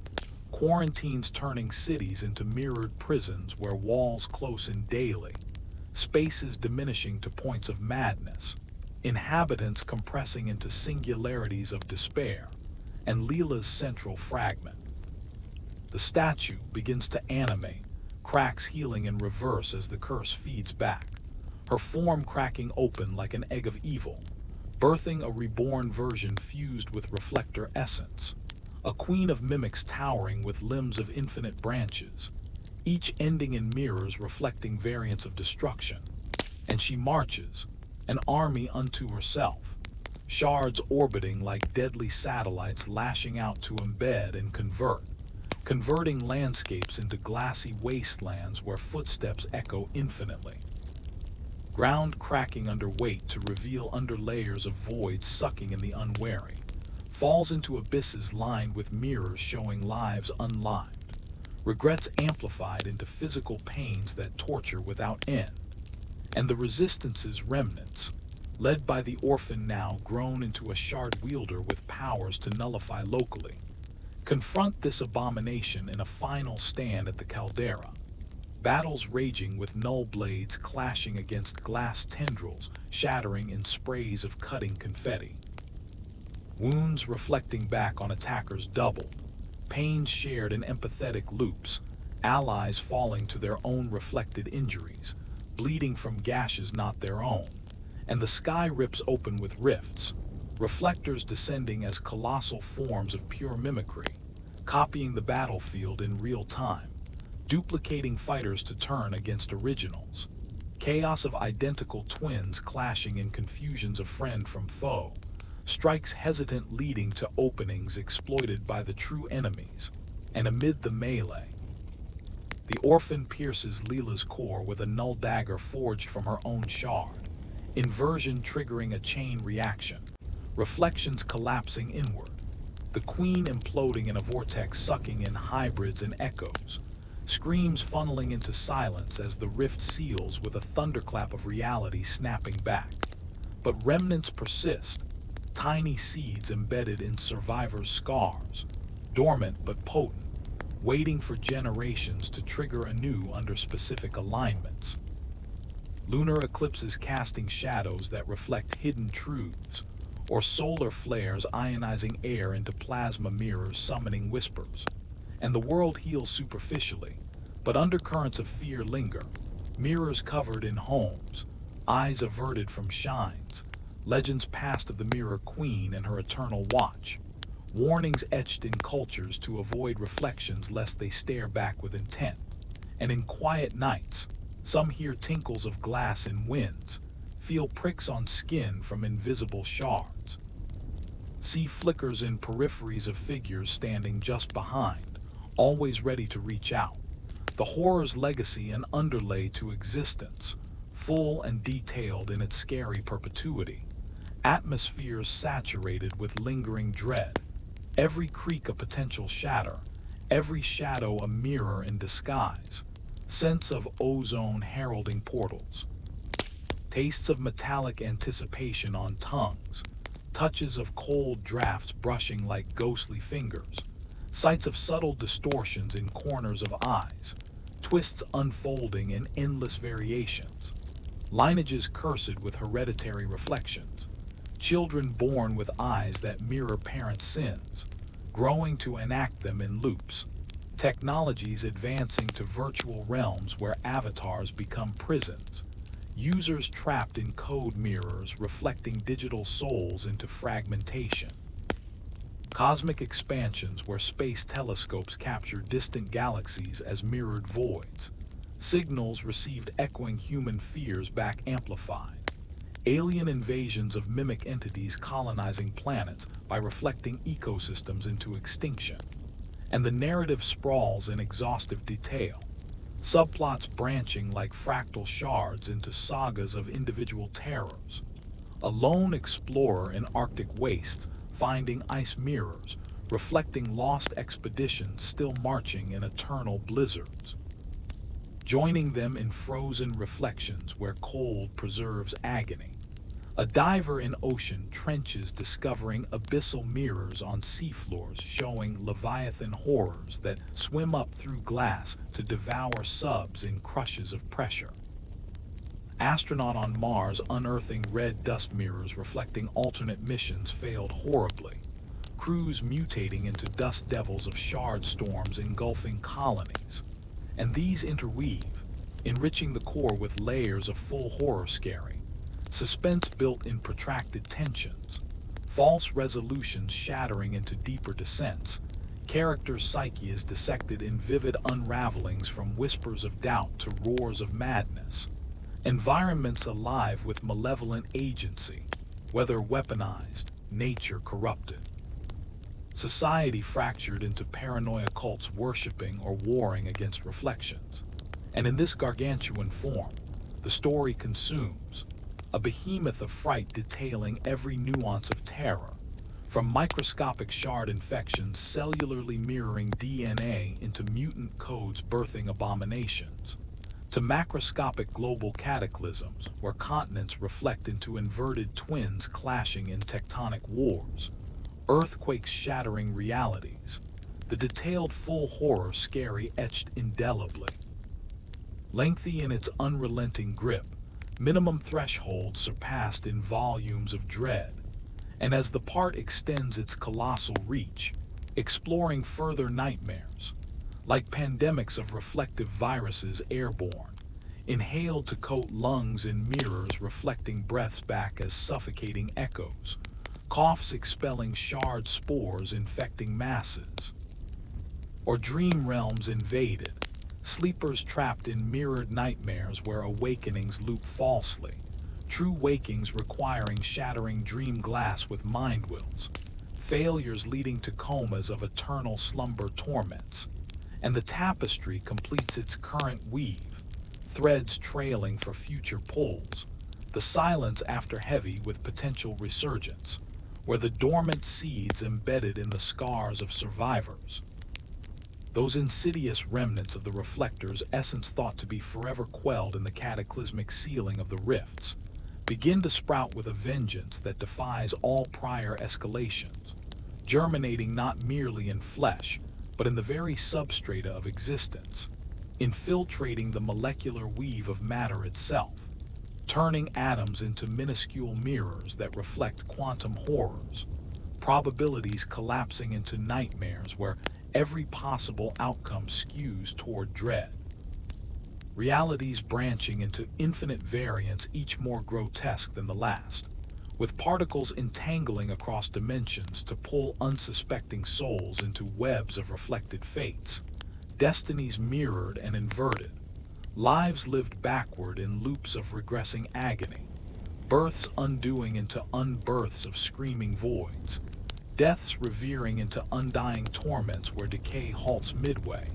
quarantines turning cities into mirrored prisons where walls close in daily, spaces diminishing to points of madness, inhabitants compressing into singularities of despair, and Leela's central fragment. The statue begins to animate, cracks healing in reverse as the curse feeds back, her form cracking open like an egg of evil, birthing a reborn version fused with reflector essence, a queen of mimics towering with limbs of infinite branches, each ending in mirrors reflecting variants of destruction. And she marches, an army unto herself, shards orbiting like deadly satellites lashing out to embed and converting landscapes into glassy wastelands where footsteps echo infinitely. Ground cracking under weight to reveal underlayers of void sucking in the unwary, falls into abysses lined with mirrors showing lives unlived, regrets amplified into physical pains that torture without end. And the Resistance's remnants, led by the orphan now grown into a shard wielder with powers to nullify locally, confront this abomination in a final stand at the caldera, battles raging with null blades clashing against glass tendrils, shattering in sprays of cutting confetti. Wounds reflecting back on attackers doubled, pains shared in empathetic loops, allies falling to their own reflected injuries, bleeding from gashes not their own, and the sky rips open with rifts, reflectors descending as colossal forms of pure mimicry, copying the battlefield in real time, duplicating fighters to turn against originals, chaos of identical twins clashing in confusions of friend from foe, strikes hesitant leading to openings exploited by the true enemies, and amid the melee, the orphan pierces Leela's core with a null dagger forged from her own shard, inversion triggering a chain reaction, reflections collapsing inward, the queen imploding in a vortex sucking in hybrids and echoes, screams funneling into silence as the rift seals with a thunderclap of reality snapping back. But remnants persist, tiny seeds embedded in survivors' scars, dormant but potent, waiting for generations to trigger anew under specific alignments. Lunar eclipses casting shadows that reflect hidden truths, or solar flares ionizing air into plasma mirrors summoning whispers. And the world heals superficially, but undercurrents of fear linger, mirrors covered in homes, eyes averted from shines, legends past of the Mirror Queen and her eternal watch, warnings etched in cultures to avoid reflections lest they stare back with intent. And in quiet nights, some hear tinkles of glass in winds, feel pricks on skin from invisible shards, see flickers in peripheries of figures standing just behind, always ready to reach out. The horror's legacy an underlay to existence, full and detailed in its scary perpetuity. Atmospheres saturated with lingering dread. Every creak a potential shatter, every shadow a mirror in disguise. Scents of ozone heralding portals. Tastes of metallic anticipation on tongues. Touches of cold drafts brushing like ghostly fingers. Sights of subtle distortions in corners of eyes. Twists unfolding in endless variations. Lineages cursed with hereditary reflections. Children born with eyes that mirror parents' sins, growing to enact them in loops. Technologies advancing to virtual realms where avatars become prisons. Users trapped in code mirrors reflecting digital souls into fragmentation. Cosmic expansions where space telescopes capture distant galaxies as mirrored voids. Signals received echoing human fears back amplified. Alien invasions of mimic entities colonizing planets by reflecting ecosystems into extinction. And the narrative sprawls in exhaustive detail, subplots branching like fractal shards into sagas of individual terrors. A lone explorer in Arctic wastes, finding ice mirrors, reflecting lost expeditions still marching in eternal blizzards. Joining them in frozen reflections where cold preserves agony. A diver in ocean trenches discovering abyssal mirrors on seafloors showing leviathan horrors that swim up through glass to devour subs in crushes of pressure. Astronaut on Mars unearthing red dust mirrors reflecting alternate missions failed horribly. Crews mutating into dust devils of shard storms engulfing colonies. And these interweave, enriching the core with layers of full horror scary. Suspense built in protracted tensions, false resolutions shattering into deeper descents, Character's psyche is dissected in vivid unravelings from whispers of doubt to roars of madness. Environments alive with malevolent agency, whether weaponized, nature corrupted. Society fractured into paranoia cults worshipping or warring against reflections. And in this gargantuan form, the story consumes a behemoth of fright detailing every nuance of terror, from microscopic shard infections cellularly mirroring DNA into mutant codes birthing abominations, to macroscopic global cataclysms where continents reflect into inverted twins clashing in tectonic wars, earthquakes shattering realities, the detailed full horror scary etched indelibly. Lengthy in its unrelenting grip, minimum thresholds surpassed in volumes of dread, and as the part extends its colossal reach, exploring further nightmares, like pandemics of reflective viruses airborne, inhaled to coat lungs in mirrors reflecting breaths back as suffocating echoes, coughs expelling shard spores infecting masses, or dream realms invaded, sleepers trapped in mirrored nightmares where awakenings loop falsely, true wakings requiring shattering dream glass with mind wills, failures leading to comas of eternal slumber torments, and the tapestry completes its current weave, threads trailing for future pulls, the silence after heavy with potential resurgence, where the dormant seeds embedded in the scars of survivors, those insidious remnants of the reflector's essence thought to be forever quelled in the cataclysmic sealing of the rifts, begin to sprout with a vengeance that defies all prior escalations, germinating not merely in flesh, but in the very substrata of existence, infiltrating the molecular weave of matter itself, turning atoms into minuscule mirrors that reflect quantum horrors, probabilities collapsing into nightmares where every possible outcome skews toward dread. Realities branching into infinite variants, each more grotesque than the last, with particles entangling across dimensions to pull unsuspecting souls into webs of reflected fates, destinies mirrored and inverted, lives lived backward in loops of regressing agony, births undoing into unbirths of screaming voids, deaths revering into undying torments where decay halts midway,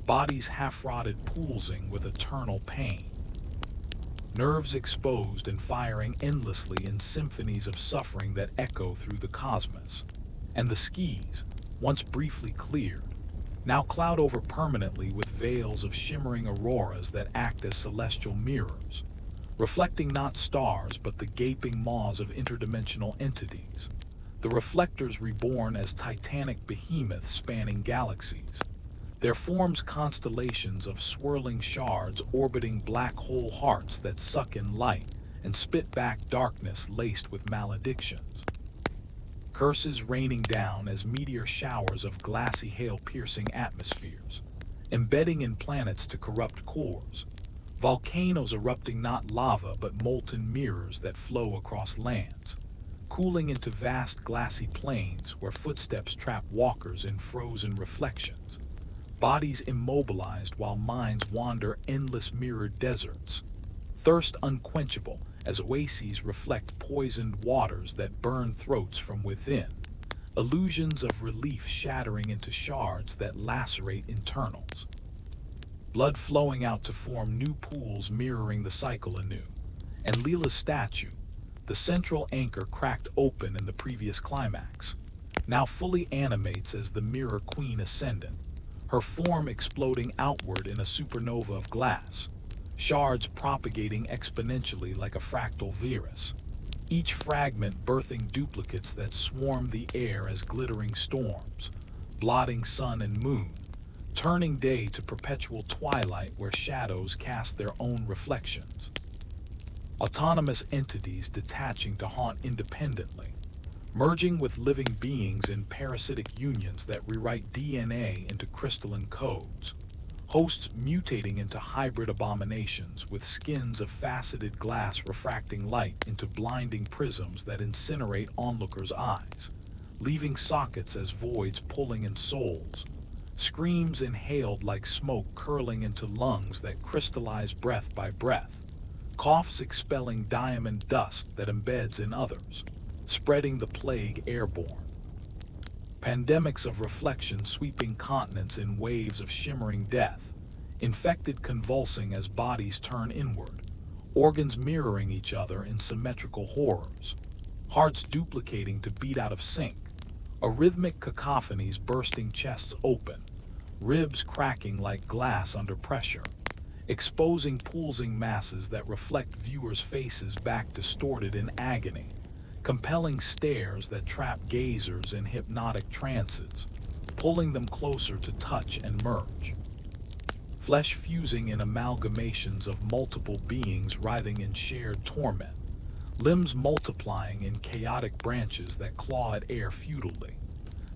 bodies half-rotted poolsing with eternal pain, nerves exposed and firing endlessly in symphonies of suffering that echo through the cosmos, and the skies, once briefly cleared, now cloud over permanently with veils of shimmering auroras that act as celestial mirrors, reflecting not stars but the gaping maws of interdimensional entities, the reflectors reborn as titanic behemoths spanning galaxies, their forms constellations of swirling shards orbiting black hole hearts that suck in light and spit back darkness laced with maledictions. Curses raining down as meteor showers of glassy hail piercing atmospheres, embedding in planets to corrupt cores, volcanoes erupting not lava but molten mirrors that flow across lands, cooling into vast glassy plains where footsteps trap walkers in frozen reflections, bodies immobilized while minds wander endless mirrored deserts, thirst unquenchable as oases reflect poisoned waters that burn throats from within, illusions of relief shattering into shards that lacerate internals, blood flowing out to form new pools mirroring the cycle anew, and Leela's statue, the central anchor cracked open in the previous climax, now fully animates as the mirror queen ascendant, her form exploding outward in a supernova of glass, shards propagating exponentially like a fractal virus, each fragment birthing duplicates that swarm the air as glittering storms, blotting sun and moon, turning day to perpetual twilight where shadows cast their own reflections. Autonomous entities detaching to haunt independently, merging with living beings in parasitic unions that rewrite DNA into crystalline codes, hosts mutating into hybrid abominations with skins of faceted glass refracting light into blinding prisms that incinerate onlookers' eyes, leaving sockets as voids pulling in souls, screams inhaled like smoke curling into lungs that crystallize breath by breath, coughs expelling diamond dust that embeds in others, spreading the plague airborne. Pandemics of reflection sweeping continents in waves of shimmering death, infected convulsing as bodies turn inward, organs mirroring each other in symmetrical horrors, hearts duplicating to beat out of sync, a rhythmic cacophonies bursting chests open, ribs cracking like glass under pressure, exposing pulsing masses that reflect viewers' faces back distorted in agony, compelling stares that trap gazers in hypnotic trances, pulling them closer to touch and merge. Flesh fusing in amalgamations of multiple beings writhing in shared torment, limbs multiplying in chaotic branches that claw at air futilely,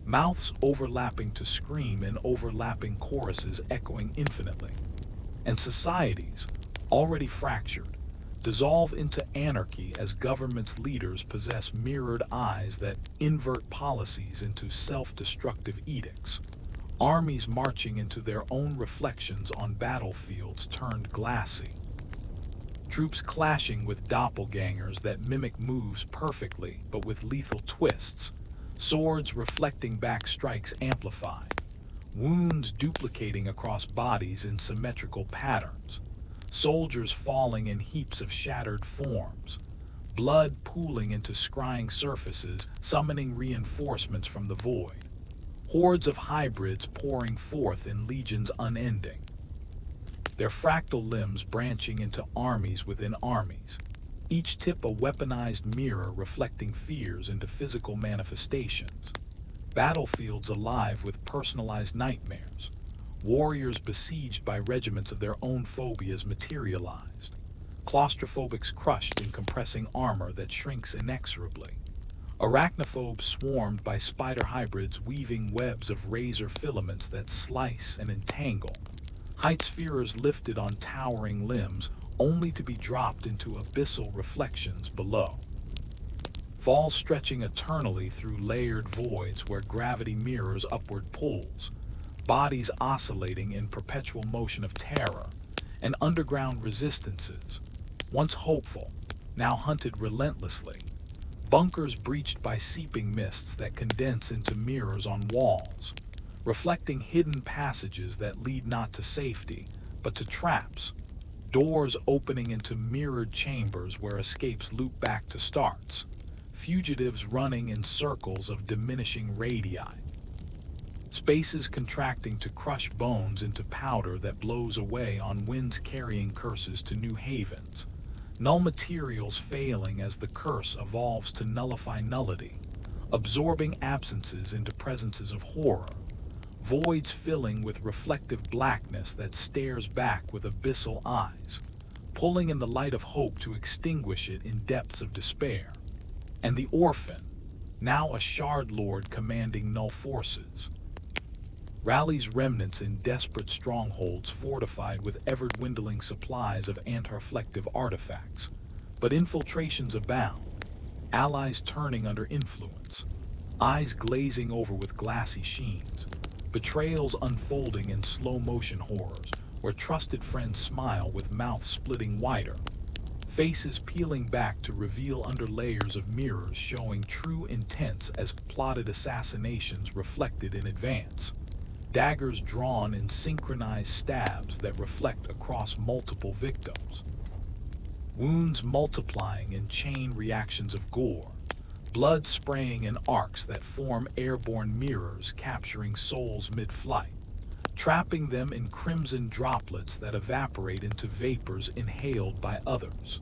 mouths overlapping to scream in overlapping choruses echoing infinitely, and societies, already fractured, dissolve into anarchy as governments' leaders possess mirrored eyes that invert policies into self-destructive edicts, armies marching into their own reflections on battlefields turned glassy, troops clashing with doppelgangers that mimic moves perfectly but with lethal twists, swords reflecting back strikes amplified, wounds duplicating across bodies in symmetrical patterns, soldiers falling in heaps of shattered forms, blood pooling into scrying surfaces, summoning reinforcements from the void, hordes of hybrids pouring forth in legions unending, their fractal limbs branching into armies within armies, each tip a weaponized mirror reflecting fears into physical manifestations, battlefields alive with personalized nightmares, warriors besieged by regiments of their own phobias materialized, claustrophobics crushed in compressing armor that shrinks inexorably, arachnophobes swarmed by spider hybrids weaving webs of razor filaments that slice and entangle, heights fearers lifted on towering limbs only to be dropped into abyssal reflections below, falls stretching eternally through layered voids where gravity mirrors upward pulls, bodies oscillating in perpetual motion of terror, and underground resistances, once hopeful, now hunted relentlessly, bunkers breached by seeping mists that condense into mirrors on walls, reflecting hidden passages that lead not to safety, but to traps, doors opening into mirrored chambers where escapes loop back to starts, fugitives running in circles of diminishing radii, spaces contracting to crush bones into powder that blows away on winds carrying curses to new havens, null materials failing as the curse evolves to nullify nullity, absorbing absences into presences of horror, voids filling with reflective blackness that stares back with abyssal eyes, pulling in the light of hope to extinguish it in depths of despair, and the orphan, now a shard lord commanding null forces, rallies remnants in desperate strongholds fortified with ever-dwindling supplies of anti-reflective artifacts, but infiltrations abound, allies turning under influence, eyes glazing over with glassy sheens, betrayals unfolding in slow-motion horrors, where trusted friends smile with mouths splitting wider, faces peeling back to reveal under layers of mirrors showing true intents as plotted assassinations reflected in advance, daggers drawn in synchronized stabs that reflect across multiple victims, wounds multiplying in chain reactions of gore, blood spraying in arcs that form airborne mirrors capturing souls mid-flight, trapping them in crimson droplets that evaporate into vapors inhaled by others.